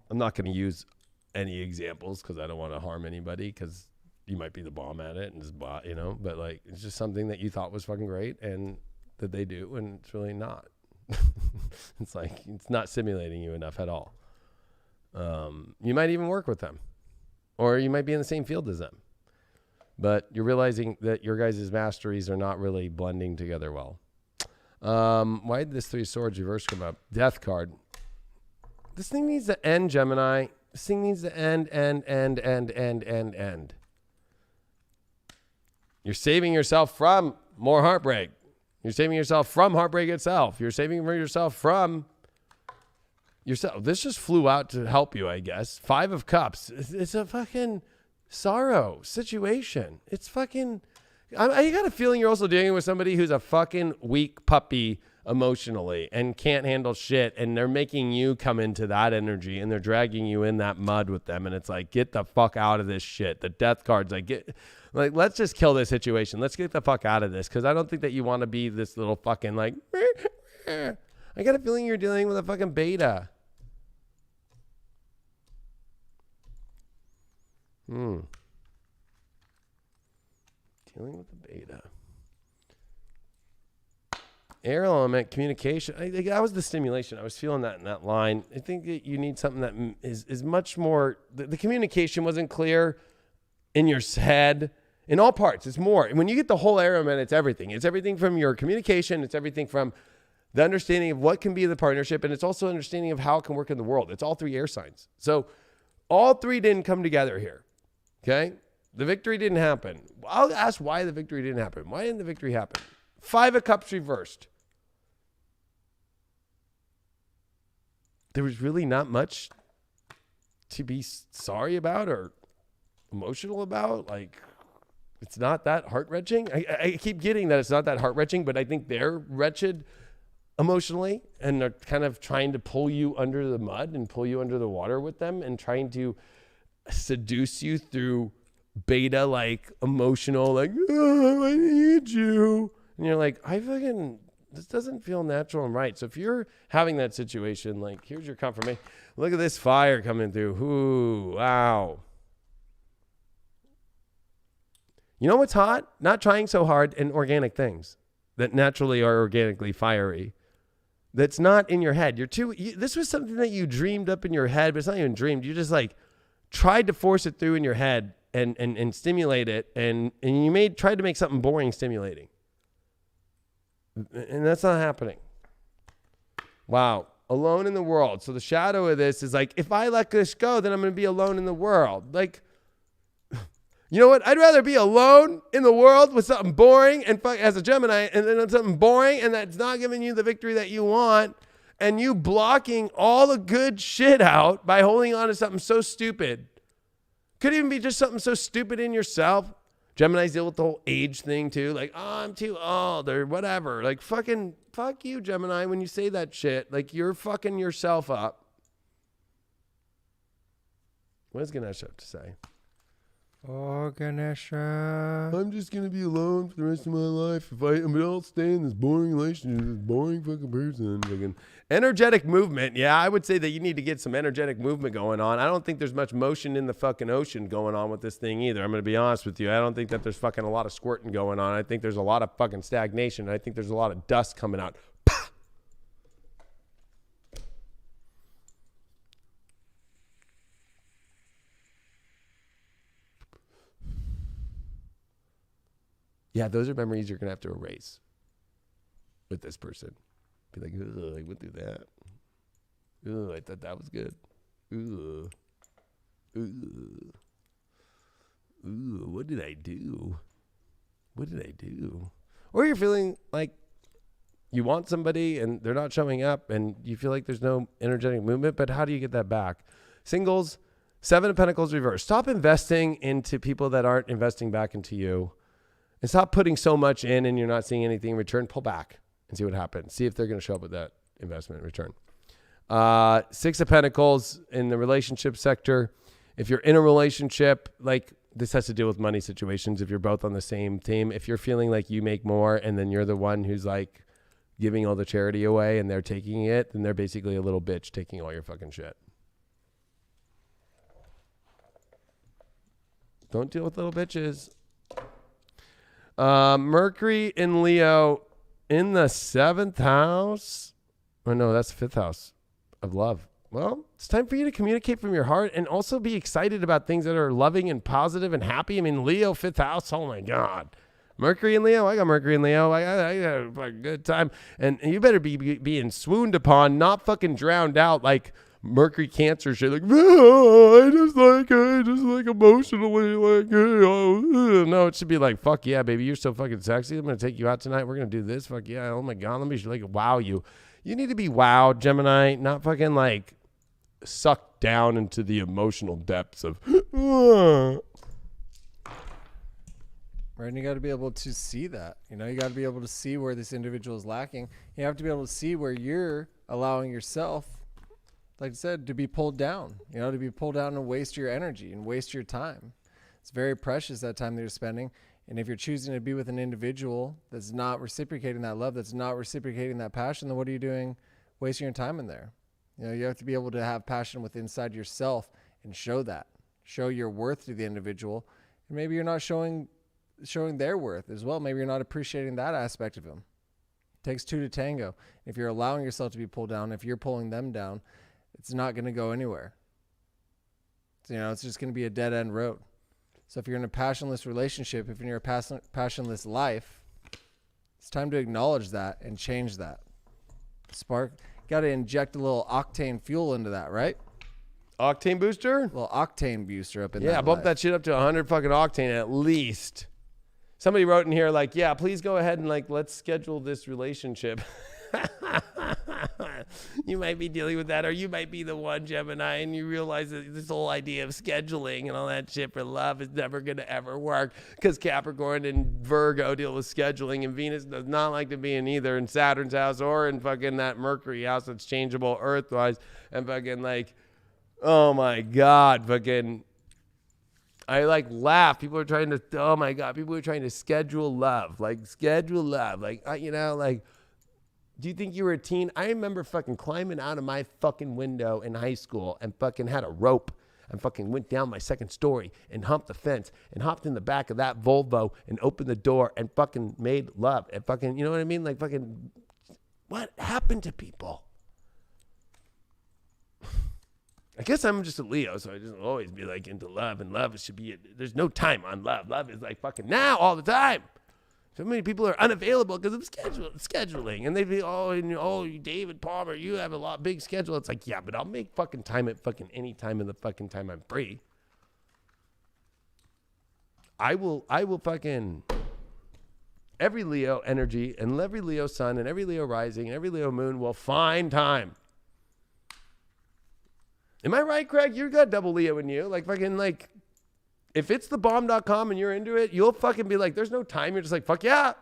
I'm not going to use any examples because I don't want to harm anybody, because you might be the bomb at it and just but like, it's just something that you thought was fucking great and that they do, and it's really not. It's like, it's not simulating you enough at all. You might even work with them, or you might be in the same field as them, but you're realizing that your guys' masteries are not really blending together well. Why did this 3 of Swords reverse come up? Death card. This thing needs to end, Gemini. This thing needs to end. You're saving yourself from more heartbreak. You're saving yourself from heartbreak itself. You're saving yourself from yourself. This just flew out to help you, I guess. 5 of Cups. It's a fucking sorrow situation. It's fucking, I got a feeling you're also dealing with somebody who's a fucking weak puppy emotionally and can't handle shit, and they're making you come into that energy and they're dragging you in that mud with them, and it's like, get the fuck out of this shit. The death cards, like let's just kill this situation. Let's get the fuck out of this, because I don't think that you want to be this little fucking like I got a feeling you're dealing with a fucking beta. Dealing with the beta. Air element, communication. That was the stimulation. I was feeling that in that line. I think that you need something that is much more. The communication wasn't clear in your head. In all parts, it's more. And when you get the whole air element, it's everything. It's everything from your communication. It's everything from the understanding of what can be the partnership. And it's also understanding of how it can work in the world. It's all three air signs. So all three didn't come together here. Okay? The victory didn't happen. I'll ask why the victory didn't happen. Why didn't the victory happen? 5 of Cups reversed. There was really not much to be sorry about or emotional about. Like, it's not that heart-wrenching. I keep getting that it's not that heart-wrenching, but I think they're wretched emotionally, and they're kind of trying to pull you under the mud and pull you under the water with them and trying to seduce you through beta, like, emotional, like, oh, I need you. And you're like, this doesn't feel natural and right. So if you're having that situation, like, here's your confirmation. Look at this fire coming through. Ooh, wow. You know what's hot? Not trying so hard in organic things that naturally are organically fiery. That's not in your head. This was something that you dreamed up in your head, but it's not even dreamed. You just like tried to force it through in your head and stimulate it. And you tried to make something boring stimulating. And that's not happening. Wow. Alone in the world. So the shadow of this is like, if I let this go, then I'm going to be alone in the world. Like, you know what? I'd rather be alone in the world with something boring and as a Gemini, and then something boring and that's not giving you the victory that you want, and you blocking all the good shit out by holding on to something so stupid. Could even be just something so stupid in yourself. Geminis deal with the whole age thing too. Like, oh, I'm too old or whatever. Like, fuck you, Gemini, when you say that shit. Like, you're fucking yourself up. What does Ganesh have to say? Oh, Ganesha. I'm just going to be alone for the rest of my life. I'll stay in this boring relationship with this boring fucking person. Fucking energetic movement. Yeah, I would say that you need to get some energetic movement going on. I don't think there's much motion in the fucking ocean going on with this thing either. I'm going to be honest with you. I don't think that there's fucking a lot of squirting going on. I think there's a lot of fucking stagnation. I think there's a lot of dust coming out. Yeah, those are memories you're going to have to erase with this person. Be like, ugh, I went through that. Ugh, I thought that was good. Ugh. Ugh. Ooh, what did I do? What did I do? Or you're feeling like you want somebody and they're not showing up and you feel like there's no energetic movement, but how do you get that back? Singles, 7 of Pentacles reverse. Stop investing into people that aren't investing back into you. And stop putting so much in and you're not seeing anything in return. Pull back and see what happens. See if they're going to show up with that investment in return. 6 of Pentacles in the relationship sector. If you're in a relationship, like this has to deal with money situations. If you're both on the same team, if you're feeling like you make more and then you're the one who's like giving all the charity away and they're taking it, then they're basically a little bitch taking all your fucking shit. Don't deal with little bitches. Mercury in Leo in the 7th house. Oh no, that's 5th house of love. Well, it's time for you to communicate from your heart and also be excited about things that are loving and positive and happy. I mean, Leo, 5th house. Oh my God. Mercury in Leo. I got Mercury in Leo. I got a good time. And you better be being swooned upon, not fucking drowned out like Mercury Cancer shit, like, oh, I just like emotionally, like, no, it should be like, fuck yeah, baby, you're so fucking sexy. I'm gonna take you out tonight. We're gonna do this. Fuck yeah. Oh my God, let me like wow you. You need to be wowed, Gemini, not fucking like sucked down into the emotional depths of. right? And you got to be able to see that. You know, you got to be able to see where this individual is lacking. You have to be able to see where you're allowing yourself, like I said, to be pulled down, you know, to be pulled down and waste your energy and waste your time. It's very precious, that time that you're spending. And if you're choosing to be with an individual that's not reciprocating that love, that's not reciprocating that passion, then what are you doing wasting your time in there? You know, you have to be able to have passion within inside yourself and show that. Show your worth to the individual. And maybe you're not showing their worth as well. Maybe you're not appreciating that aspect of them. It takes two to tango. If you're allowing yourself to be pulled down, if you're pulling them down, it's not going to go anywhere. So, you know, it's just going to be a dead end road. So if you're in a passionless relationship, if you're in a passionless life, it's time to acknowledge that and change that. Spark, got to inject a little octane fuel into that, right? Octane booster? A little octane booster up in that. Yeah, bump life. that shit up to 100 fucking octane at least. Somebody wrote in here like, yeah, please go ahead and like, let's schedule this relationship. You might be dealing with that, or you might be the one, Gemini, and you realize that this whole idea of scheduling and all that shit for love is never going to ever work because Capricorn and Virgo deal with scheduling, and Venus does not like to be in either in Saturn's house or in fucking that Mercury house that's changeable earth-wise, and fucking like, oh my God, fucking, I like laugh. People are trying to, oh my God, people are trying to schedule love, like, you know, like, do you think you were a teen? I remember fucking climbing out of my fucking window in high school and fucking had a rope and fucking went down my second story and humped the fence and hopped in the back of that Volvo and opened the door and fucking made love and fucking, you know what I mean? Like fucking, what happened to people? I guess I'm just a Leo, so I just always be like into love, and love should be, there's no time on love. Love is like fucking now all the time. So many people are unavailable because of scheduling. And they'd be, oh, David Palmer, you have a big schedule. It's like, yeah, but I'll make fucking time at fucking any time in the fucking time I'm free. I will fucking, every Leo energy and every Leo sun and every Leo rising and every Leo moon will find time. Am I right, Craig? You got double Leo in you. Like fucking like, if it's thebomb.com and you're into it, you'll fucking be like, there's no time. You're just like, fuck yeah.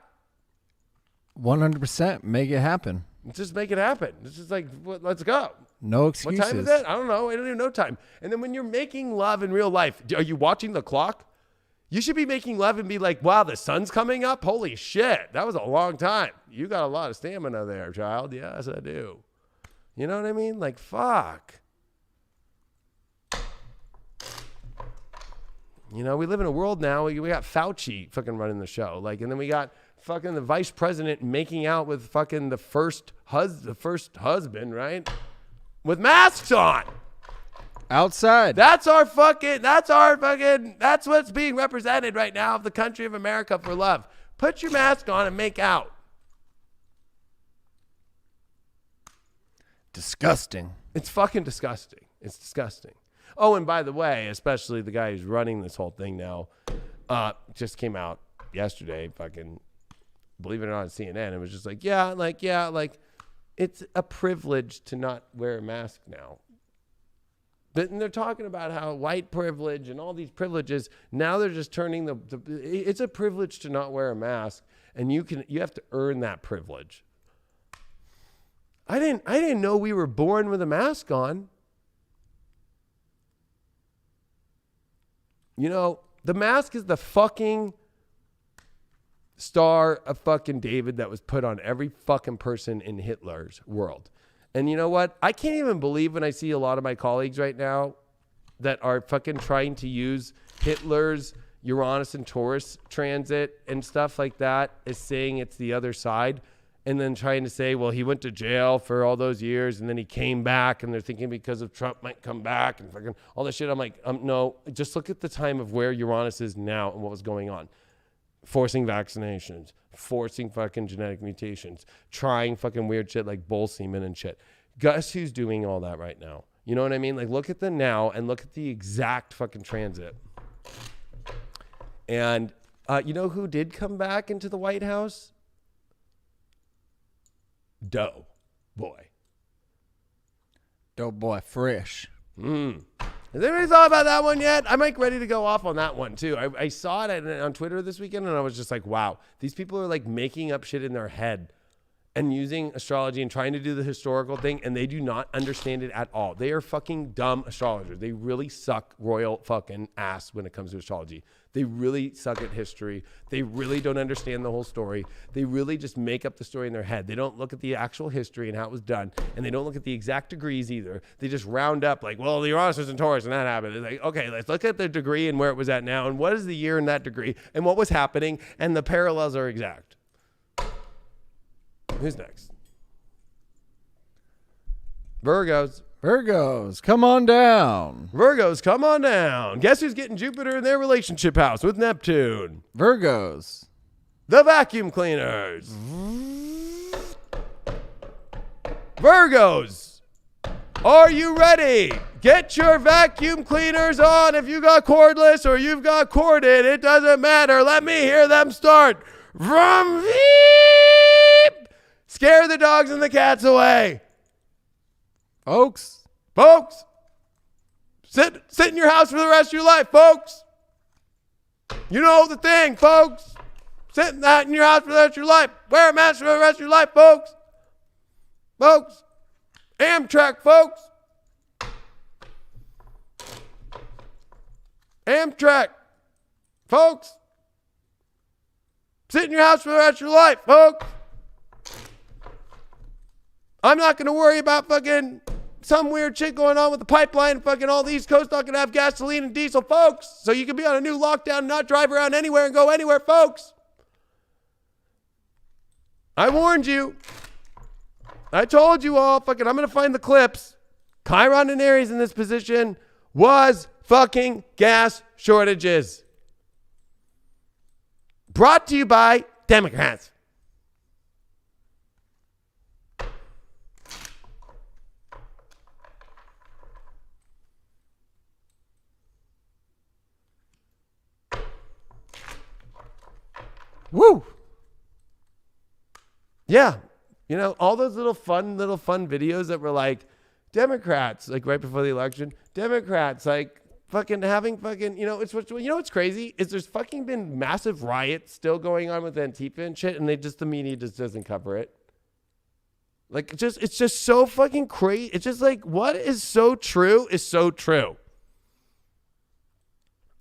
100%. Make it happen. Just make it happen. It's just like, let's go. No excuses. What time is it? I don't know. I don't even know time. And then when you're making love in real life, are you watching the clock? You should be making love and be like, wow, the sun's coming up? Holy shit. That was a long time. You got a lot of stamina there, child. Yes, I do. You know what I mean? Like, fuck. You know, we live in a world now. We got Fauci fucking running the show. Like, and then we got fucking the vice president making out with fucking the first husband, right? With masks on. Outside. That's what's being represented right now of the country of America for love. Put your mask on and make out. Disgusting. It's fucking disgusting. It's disgusting. Oh, and by the way, especially the guy who's running this whole thing now, just came out yesterday, fucking, believe it or not, on CNN. It was just like, yeah, it's a privilege to not wear a mask now. But and they're talking about how white privilege and all these privileges, now they're just turning it's a privilege to not wear a mask, and you have to earn that privilege. I didn't know we were born with a mask on. You know, the mask is the fucking Star of fucking David that was put on every fucking person in Hitler's world. And you know what? I can't even believe when I see a lot of my colleagues right now that are fucking trying to use Hitler's Uranus and Taurus transit and stuff like that as saying it's the other side. And then trying to say, well, he went to jail for all those years and then he came back, and they're thinking because of Trump might come back and fucking all this shit. I'm like, no, just look at the time of where Uranus is now and what was going on. Forcing vaccinations, forcing fucking genetic mutations, trying fucking weird shit like bull semen and shit. Guess who's doing all that right now? You know what I mean? Like, look at the now and look at the exact fucking transit. And you know who did come back into the White House? Doe boy. Fresh. Has anybody thought about that one yet? I'm like ready to go off on that one too. I saw it on Twitter this weekend and I was just like, wow, these people are like making up shit in their head and using astrology and trying to do the historical thing, and they do not understand it at all. They are fucking dumb astrologers. They really suck royal fucking ass when it comes to astrology. They really suck at history. They really don't understand the whole story. They really just make up the story in their head. They don't look at the actual history and how it was done, and they don't look at the exact degrees either. They just round up like, well, the Uranus was in Taurus and that happened. It's like, okay, let's look at the degree and where it was at now, and what is the year in that degree, and what was happening, and the parallels are exact. Who's next? Virgos. Virgos, come on down. Virgos, come on down. Guess who's getting Jupiter in their relationship house with Neptune? Virgos. The vacuum cleaners. Virgos, are you ready? Get your vacuum cleaners on. If you got cordless or you've got corded, it doesn't matter. Let me hear them start. Vroom, veep. Scare the dogs and the cats away. Folks, sit in your house for the rest of your life, folks. You know the thing, folks. Sit in your house for the rest of your life. Wear a mask for the rest of your life, folks. Folks. Amtrak, folks. Amtrak, folks. Sit in your house for the rest of your life, folks. I'm not going to worry about fucking some weird shit going on with the pipeline and fucking all the East Coast not going to have gasoline and diesel, folks. So you can be on a new lockdown and not drive around anywhere and go anywhere, folks. I warned you. I told you all. Fucking, I'm going to find the clips. Chiron and Aries in this position was fucking gas shortages. Brought to you by Democrats. Woo! Yeah. You know, all those little fun videos that were like, Democrats, like right before the election, Democrats, like fucking having fucking, you know, what's crazy is there's fucking been massive riots still going on with Antifa and shit, and the media just doesn't cover it. Like, it's just so fucking crazy. It's just like, what is so true is so true.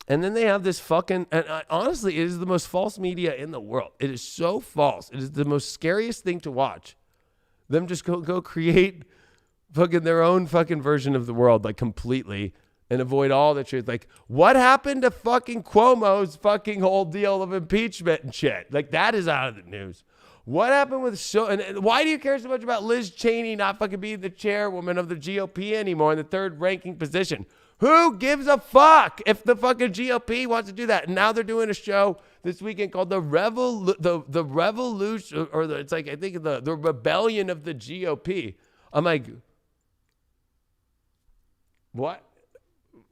And then they have this fucking, and honestly, it is the most false media in the world. It is so false. It is the most scariest thing to watch. Them just go create fucking their own fucking version of the world, like completely, and avoid all the truth. Like, what happened to fucking Cuomo's fucking whole deal of impeachment and shit? Like, that is out of the news. What happened with and why do you care so much about Liz Cheney not fucking being the chairwoman of the GOP anymore in the third ranking position? Who gives a fuck if the fucking GOP wants to do that? And now they're doing a show this weekend called the Revolution, or it's like, I think the Rebellion of the GOP. I'm like, what?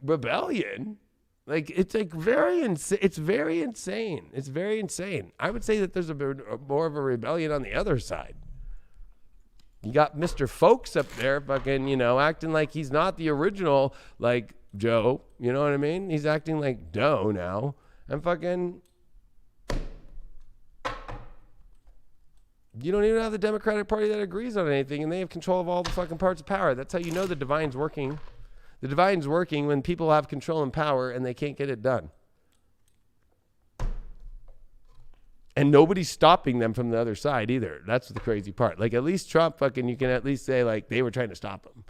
Rebellion? Like, it's like very insane. It's very insane. It's very insane. I would say that there's more of a rebellion on the other side. You got Mr. Folks up there fucking, you know, acting like he's not the original, like, Joe. You know what I mean? He's acting like Doe now. And fucking, you don't even have the Democratic Party that agrees on anything, and they have control of all the fucking parts of power. That's how you know the divine's working. The divine's working when people have control and power and they can't get it done. And nobody's stopping them from the other side either. That's the crazy part. Like, at least Trump fucking, you can at least say, like, they were trying to stop him.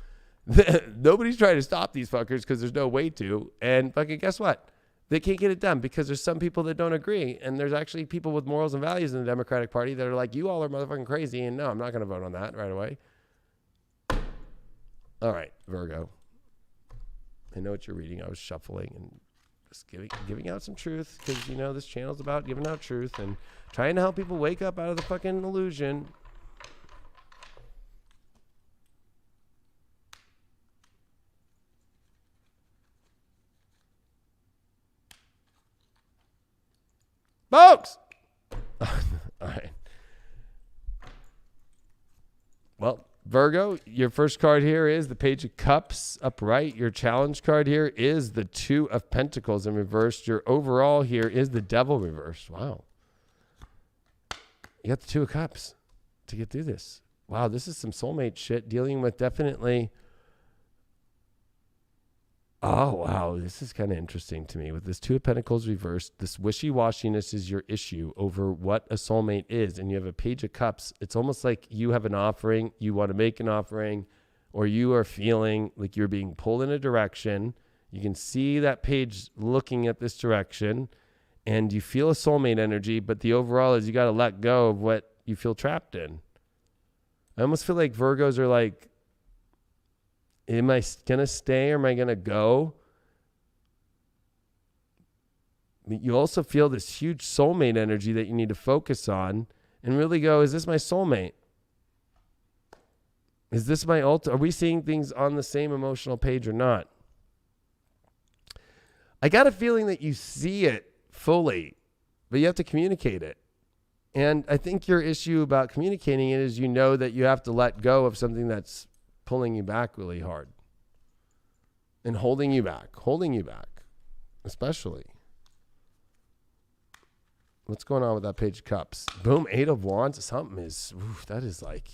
Nobody's trying to stop these fuckers because there's no way to. And fucking guess what? They can't get it done because there's some people that don't agree. And there's actually people with morals and values in the Democratic Party that are like, you all are motherfucking crazy. And no, I'm not going to vote on that right away. All right, Virgo. I know what you're reading. I was shuffling and just giving out some truth because, you know, this channel's about giving out truth and trying to help people wake up out of the fucking illusion. Folks! All right. Well, Virgo, your first card here is the Page of Cups upright. Your challenge card here is the Two of Pentacles in reverse. Your overall here is the Devil reversed. Wow. You got the Two of Cups to get through this. Wow, this is some soulmate shit dealing with definitely. Oh, wow. This is kind of interesting to me. With this Two of Pentacles reversed, this wishy-washiness is your issue over what a soulmate is. And you have a Page of Cups. It's almost like you have an offering, you want to make an offering, or you are feeling like you're being pulled in a direction. You can see that page looking at this direction, and you feel a soulmate energy, but the overall is you got to let go of what you feel trapped in. I almost feel like Virgos are like, am I going to stay or am I going to go? But you also feel this huge soulmate energy that you need to focus on and really go, is this my soulmate? Is this my are we seeing things on the same emotional page or not? I got a feeling that you see it fully, but you have to communicate it. And I think your issue about communicating it is you know that you have to let go of something that's pulling you back really hard and holding you back, especially. What's going on with that Page of Cups? Boom, Eight of Wands. Something is, that is like,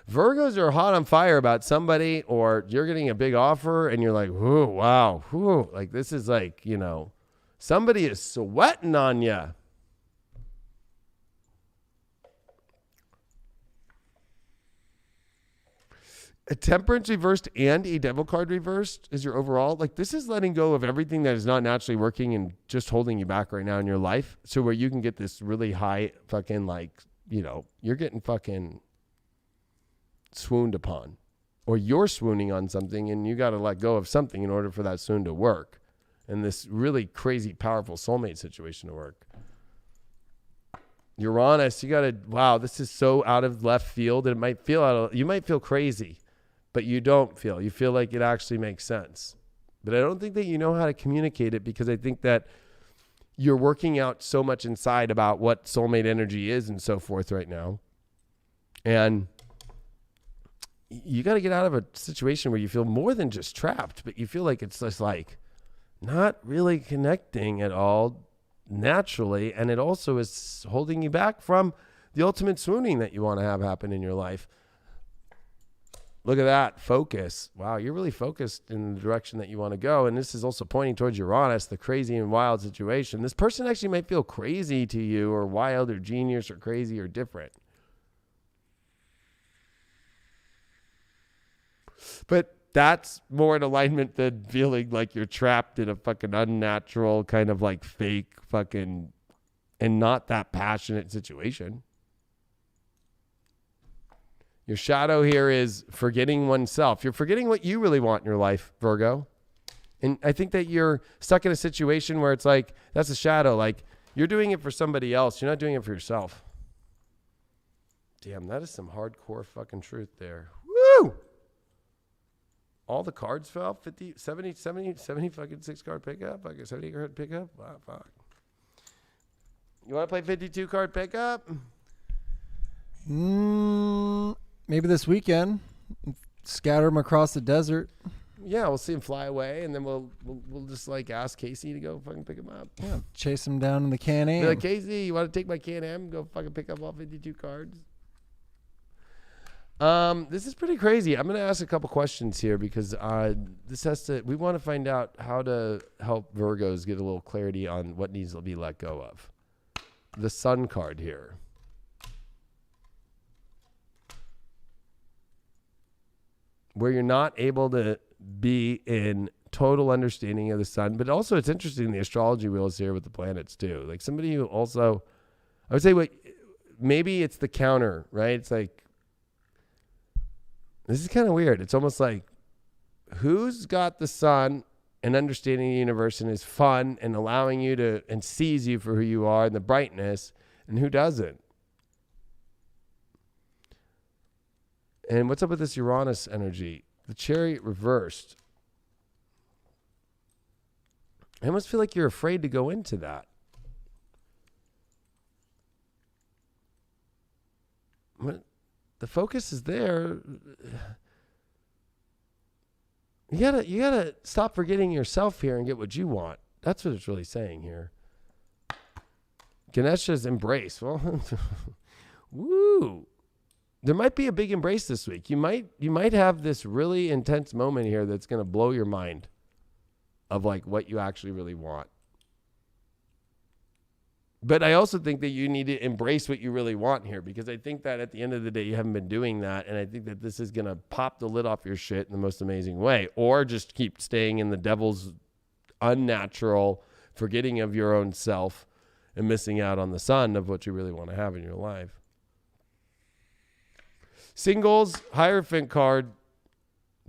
Virgos are hot on fire about somebody, or you're getting a big offer and you're like, whoa, wow, whoa. Like this is like, somebody is sweating on you. A Temperance reversed and a Devil card reversed is your overall. Like this is letting go of everything that is not naturally working and just holding you back right now in your life. So where you can get this really high fucking you're getting fucking swooned upon, or you're swooning on something and you got to let go of something in order for that swoon to work. And this really crazy, powerful soulmate situation to work. Uranus, you got to, wow, this is so out of left field. And it might feel you might feel crazy. But you don't feel. You feel like it actually makes sense. But I don't think that you know how to communicate it, because I think that you're working out so much inside about what soulmate energy is and so forth right now. And you got to get out of a situation where you feel more than just trapped, but you feel like it's just like not really connecting at all naturally. And it also is holding you back from the ultimate swooning that you want to have happen in your life. Look at that. Focus. Wow, you're really focused in the direction that you want to go. And this is also pointing towards Uranus, the crazy and wild situation. This person actually might feel crazy to you, or wild or genius or crazy or different. But that's more in alignment than feeling like you're trapped in a fucking unnatural kind of like fake fucking and not that passionate situation. Your shadow here is forgetting oneself. You're forgetting what you really want in your life, Virgo. And I think that you're stuck in a situation where it's like, that's a shadow. Like you're doing it for somebody else. You're not doing it for yourself. Damn, that is some hardcore fucking truth there. Woo! All the cards fell. 50, 70 fucking 6 card pickup. I guess 70 card pickup. Wow, fuck. You want to play 52 card pickup? Maybe this weekend. Scatter them across the desert. Yeah, we'll see him fly away, and then we'll just like ask Casey to go fucking pick him up. Yeah, chase him down in the Can-Am. Be like, Casey, you want to take my Can-Am? Go fucking pick up all 52 cards. This is pretty crazy. I'm going to ask a couple questions here because we want to find out how to help Virgos get a little clarity on what needs to be let go of. The Sun card here. Where you're not able to be in total understanding of the sun, but also it's interesting, the astrology wheels here with the planets too. Like somebody who also, I would say maybe it's the counter, right? It's like, this is kind of weird. It's almost like who's got the sun and understanding the universe and is fun and allowing you to, and sees you for who you are and the brightness, and who doesn't. And what's up with this Uranus energy? The Chariot reversed. I almost feel like you're afraid to go into that. the focus is there. You gotta stop forgetting yourself here and get what you want. That's what it's really saying here. Ganesha's embrace. Well, woo. There might be a big embrace this week. You might have this really intense moment here that's going to blow your mind of like what you actually really want. But I also think that you need to embrace what you really want here, because I think that at the end of the day, you haven't been doing that. And I think that this is going to pop the lid off your shit in the most amazing way, or just keep staying in the devil's unnatural forgetting of your own self and missing out on the sun of what you really want to have in your life. Singles, Hierophant card,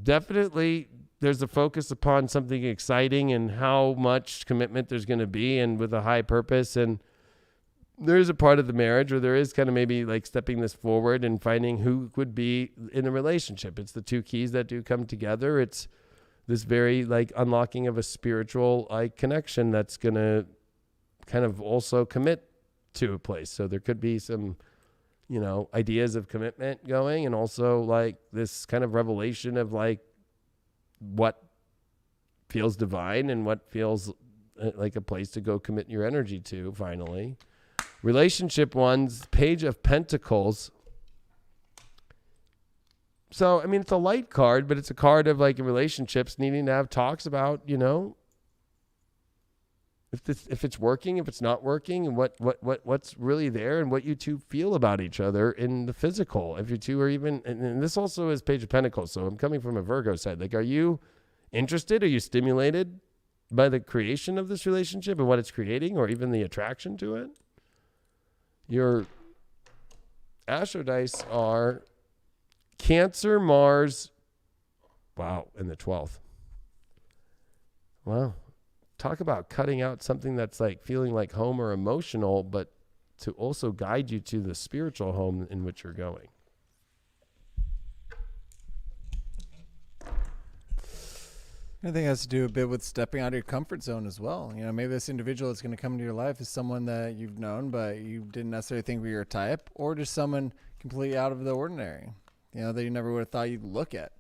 definitely there's a focus upon something exciting and how much commitment there's going to be, and with a high purpose. And there's a part of the marriage where there is kind of maybe like stepping this forward and finding who would be in a relationship. It's the two keys that do come together. It's this very like unlocking of a spiritual like connection that's going to kind of also commit to a place. So there could be some, you know, ideas of commitment going, and also like this kind of revelation of like what feels divine and what feels like a place to go commit your energy to finally. Relationship ones, Page of Pentacles. So, I mean, it's a light card, but it's a card of like relationships needing to have talks about, you know, if it's working, if it's not working, and what's really there, and what you two feel about each other in the physical. If you two are even, and this also is Page of Pentacles, so I'm coming from a Virgo side. Like, are you interested? Are you stimulated by the creation of this relationship and what it's creating, or even the attraction to it? Your Astro dice are Cancer, Mars, wow, and the 12th. Wow. Talk about cutting out something that's like feeling like home or emotional, but to also guide you to the spiritual home in which you're going. I think it has to do a bit with stepping out of your comfort zone as well. You know, maybe this individual that's going to come into your life is someone that you've known, but you didn't necessarily think were your type, or just someone completely out of the ordinary, you know, that you never would have thought you'd look at.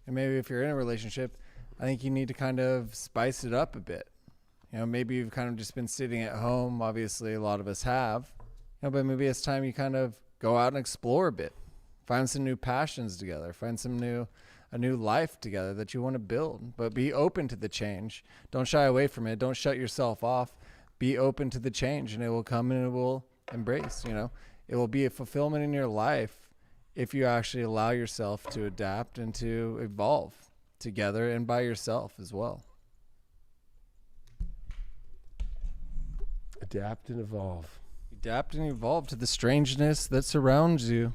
And maybe if you're in a relationship, I think you need to kind of spice it up a bit. You know, maybe you've kind of just been sitting at home. Obviously, a lot of us have. You know, but maybe it's time you kind of go out and explore a bit. Find some new passions together. Find a new life together that you want to build. But be open to the change. Don't shy away from it. Don't shut yourself off. Be open to the change, and it will come and it will embrace. You know, it will be a fulfillment in your life if you actually allow yourself to adapt and to evolve together and by yourself as well. Adapt and evolve. Adapt and evolve to the strangeness that surrounds you.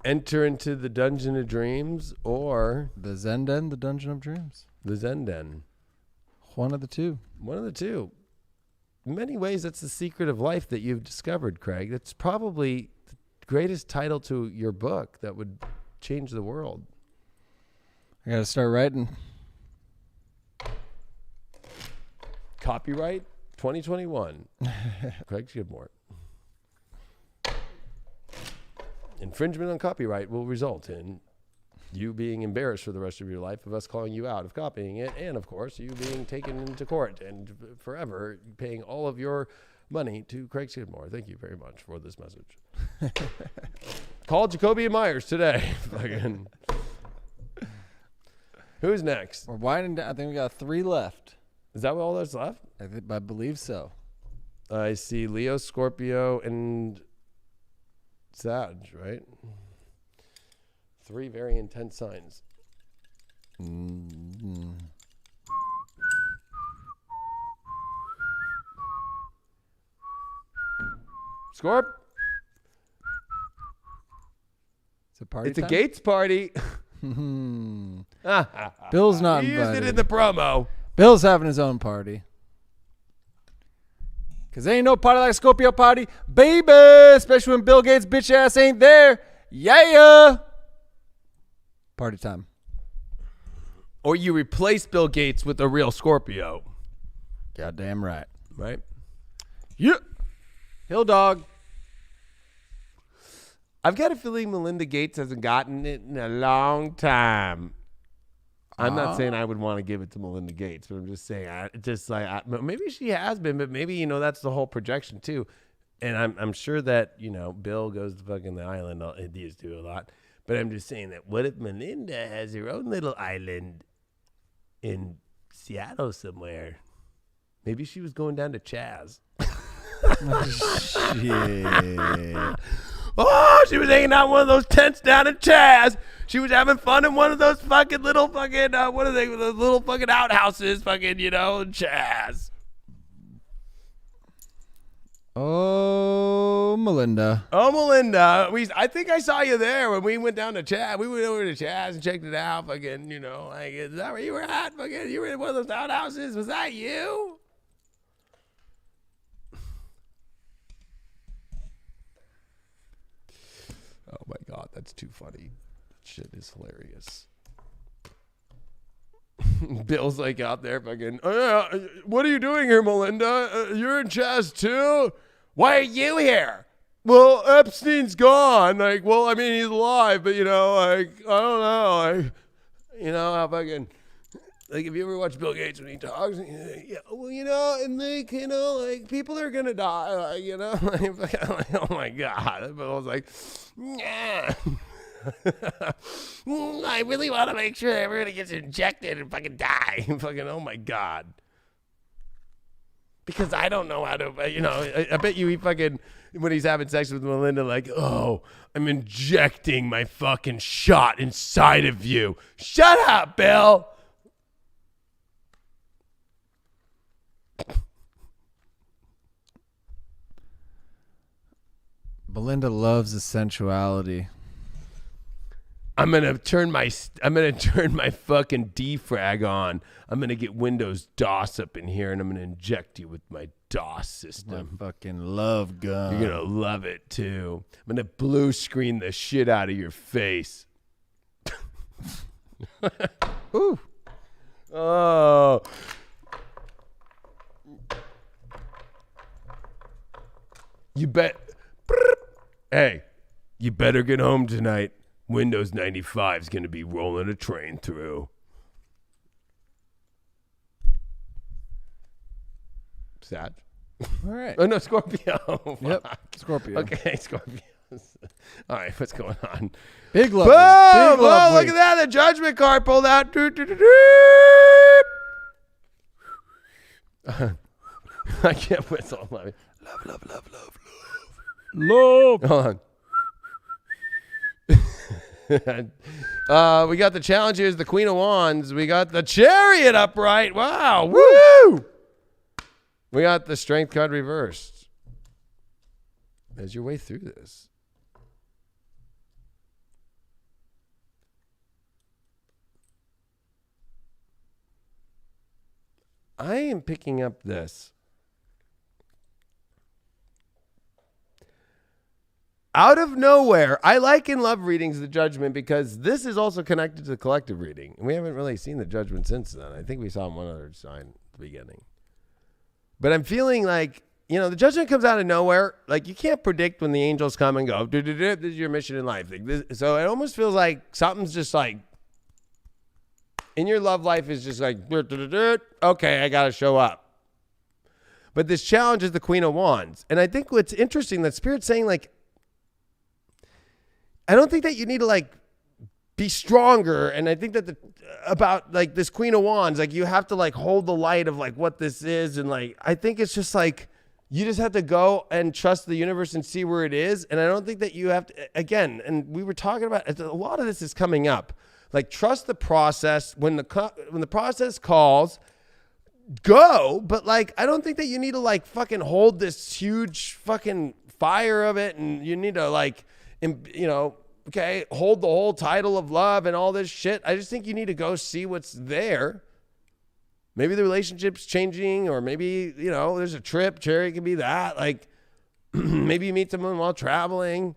Enter into the Dungeon of Dreams, or The Zenden, the Dungeon of Dreams. the Zenden. One of the two. One of the two. In many ways, that's the secret of life that you've discovered, Craig. That's probably the greatest title to your book that would change the world. I got to start writing. Copyright 2021. Craig Skidmore. Infringement on copyright will result in you being embarrassed for the rest of your life, of us calling you out of copying it, and of course you being taken into court and forever paying all of your money to Craig Skidmore. Thank you very much for this message. Call Jacoby and Myers today. Fucking. Who's next? We're winding down. I think we got 3 left. Is that all that's left? I believe so. I see Leo, Scorpio, and Sag, right? 3 very intense signs. Mm-hmm. Scorp? It's a party. It's a Gates party. Bill's not You invited. used it in the promo. Bill's having his own party. Because ain't no party like a Scorpio party, baby. Especially when Bill Gates' bitch ass ain't there. Yeah. Party time. Or you replace Bill Gates with a real Scorpio. Goddamn right. Right? Yeah. Hill dog. I've got a feeling Melinda Gates hasn't gotten it in a long time. I'm not saying I would want to give it to Melinda Gates, but I'm just saying, maybe she has been, but maybe, that's the whole projection too. And I'm sure that, Bill goes to fucking the island. He used to a lot. But I'm just saying that what if Melinda has her own little island in Seattle somewhere? Maybe she was going down to Chaz. Shit. Oh, she was hanging out in one of those tents down in Chaz. She was having fun in one of those fucking little fucking, what are they, those little fucking outhouses, fucking, in Chaz. Oh, Melinda. Oh, Melinda. I think I saw you there when we went down to Chaz. We went over to Chaz and checked it out, fucking, is that where you were at? Fucking, you were in one of those outhouses? Was that you? Oh my God, that's too funny. That shit is hilarious. Bill's like out there fucking, what are you doing here, Melinda? You're in Chaz too? Why are you here? Well, Epstein's gone. Like, well, I mean, he's alive, but I don't know. How fucking, like, if you ever watch Bill Gates when he talks, yeah, well, and like, like, people are gonna die, like, like, oh my God. But I was like, yeah. I really want to make sure everybody gets injected and fucking die. Fucking, oh my God. Because I don't know how to, I bet you he fucking, when he's having sex with Melinda, like, oh, I'm injecting my fucking shot inside of you. Shut up, Bill. Belinda loves the sensuality. I'm gonna turn my fucking defrag on. I'm gonna get Windows DOS up in here, and I'm gonna inject you with my DOS system. My fucking love gun. You're gonna love it too. I'm gonna blue screen the shit out of your face. Ooh. Oh. You bet. Hey, you better get home tonight. Windows 95 is going to be rolling a train through. Sad. All right. Oh, no, Scorpio. Yep. Scorpio. Okay, Scorpios. All right, what's going on? Big love. Boom! Big love. Oh, look at that. The judgment card pulled out. I can't whistle. Love, love, love, love, love. Hold on. We got the challenge here is the Queen of Wands. We got the Chariot upright. Wow. Woo! We got the Strength card reversed. As your way through this. I am picking up this. Out of nowhere, I like in love readings the Judgment because this is also connected to the collective reading. And we haven't really seen the Judgment since then. I think we saw one other sign at the beginning. But I'm feeling like, the Judgment comes out of nowhere. Like, you can't predict when the angels come and go, this is your mission in life. So it almost feels like something's just like, in your love life is just like, okay, I got to show up. But this challenge is the Queen of Wands. And I think what's interesting, that Spirit's saying, like, I don't think that you need to be stronger. And I think that about this Queen of Wands, you have to hold the light of what this is. And I think it's just you just have to go and trust the universe and see where it is. And I don't think that you have to, again, and we were talking about, a lot of this is coming up. Trust the process. When the process calls, go. But I don't think that you need to fucking hold this huge fucking fire of it. And you need to okay, hold the whole title of love and all this shit. I just think you need to go see what's there. Maybe the relationship's changing, or maybe, there's a trip. Cherry can be that. Maybe you meet someone while traveling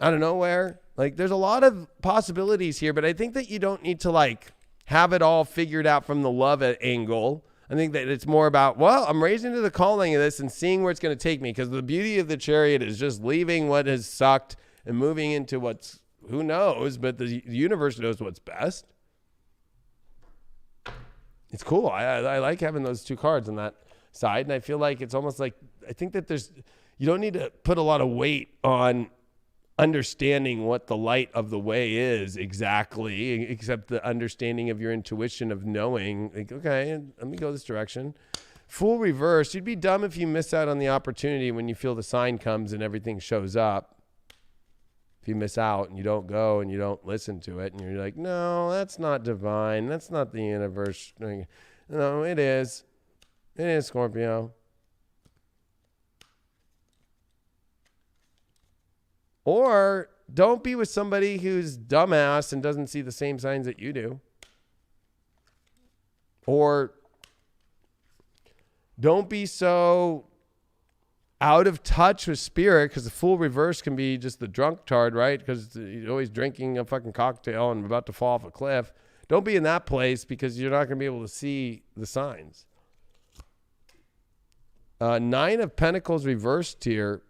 out of nowhere. There's a lot of possibilities here, but I think that you don't need to have it all figured out from the love angle. I think that it's more about, I'm raising to the calling of this and seeing where it's going to take me, because the beauty of the Chariot is just leaving what has sucked and moving into who knows, but the universe knows what's best. It's cool. I like having those two cards on that side. And I feel like it's almost like, I think that you don't need to put a lot of weight on understanding what the light of the way is exactly, except the understanding of your intuition of knowing, like, okay, let me go this direction. Full reverse. You'd be dumb if you miss out on the opportunity when you feel the sign comes and everything shows up. If you miss out and you don't go and you don't listen to it and you're like, no, that's not divine. That's not the universe. No, it is. It is, Scorpio. Or don't be with somebody who's dumbass and doesn't see the same signs that you do. Or don't be so out of touch with spirit, because the full reverse can be just the drunk tard, right? Because you're always drinking a fucking cocktail and about to fall off a cliff. Don't be in that place, because you're not going to be able to see the signs. Nine of Pentacles reversed here.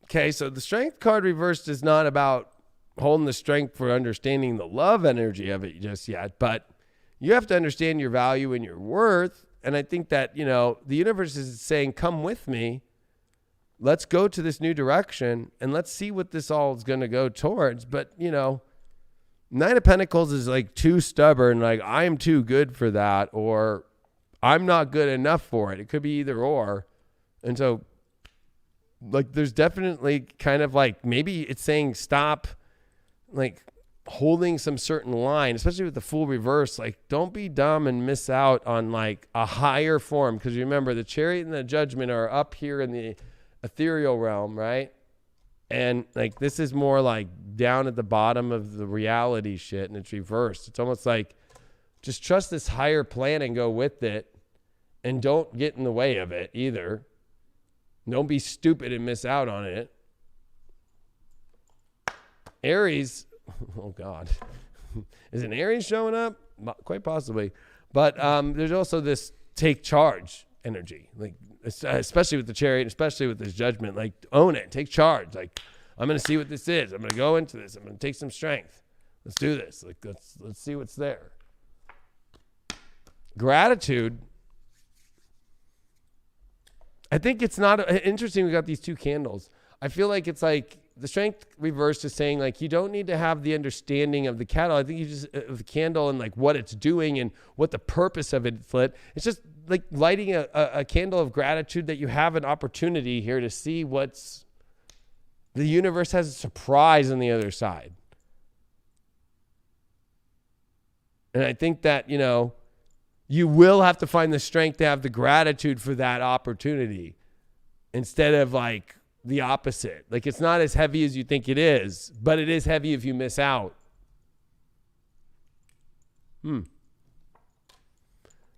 Okay, so the Strength card reversed is not about holding the strength for understanding the love energy of it just yet, but you have to understand your value and your worth. And I think that, the universe is saying, come with me. Let's go to this new direction and let's see what this all is going to go towards. But, Nine of Pentacles is like too stubborn. Like, I'm too good for that, or I'm not good enough for it. It could be either or. And so, like, there's definitely kind of like, maybe it's saying stop, like, holding some certain line, especially with the full reverse. Like, don't be dumb and miss out on like a higher form. Because remember, the Chariot and the Judgment are up here in the ethereal realm, right? And like, this is more like down at the bottom of the reality shit, and it's reversed. It's almost like, just trust this higher plan and go with it, and don't get in the way of it either. Don't be stupid and miss out on it. Aries, oh God, is an Aries showing up? Quite possibly. But there's also this take charge energy, like, especially with the Chariot, especially with this Judgment. Like, own it, take charge. Like, I'm going to see what this is. I'm going to go into this. I'm going to take some strength. Let's do this. Like, let's see what's there. Gratitude. I think it's not interesting. We got these two candles. I feel like it's like the Strength reversed is saying, like, you don't need to have the understanding of the candle. I think you just the candle and like what it's doing and what the purpose of it's lit. It's just like lighting a candle of gratitude that you have an opportunity here to see what's the universe has a surprise on the other side. And I think that, you will have to find the strength to have the gratitude for that opportunity instead of like the opposite. Like, it's not as heavy as you think it is, but it is heavy if you miss out.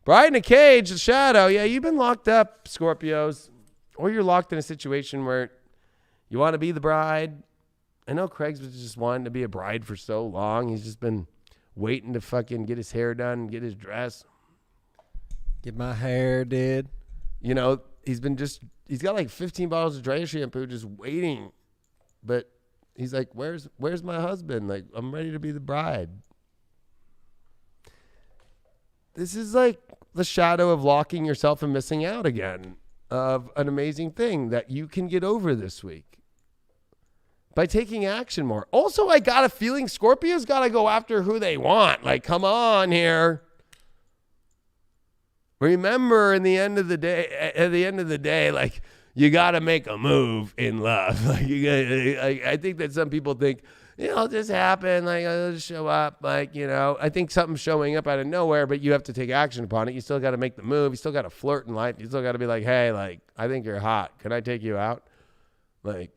Bride in a cage, the shadow. Yeah, you've been locked up, Scorpios. Or you're locked in a situation where you want to be the bride. I know Craig's was just wanting to be a bride for so long. He's just been waiting to fucking get his hair done, get his dress. Get my hair did. He's got like 15 bottles of dry shampoo just waiting. But he's like, where's my husband? Like, I'm ready to be the bride. This is like the shadow of locking yourself and missing out again of an amazing thing that you can get over this week by taking action more. Also, I got a feeling Scorpios got to go after who they want. Like, come on here. Remember, at the end of the day, like, you got to make a move in love. Like, I think that some people think, it'll just happen. Like, it'll just show up. Like, I think something's showing up out of nowhere, but you have to take action upon it. You still got to make the move. You still got to flirt in life. You still got to be like, hey, like, I think you're hot. Can I take you out? Like,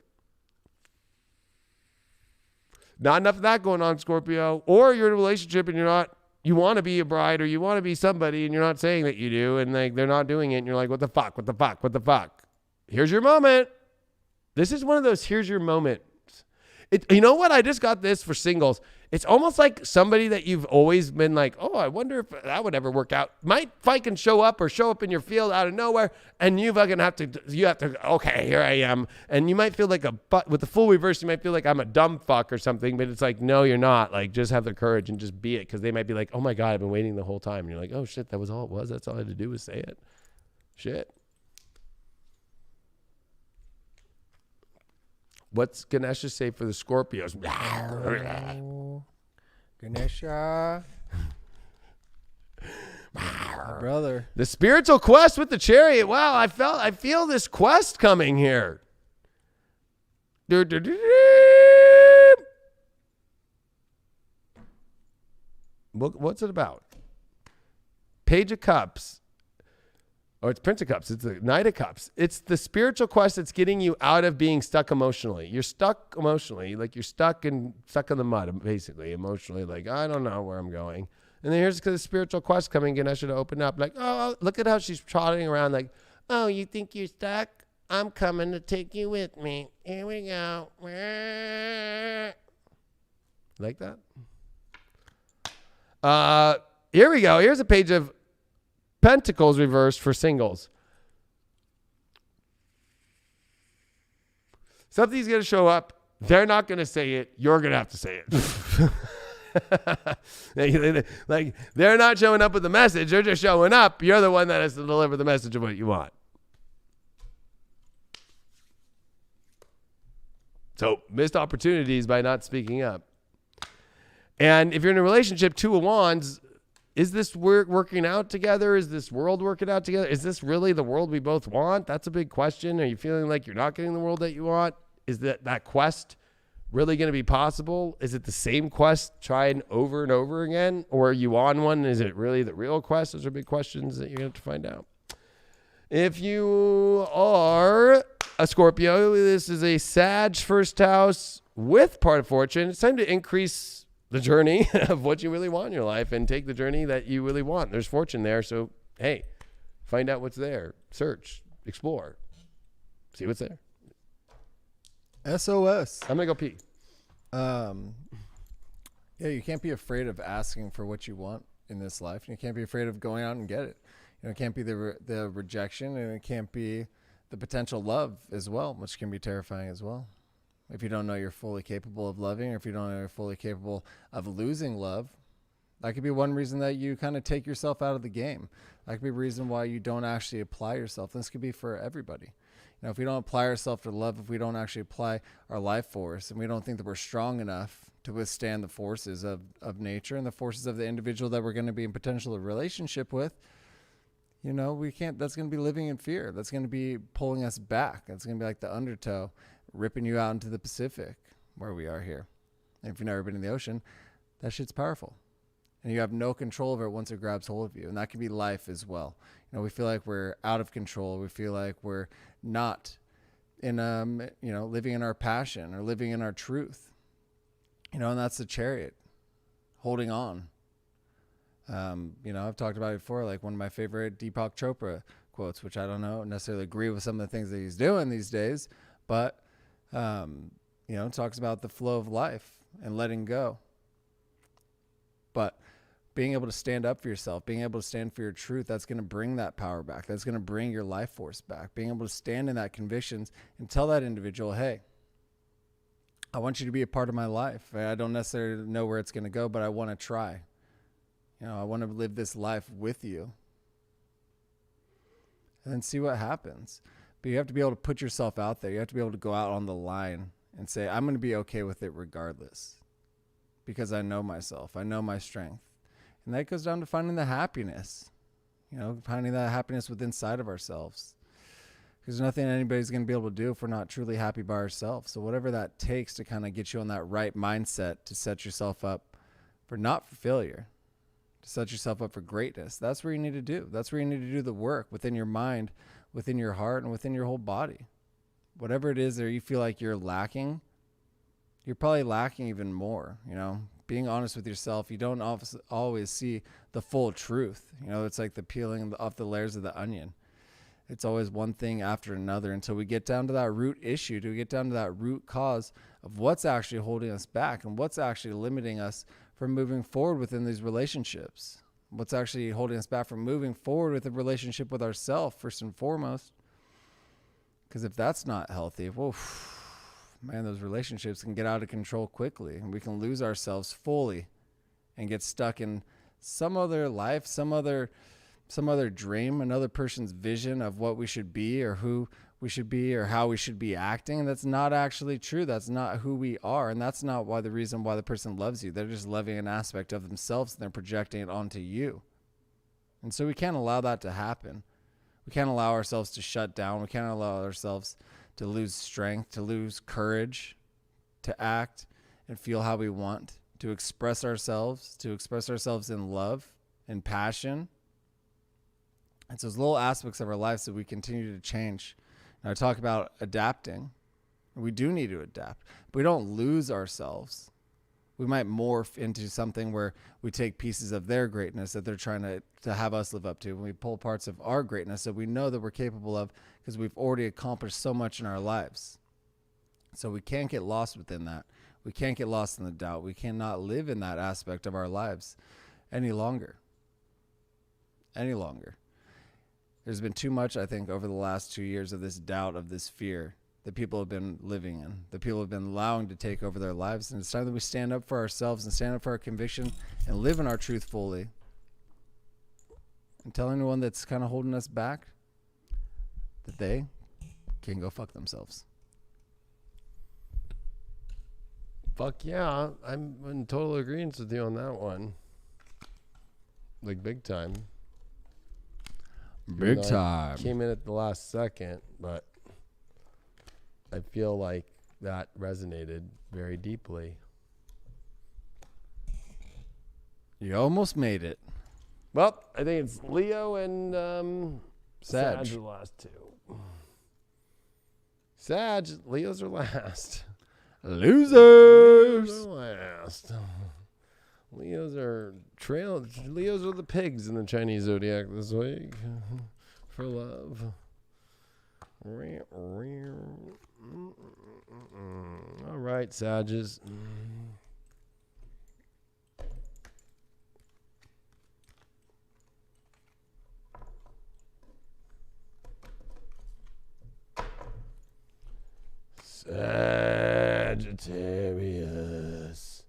not enough of that going on, Scorpio. Or you're in a relationship and you want to be a bride, or you want to be somebody and you're not saying that you do, and like, they're not doing it, and you're like, what the fuck? Here's your moment. This is one of those here's your moment. You know what? I just got this for singles. It's almost like somebody that you've always been like, oh, I wonder if that would ever work out. Might fucking show up in your field out of nowhere, and you have to, okay, here I am. And you might feel like with the full reverse, you might feel like I'm a dumb fuck or something, but it's like, no, you're not. Like, just have the courage and just be it, because they might be like, oh my God, I've been waiting the whole time. And you're like, oh shit, that was all it was. That's all I had to do was say it. Shit. What's Ganesha say for the Scorpios? Ganesha. Brother. The spiritual quest with the Chariot. Wow, I feel this quest coming here. What's it about? Page of Cups. Or it's Prince of Cups. It's the Knight of Cups. It's the spiritual quest that's getting you out of being stuck emotionally. You're stuck emotionally. Like, you're stuck in the mud, basically, emotionally. Like, I don't know where I'm going. And then here's the spiritual quest coming, Ganesha, to open up. Like, oh, look at how she's trotting around. Like, oh, you think you're stuck? I'm coming to take you with me. Here we go. Like that? Here we go. Here's a page of Pentacles reversed for singles. Something's going to show up. They're not going to say it. You're going to have to say it. Like, they're not showing up with the message. They're just showing up. You're the one that has to deliver the message of what you want. So, missed opportunities by not speaking up. And if you're in a relationship, Two of Wands, is this working out together? Is this world working out together? Is this really the world we both want? That's a big question. Are you feeling like you're not getting the world that you want? Is that quest really going to be possible? Is it the same quest trying over and over again? Or are you on one? Is it really the real quest? Those are big questions that you're going to have to find out. If you are a Scorpio, this is a Sag first house with part of fortune. It's time to increase the journey of what you really want in your life and take the journey that you really want. There's fortune there. So, hey, find out what's there. Search, explore, see what's there. SOS. I'm going to go pee. Yeah, you can't be afraid of asking for what you want in this life. And you can't be afraid of going out and get it. You know, it can't be the rejection, and it can't be the potential love as well, which can be terrifying as well. If you don't know you're fully capable of loving, or if you don't know you're fully capable of losing love, that could be one reason that you kind of take yourself out of the game. That could be a reason why you don't actually apply yourself. This could be for everybody. You know, if we don't apply ourselves to love, if we don't actually apply our life force, and we don't think that we're strong enough to withstand the forces of nature and the forces of the individual that we're going to be in potential relationship with, you know, we can't. That's going to be living in fear. That's going to be pulling us back. That's going to be like the undertow, ripping you out into the Pacific, where we are here. And if you've never been in the ocean, that shit's powerful. And you have no control over it once it grabs hold of you. And that can be life as well. You know, we feel like we're out of control. We feel like we're not in, living in our passion or living in our truth. You know, and that's the Chariot, holding on. I've talked about it before, like one of my favorite Deepak Chopra quotes, which I don't necessarily agree with some of the things that he's doing these days, but talks about the flow of life and letting go. But being able to stand up for yourself, being able to stand for your truth, that's going to bring that power back. That's going to bring your life force back. Being able to stand in that convictions and tell that individual, hey, I want you to be a part of my life. I don't necessarily know where it's going to go, but I want to try. You know, I want to live this life with you. And then see what happens. But you have to be able to put yourself out there. You have to be able to go out on the line and say, I'm going to be okay with it regardless. Because I know myself. I know my strength. And that goes down to finding the happiness. You know, finding that happiness within inside of ourselves. Because there's nothing anybody's going to be able to do if we're not truly happy by ourselves. So whatever that takes to kind of get you on that right mindset to set yourself up for not for failure. To set yourself up for greatness. That's where you need to do. That's where you need to do the work within your mind, within your heart, and within your whole body. Whatever it is that you feel like you're lacking, you're probably lacking even more. You know, being honest with yourself, you don't always see the full truth. You know, it's like the peeling off the layers of the onion. It's always one thing after another until we get down to that root issue, to get down to that root cause of what's actually holding us back and what's actually limiting us from moving forward within these relationships. What's actually holding us back from moving forward with a relationship with ourselves, first and foremost. Because if that's not healthy, well, man, those relationships can get out of control quickly, and we can lose ourselves fully and get stuck in some other life, some other dream, another person's vision of what we should be or who we should be or how we should be acting. And that's not actually true. That's not who we are. And that's not the reason why the person loves you. They're just loving an aspect of themselves and they're projecting it onto you. And so we can't allow that to happen. We can't allow ourselves to shut down. We can't allow ourselves to lose strength, to lose courage, to act and feel how we want, to express ourselves in love and passion. It's those little aspects of our lives that we continue to change. Now, I talk about adapting. We do need to adapt, but we don't lose ourselves. We might morph into something where we take pieces of their greatness that they're trying to have us live up to. When we pull parts of our greatness that we know that we're capable of because we've already accomplished so much in our lives. So we can't get lost within that. We can't get lost in the doubt. We cannot live in that aspect of our lives any longer. There's been too much, I think, over the last 2 years of this doubt, of this fear that people have been living in, that people have been allowing to take over their lives. And it's time that we stand up for ourselves and stand up for our conviction and live in our truth fully. And tell anyone that's kind of holding us back that they can go fuck themselves. Fuck yeah. I'm in total agreement with you on that one. Like big time. Big time. Came in at the last second, but I feel like that resonated very deeply. You almost made it. Well, I think it's Leo and Sag are the last two. Sag, Leos are last. Losers. Leos are last. Leos are the pigs in the Chinese zodiac this week for love. All right, Sages. Sagittarius.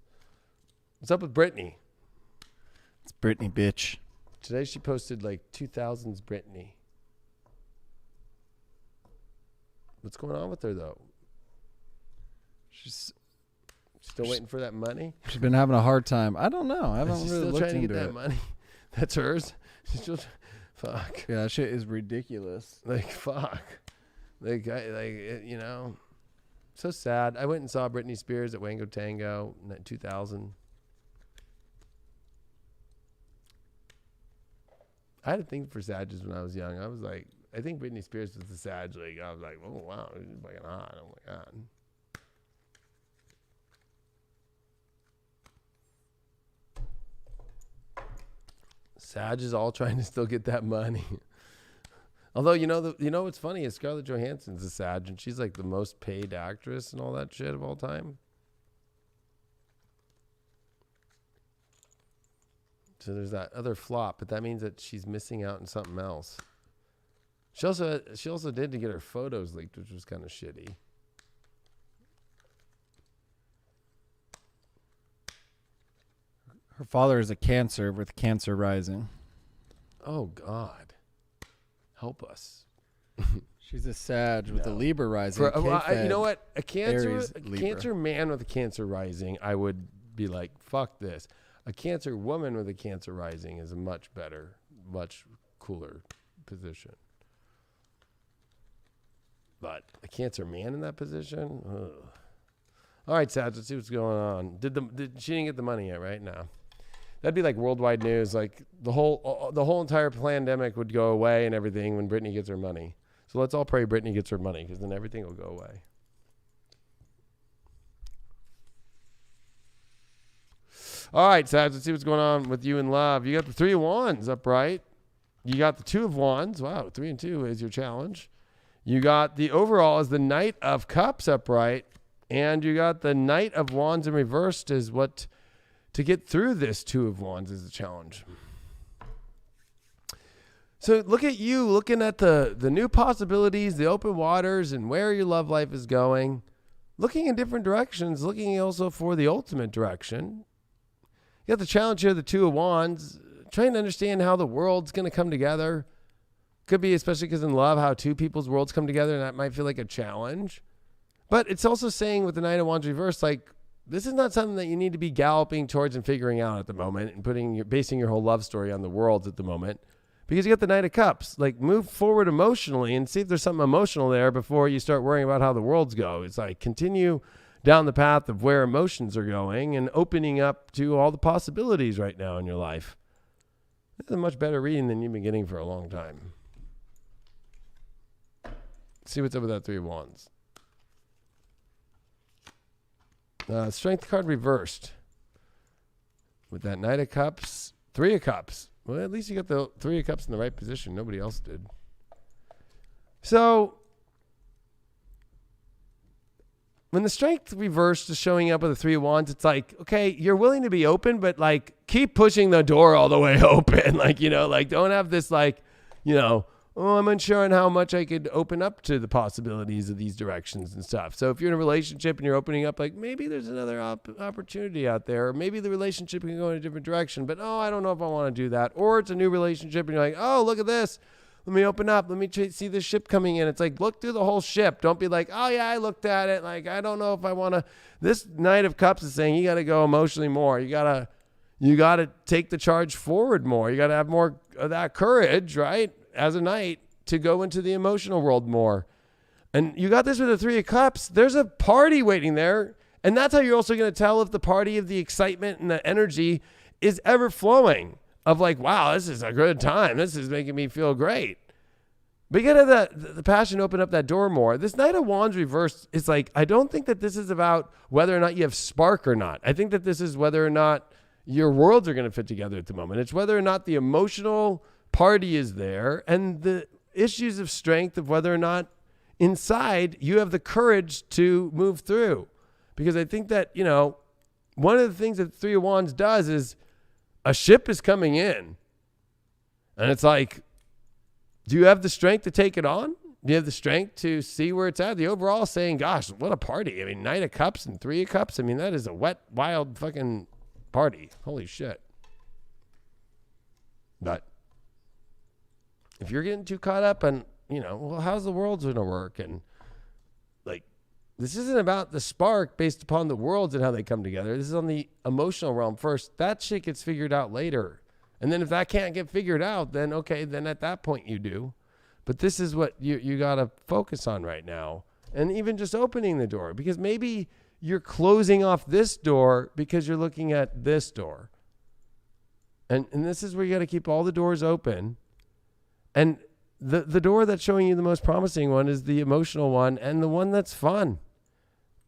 What's up with Brittany? It's Brittany, bitch. Today she posted like 2000s Brittany. What's going on with her though? She's still waiting for that money. She's been having a hard time. I don't know. I haven't She's really still looked trying to into get that it. money. That's hers. She's still fuck. Yeah, that shit is ridiculous. Like fuck. You know. So sad. I went and saw Britney Spears at Wango Tango in 2000. I had a thing for Sages when I was young. I was like, I think Britney Spears was the Sag. Like, I was like, oh wow, she's fucking hot. Oh my god. Sag is all trying to still get that money. Although you know what's funny is Scarlett Johansson's a Sag, and she's like the most paid actress and all that shit of all time. So there's that other flop, but that means that she's missing out on something else. She also did to get her photos leaked, which was kind of shitty. Her father is a Cancer with Cancer rising. Oh God, help us. She's a Sag with a Libra rising. You know what? A Aries, Cancer man with a Cancer rising, I would be like, fuck this. A Cancer woman with a Cancer rising is a much better, much cooler position. But a Cancer man in that position? Ugh. All right, Sag, let's see what's going on. She didn't get the money yet, right? No. That'd be like worldwide news. Like the whole entire pandemic would go away and everything when Britney gets her money. So let's all pray Britney gets her money, because then everything will go away. All right, Sag, let's see what's going on with you in love. You got the 3 of Wands up right. you got the Two of Wands. Wow, 3 and 2 is your challenge. You got the overall is the Knight of Cups upright. And you got the Knight of Wands in reversed is what to get through this Two of Wands is the challenge. So look at you looking at the new possibilities, the open waters, and where your love life is going. Looking in different directions, looking also for the ultimate direction. You got the challenge here, the Two of Wands, trying to understand how the world's going to come together. Could be, especially because in love, how two people's worlds come together, and that might feel like a challenge. But it's also saying with the Knight of Wands reversed, like, this is not something that you need to be galloping towards and figuring out at the moment and basing your whole love story on the worlds at the moment. Because you got the Knight of Cups. Like, move forward emotionally and see if there's something emotional there before you start worrying about how the worlds go. It's like, continue down the path of where emotions are going and opening up to all the possibilities right now in your life. This is a much better reading than you've been getting for a long time. See what's up with that Three of Wands. Strength card reversed. With that Knight of Cups, Three of Cups. Well, at least you got the Three of Cups in the right position. Nobody else did. So, when the Strength reversed is showing up with the Three of Wands, it's like, okay, you're willing to be open, but like, keep pushing the door all the way open. Like, like, don't have this like, oh, I'm unsure on how much I could open up to the possibilities of these directions and stuff. So if you're in a relationship and you're opening up, like, maybe there's another opportunity out there, or maybe the relationship can go in a different direction, but I don't know if I want to do that. Or it's a new relationship and you're like, oh, look at this. Let me open up. Let me see this ship coming in. It's like, look through the whole ship. Don't be like, oh yeah, I looked at it. Like, I don't know if I want to. This Knight of Cups is saying you got to go emotionally more. You got to take the charge forward more. You got to have more of that courage, right? As a knight, to go into the emotional world more. And you got this with the Three of Cups. There's a party waiting there. And that's how you're also going to tell if the party of the excitement and the energy is ever flowing. Of like, wow, this is a good time. This is making me feel great. But you got to have the passion to open up that door more. This Knight of Wands reversed is like, I don't think that this is about whether or not you have spark or not. I think that this is whether or not your worlds are going to fit together at the moment. It's whether or not the emotional party is there and the issues of strength of whether or not inside you have the courage to move through. Because I think that, one of the things that the Three of Wands does is a ship is coming in. And it's like, do you have the strength to take it on? Do you have the strength to see where it's at? The overall saying, gosh, what a party. I mean, Knight of Cups and Three of Cups. I mean, that is a wet, wild fucking party. Holy shit. But if you're getting too caught up on, well, how's the world going to work? And like, this isn't about the spark based upon the worlds and how they come together. This is on the emotional realm first. That shit gets figured out later. And then if that can't get figured out, then okay, then at that point you do. But this is what you got to focus on right now. And even just opening the door, because maybe you're closing off this door because you're looking at this door. And this is where you got to keep all the doors open. And the door that's showing you the most promising one is the emotional one and the one that's fun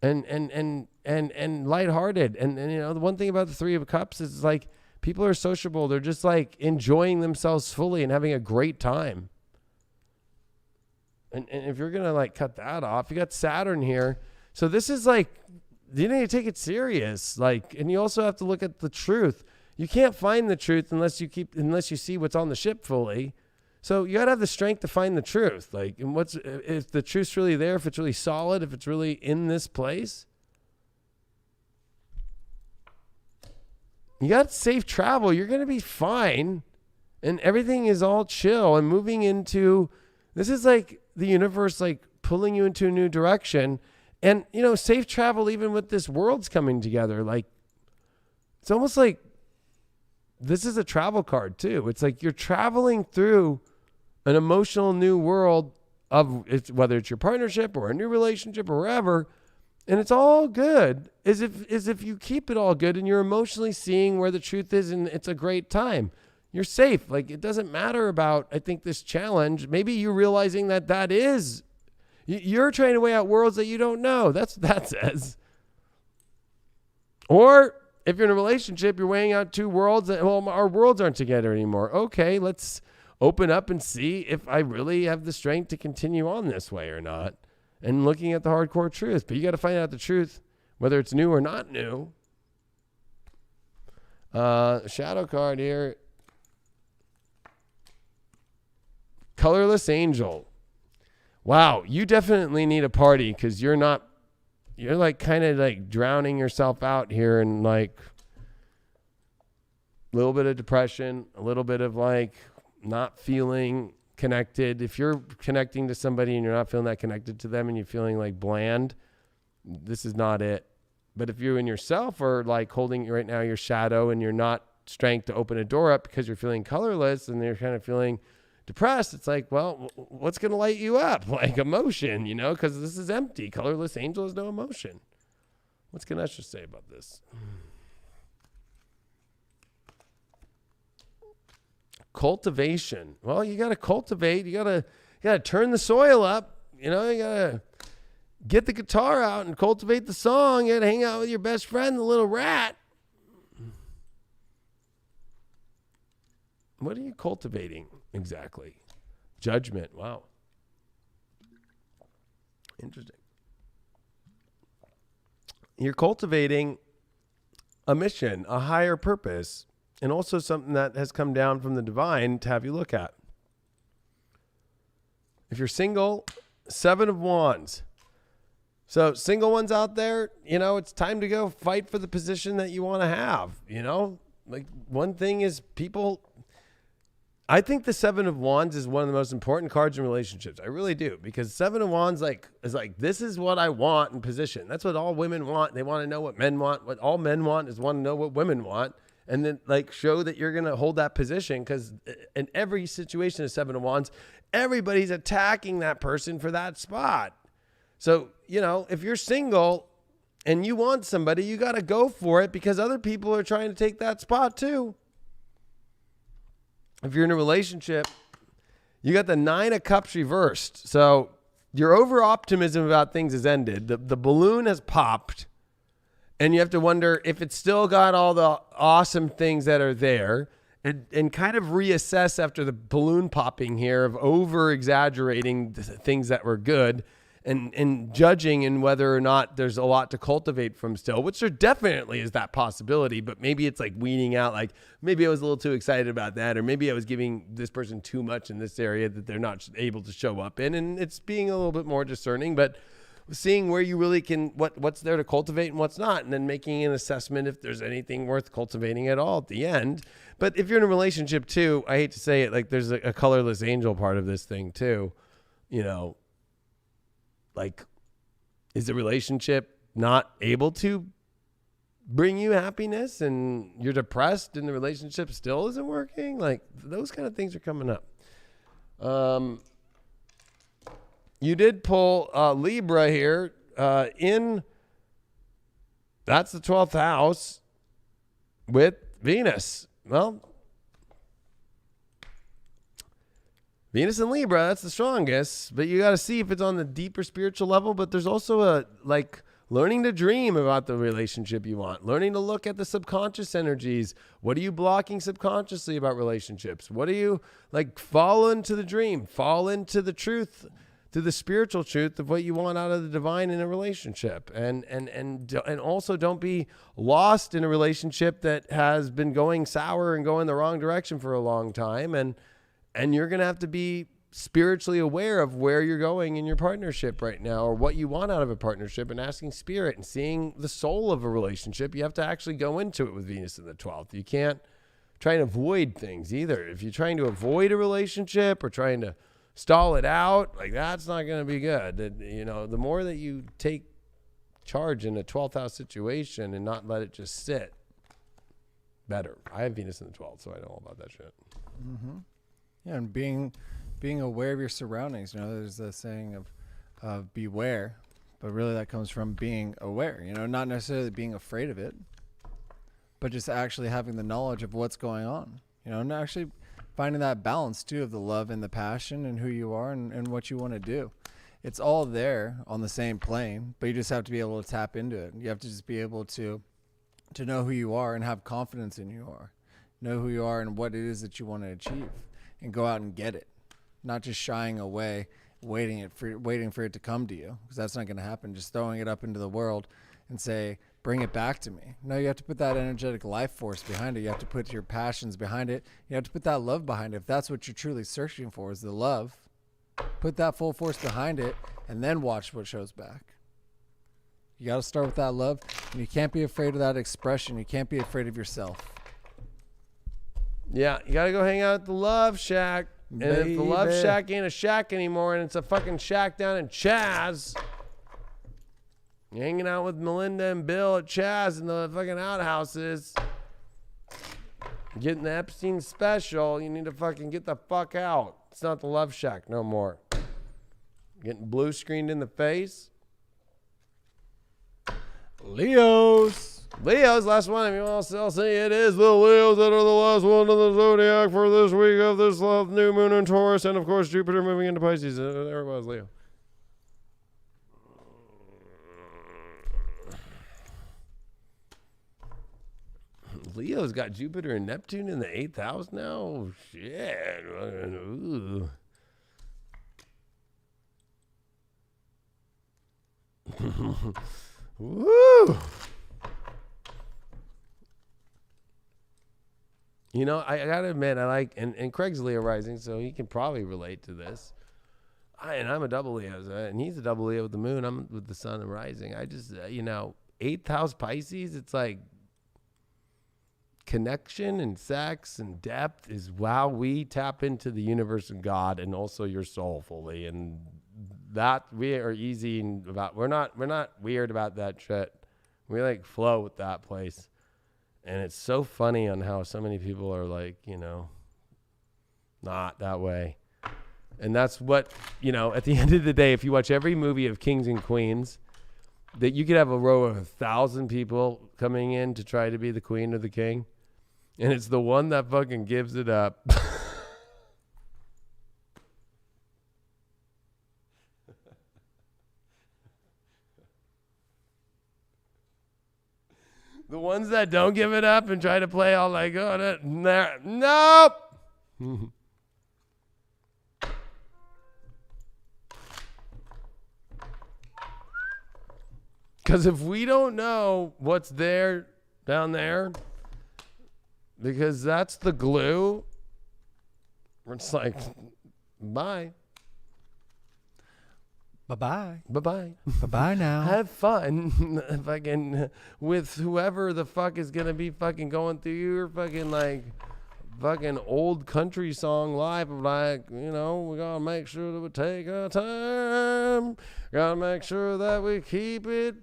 and lighthearted. And the one thing about the Three of Cups is like people are sociable. They're just like enjoying themselves fully and having a great time. And if you're going to like cut that off, you got Saturn here. So this is like, you need to take it serious. Like, and you also have to look at the truth. You can't find the truth unless you see what's on the ship fully. So you got to have the strength to find the truth. Like, and if the truth's really there, if it's really solid, if it's really in this place. You got safe travel. You're going to be fine. And everything is all chill and moving into, this is like the universe, like pulling you into a new direction. And, safe travel, even with this world's coming together. Like, it's almost like this is a travel card too. It's like you're traveling through an emotional new world of whether it's your partnership or a new relationship or wherever. And it's all good as if you keep it all good and you're emotionally seeing where the truth is and it's a great time. You're safe. Like, it doesn't matter about, I think, this challenge. Maybe you're realizing that is, you're trying to weigh out worlds that you don't know. That's what that says. Or if you're in a relationship, you're weighing out two worlds that, well, our worlds aren't together anymore. Okay, let's open up and see if I really have the strength to continue on this way or not, and looking at the hardcore truth. But you got to find out the truth, whether it's new or not new. Shadow card here. Colorless Angel. Wow, you definitely need a party because you're like kind of like drowning yourself out here and like a little bit of depression, a little bit of like not feeling connected. If you're connecting to somebody and you're not feeling that connected to them and you're feeling like bland, this is not it. But if you and yourself are like holding right now your shadow and you're not strength to open a door up because you're feeling colorless and you're kind of feeling depressed, it's like, well, what's going to light you up? Like emotion, you know, because this is empty. Colorless Angel has no emotion. What's Ganesha say about this? Cultivation. Well, you got to cultivate. You got to turn the soil up. You know, you got to get the guitar out and cultivate the song. You got to hang out with your best friend, the little rat. What are you cultivating exactly? Judgment. Wow. Interesting. You're cultivating a mission, a higher purpose, and also something that has come down from the divine to have you look at. If you're single, 7 of Wands. So single ones out there, you know, it's time to go fight for the position that you want to have, you know? Like one thing is people, I think the 7 of Wands is one of the most important cards in relationships. I really do, because 7 of Wands is like, this is what I want in position. That's what all women want. They want to know what men want. What all men want is want to know what women want. And then like show that you're going to hold that position, because in every situation of 7 of Wands, everybody's attacking that person for that spot. So, you know, if you're single and you want somebody, you got to go for it, because other people are trying to take that spot too. If you're in a relationship, you got the 9 of Cups reversed. So your over optimism about things has ended. The balloon has popped, and you have to wonder if it's still got all the awesome things that are there, and kind of reassess after the balloon popping here of over exaggerating the things that were good. And judging in whether or not there's a lot to cultivate from still, which there definitely is that possibility, but maybe it's like weeding out, like maybe I was a little too excited about that, or maybe I was giving this person too much in this area that they're not able to show up in, and it's being a little bit more discerning, but seeing where you really can, what's there to cultivate and what's not, and then making an assessment if there's anything worth cultivating at all at the end. But if you're in a relationship too, I hate to say it, like there's a colorless angel part of this thing too, you know. Like, is the relationship not able to bring you happiness, and you're depressed and the relationship still isn't working? Like, those kind of things are coming up. You did pull Libra here that's the 12th house with Venus. Well, Venus and Libra, that's the strongest, but you got to see if it's on the deeper spiritual level. But there's also a like learning to dream about the relationship you want, learning to look at the subconscious energies. What are you blocking subconsciously about relationships? What are you like, fall into the dream, fall into the truth, to the spiritual truth of what you want out of the divine in a relationship. And also don't be lost in a relationship that has been going sour and going the wrong direction for a long time. And you're going to have to be spiritually aware of where you're going in your partnership right now, or what you want out of a partnership, and asking spirit and seeing the soul of a relationship. You have to actually go into it with Venus in the 12th. You can't try and avoid things either. If you're trying to avoid a relationship or trying to stall it out, like that's not going to be good. You know, the more that you take charge in a 12th house situation and not let it just sit, better. I have Venus in the 12th, so I know all about that shit. Mm-hmm. Yeah, and being aware of your surroundings. You know, there's a saying of beware, but really that comes from being aware. You know, not necessarily being afraid of it, but just actually having the knowledge of what's going on. You know, and actually finding that balance too of the love and the passion and who you are and what you want to do. It's all there on the same plane, but you just have to be able to tap into it. You have to just be able to know who you are and have confidence in who you are. Know who you are and what it is that you want to achieve. and go out and get it, not just shying away, waiting for it to come to you, because that's not going to happen. Just throwing it up into the world and say, bring it back to me. No, you have to put that energetic life force behind it. You have to put your passions behind it. You have to put that love behind it. If that's what you're truly searching for, is the love, put that full force behind it and then watch what shows back. You got to start with that love, and you can't be afraid of that expression. You can't be afraid of yourself. Yeah, you got to go hang out at the Love Shack. And if the Love Shack ain't a shack anymore and it's a fucking shack down in Chaz, you're hanging out with Melinda and Bill at Chaz in the fucking outhouses, getting the Epstein special, you need to fucking get the fuck out. It's not the Love Shack no more. Getting blue screened in the face. Leos, last one. If you want to say it is the Leos that are the last one of the zodiac for this week of this new moon in Taurus, and of course Jupiter moving into Pisces. There it was, Leo. Leo's got Jupiter and Neptune in the 8th house now. Oh, shit. Ooh. Woo! You know, I gotta admit, I like, and Craig's Leo rising, so he can probably relate to this. And I'm a double Leo, and he's a double Leo with the moon. I'm with the sun and rising. I just, 8th house Pisces, it's like connection and sex and depth is how we tap into the universe and God and also your soul fully. And that we are easy about. We're not weird about that shit. We like flow with that place. And it's so funny on how so many people are like, not that way. And that's what, at the end of the day, if you watch every movie of kings and queens, that you could have a row of 1,000 people coming in to try to be the queen or the king. And it's the one that fucking gives it up. The ones that don't give it up and try to play all like, nope. Because if we don't know what's there down there, because that's the glue, it's like, bye. Bye-bye. Bye-bye. Bye-bye now. Have fun fucking with whoever the fuck is going to be fucking going through your fucking old country song life of like, we got to make sure that we take our time. Got to make sure that we keep it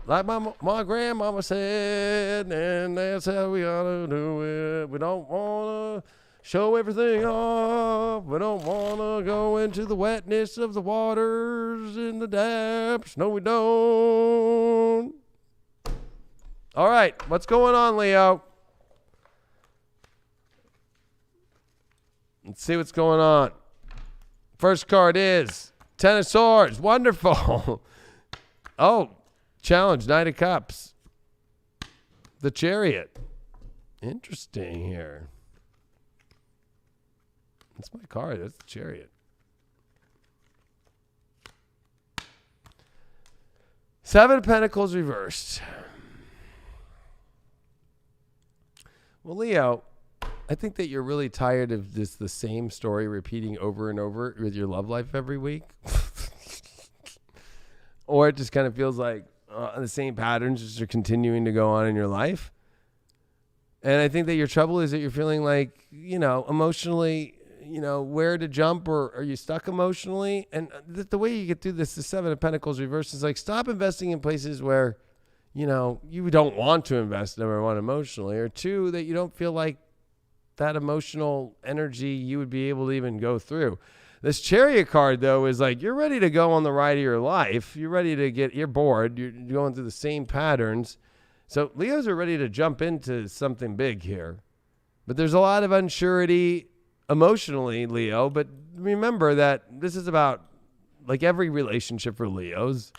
like my grandmama said, and that's how we ought to do it. We don't want to show everything off. We don't want to go into the wetness of the waters in the depths. No, we don't. All right, what's going on, Leo? Let's see what's going on. First card is Ten of Swords. Wonderful. Oh, challenge, Knight of Cups. The Chariot. Interesting here. That's my card. That's the Chariot. Seven of Pentacles reversed. Well, Leo, I think that you're really tired of the same story repeating over and over with your love life every week. Or it just kind of feels like the same patterns just are continuing to go on in your life. And I think that your trouble is that you're feeling like, emotionally, where to jump, or are you stuck emotionally? And the way you get through this, the Seven of Pentacles reverse, is like, stop investing in places where, you don't want to invest, number one, emotionally, or two, that you don't feel like that emotional energy you would be able to even go through. This Chariot card, though, is like, you're ready to go on the ride of your life. You're ready to you're bored. You're going through the same patterns. So Leos are ready to jump into something big here. But there's a lot of unsurety emotionally, Leo. But remember that this is about, like every relationship for Leos,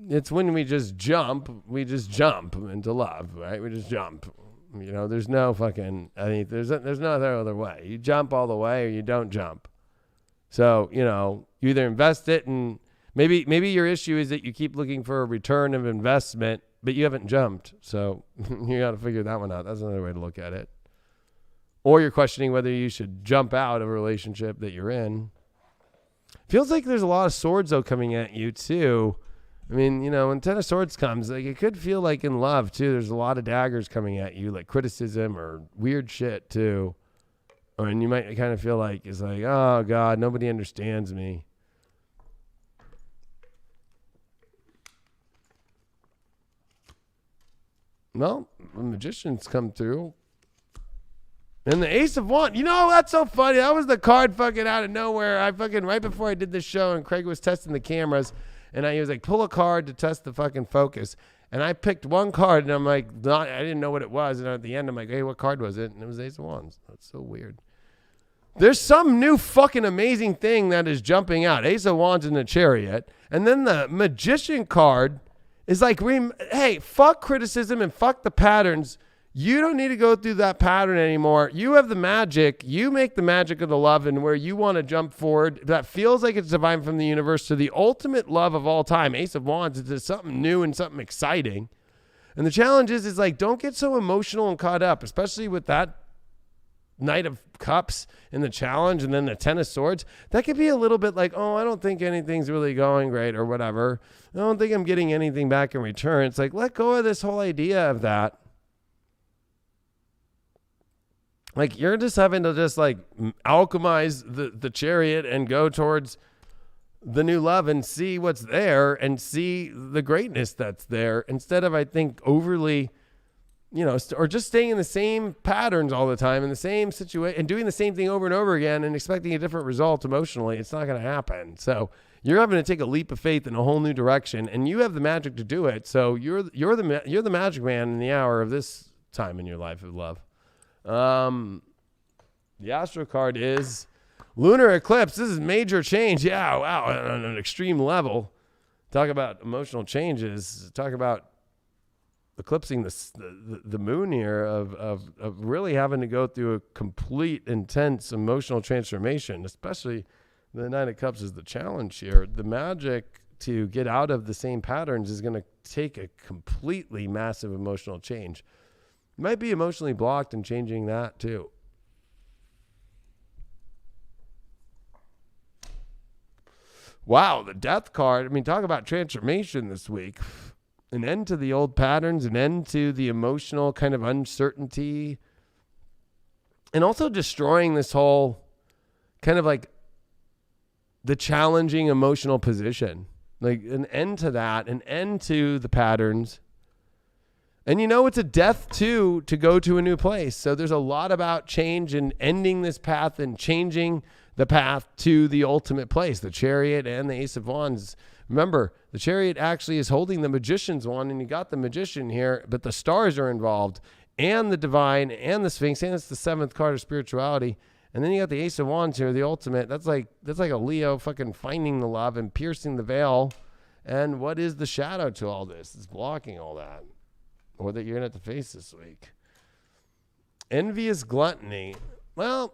it's when we just jump into love, right? We just jump. You know, there's no fucking, I mean, there's no other way. You jump all the way or you don't jump. So, you know, you either invest it, and maybe your issue is that you keep looking for a return of investment, but you haven't jumped. So you got to figure that one out. That's another way to look at it. Or you're questioning whether you should jump out of a relationship that you're in. Feels like there's a lot of swords, though, coming at you, too. I mean, you know, when Ten of Swords comes, like, it could feel like in love, too. There's a lot of daggers coming at you, like criticism or weird shit, too. And you might kind of feel like, it's like, oh, God, nobody understands me. Well, the Magician's come through. And the Ace of Wands, you know, that's so funny. That was the card fucking out of nowhere. I fucking, right before I did this show, and Craig was testing the cameras, and he was like, pull a card to test the fucking focus. And I picked one card, and I'm like, I didn't know what it was. And at the end, I'm like, hey, what card was it? And it was Ace of Wands. That's so weird. There's some new fucking amazing thing that is jumping out. Ace of Wands in the Chariot. And then the Magician card is like, hey, fuck criticism and fuck the patterns. You don't need to go through that pattern anymore. You have the magic. You make the magic of the love, and where you want to jump forward, that feels like it's divine from the universe to the ultimate love of all time. Ace of Wands is something new and something exciting. And the challenge is like, don't get so emotional and caught up, especially with that Knight of Cups in the challenge and then the Ten of Swords. That could be a little bit like, oh, I don't think anything's really going great or whatever. I don't think I'm getting anything back in return. It's like, let go of this whole idea of that. Like, you're just having to just like alchemize the Chariot and go towards the new love and see what's there and see the greatness that's there, instead of, I think, overly, you know, or just staying in the same patterns all the time in the same situation and doing the same thing over and over again and expecting a different result emotionally. It's not going to happen. So you're having to take a leap of faith in a whole new direction, and you have the magic to do it. So you're the magic man in the hour of this time in your life of love. The Astro card is lunar eclipse. This is major change. Yeah, wow, on an extreme level. Talk about emotional changes. Talk about eclipsing the moon here of really having to go through a complete, intense emotional transformation, especially the Nine of Cups is the challenge here. The magic to get out of the same patterns is going to take a completely massive emotional change. You might be emotionally blocked and changing that too. Wow, the Death card. I mean, talk about transformation this week. An end to the old patterns, an end to the emotional kind of uncertainty, and also destroying this whole kind of like the challenging emotional position. Like an end to that, an end to the patterns. And you know, it's a death too to go to a new place. So there's a lot about change and ending this path and changing the path to the ultimate place, the Chariot and the Ace of Wands. Remember, the Chariot actually is holding the Magician's wand, and you got the Magician here, but the stars are involved, and the Divine, and the Sphinx, and it's the seventh card of spirituality. And then you got the Ace of Wands here, the ultimate. That's like a Leo fucking finding the love and piercing the veil. And what is the shadow to all this? It's blocking all that, or that you're going to have to face this week. Envious gluttony. Well,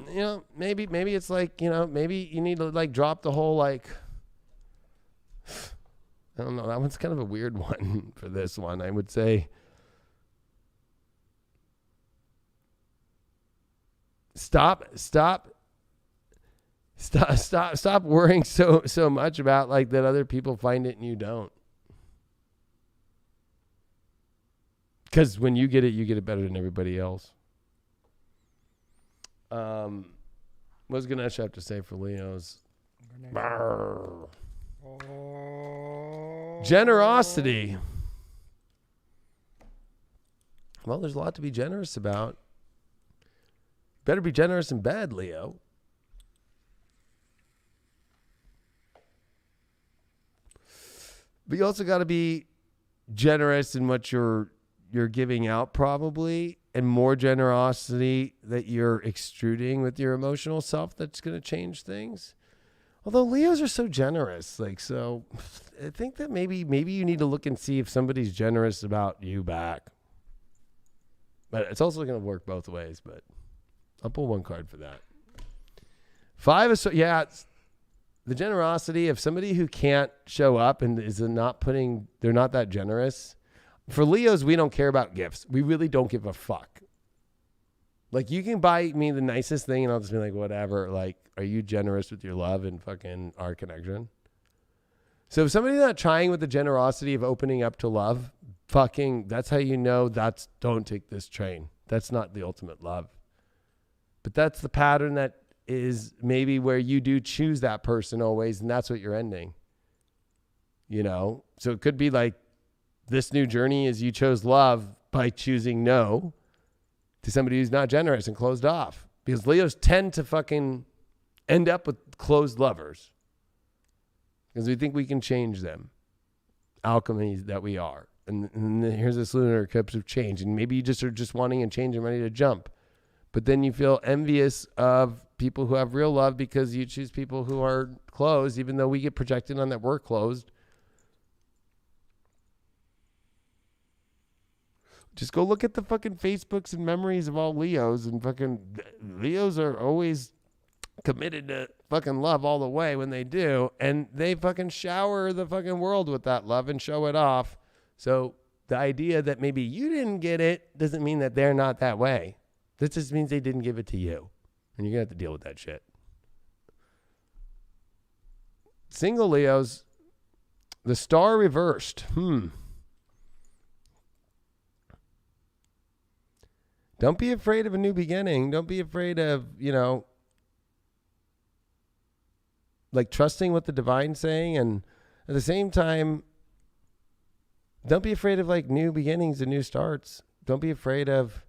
you know, maybe it's like, you know, maybe you need to like drop the whole like, I don't know. That one's kind of a weird one for this one. I would say stop worrying so much about like that other people find it and you don't. Because when you get it better than everybody else. What's Ganesh have to say for Leos? Generosity. Well, there's a lot to be generous about. Better be generous in bed, Leo. But you also got to be generous in what you're giving out, probably, and more generosity that you're extruding with your emotional self. That's going to change things. Although Leos are so generous, like, so I think that maybe you need to look and see if somebody's generous about you back. But it's also going to work both ways, but I'll pull one card for that. 5 is, it's the generosity of somebody who can't show up and is not putting, they're not that generous. For Leos, we don't care about gifts. We really don't give a fuck. Like, you can buy me the nicest thing and I'll just be like, whatever. Like, are you generous with your love and fucking our connection? So if somebody's not trying with the generosity of opening up to love, fucking, that's how you know don't take this train. That's not the ultimate love. But that's the pattern that is maybe where you do choose that person always, and that's what you're ending. You know? So it could be like this new journey is you chose love by choosing no to somebody who's not generous and closed off. Because Leos tend to fucking end up with closed lovers. Because we think we can change them. Alchemies that we are. And here's this lunar eclipse of change. And maybe you just are just wanting and change and ready to jump. But then you feel envious of people who have real love because you choose people who are closed, even though we get projected on that we're closed. Just go look at the fucking Facebooks and memories of all Leos, and fucking Leos are always committed to fucking love all the way when they do, and they fucking shower the fucking world with that love and show it off. So the idea that maybe you didn't get it doesn't mean that they're not that way. This just means they didn't give it to you, and you're gonna have to deal with that shit. Single Leos, the star reversed. Don't be afraid of a new beginning. Don't be afraid of, like trusting what the divine's saying. And at the same time, don't be afraid of like new beginnings and new starts. Don't be afraid of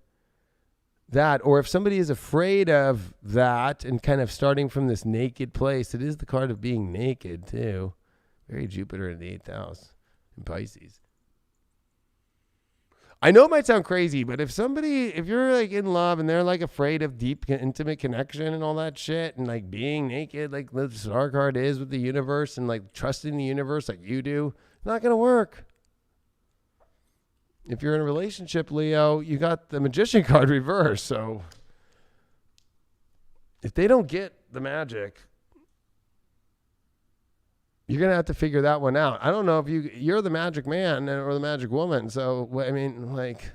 that. Or if somebody is afraid of that and kind of starting from this naked place, it is the card of being naked too. Very Jupiter in the 8th house in Pisces. I know it might sound crazy, but if you're like in love and they're like afraid of deep, intimate connection and all that shit and like being naked, like the star card is with the universe and like trusting the universe like you do, it's not going to work. If you're in a relationship, Leo, you got the Magician card reversed. So if they don't get the magic, you're going to have to figure that one out. I don't know if you're the magic man or the magic woman. So, I mean, like,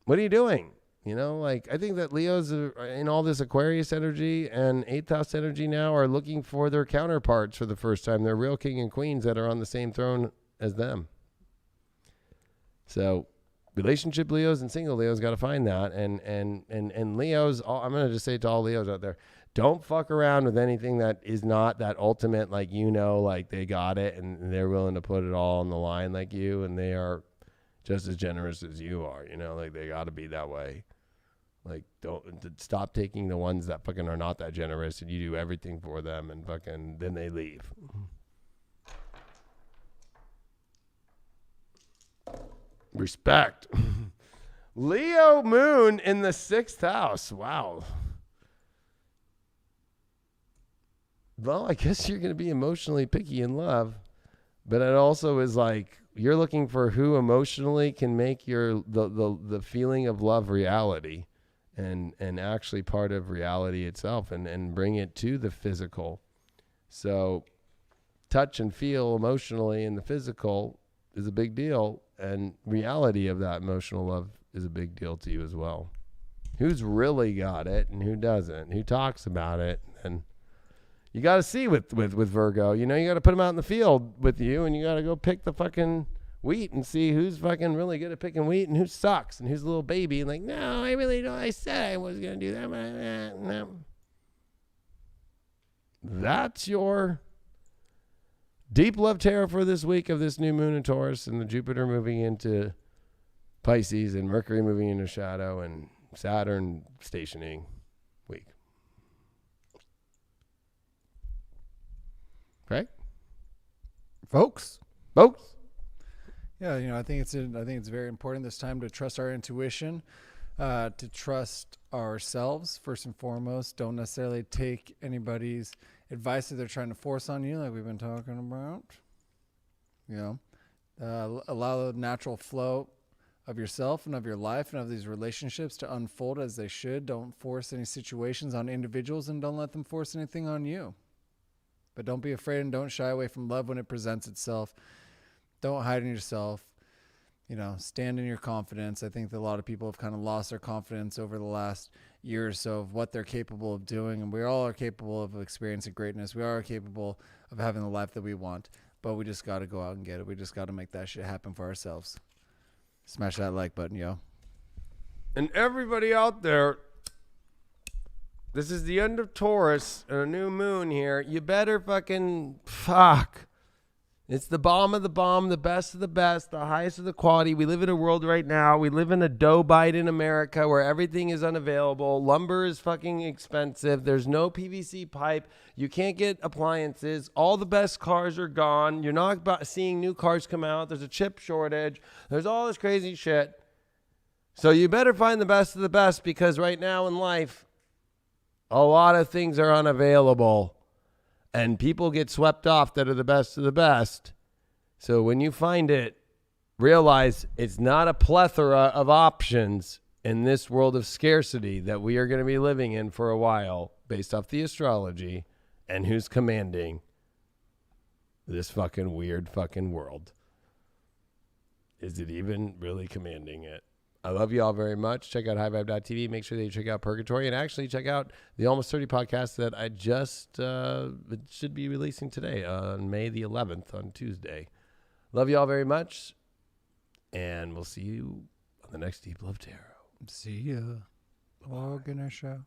what are you doing? I think that Leos in all this Aquarius energy and 8th house energy now are looking for their counterparts for the first time. They're real king and queens that are on the same throne as them. So relationship Leos and single Leos got to find that. And Leos, I'm going to just say to all Leos out there, don't fuck around with anything that is not that ultimate, like, like they got it and they're willing to put it all on the line like you, and they are just as generous as you are, like they got to be that way. Like, don't stop taking the ones that fucking are not that generous and you do everything for them and fucking then they leave. Respect. Leo moon in the 6th house. Wow. Well, I guess you're going to be emotionally picky in love, but it also is like you're looking for who emotionally can make the feeling of love reality and actually part of reality itself and bring it to the physical. So touch and feel emotionally in the physical is a big deal, and reality of that emotional love is a big deal to you as well. Who's really got it and who doesn't? Who talks about it? And you got to see with Virgo, you got to put them out in the field with you, and you got to go pick the fucking wheat and see who's fucking really good at picking wheat and who sucks and who's a little baby and like, no, I really don't. I said I was going to do that, but no. That's your deep love tarot for this week of this new moon in Taurus and the Jupiter moving into Pisces and Mercury moving into shadow and Saturn stationing week. Right? Folks. Yeah, I think it's very important this time to trust our intuition, to trust ourselves first and foremost. Don't necessarily take anybody's advice that they're trying to force on you, like we've been talking about. You know, allow the natural flow of yourself and of your life and of these relationships to unfold as they should. Don't force any situations on individuals, and don't let them force anything on you. But don't be afraid, and don't shy away from love when it presents itself. Don't hide in yourself. You know, stand in your confidence. I think that a lot of people have kind of lost their confidence over the last year or so of what they're capable of doing. And we all are capable of experiencing greatness. We are capable of having the life that we want. But we just got to go out and get it. We just got to make that shit happen for ourselves. Smash that like button, yo. And everybody out there, this is the end of Taurus and a new moon here. You better fucking fuck. It's the bomb of the bomb, the best of the best, the highest of the quality. We live in a world right now. We live in a Joe Biden America where everything is unavailable. Lumber is fucking expensive. There's no PVC pipe. You can't get appliances. All the best cars are gone. You're not seeing new cars come out. There's a chip shortage. There's all this crazy shit. So you better find the best of the best, because right now in life, a lot of things are unavailable. And people get swept off that are the best of the best. So when you find it, realize it's not a plethora of options in this world of scarcity that we are going to be living in for a while, based off the astrology and who's commanding this fucking weird fucking world. Is it even really commanding it? I love you all very much. Check out highvibe.tv. Make sure that you check out Purgatory, and actually check out the Almost 30 podcast that I just should be releasing today on May the 11th on Tuesday. Love you all very much, and we'll see you on the next Deep Love Tarot. See ya. Oh, Ganesha.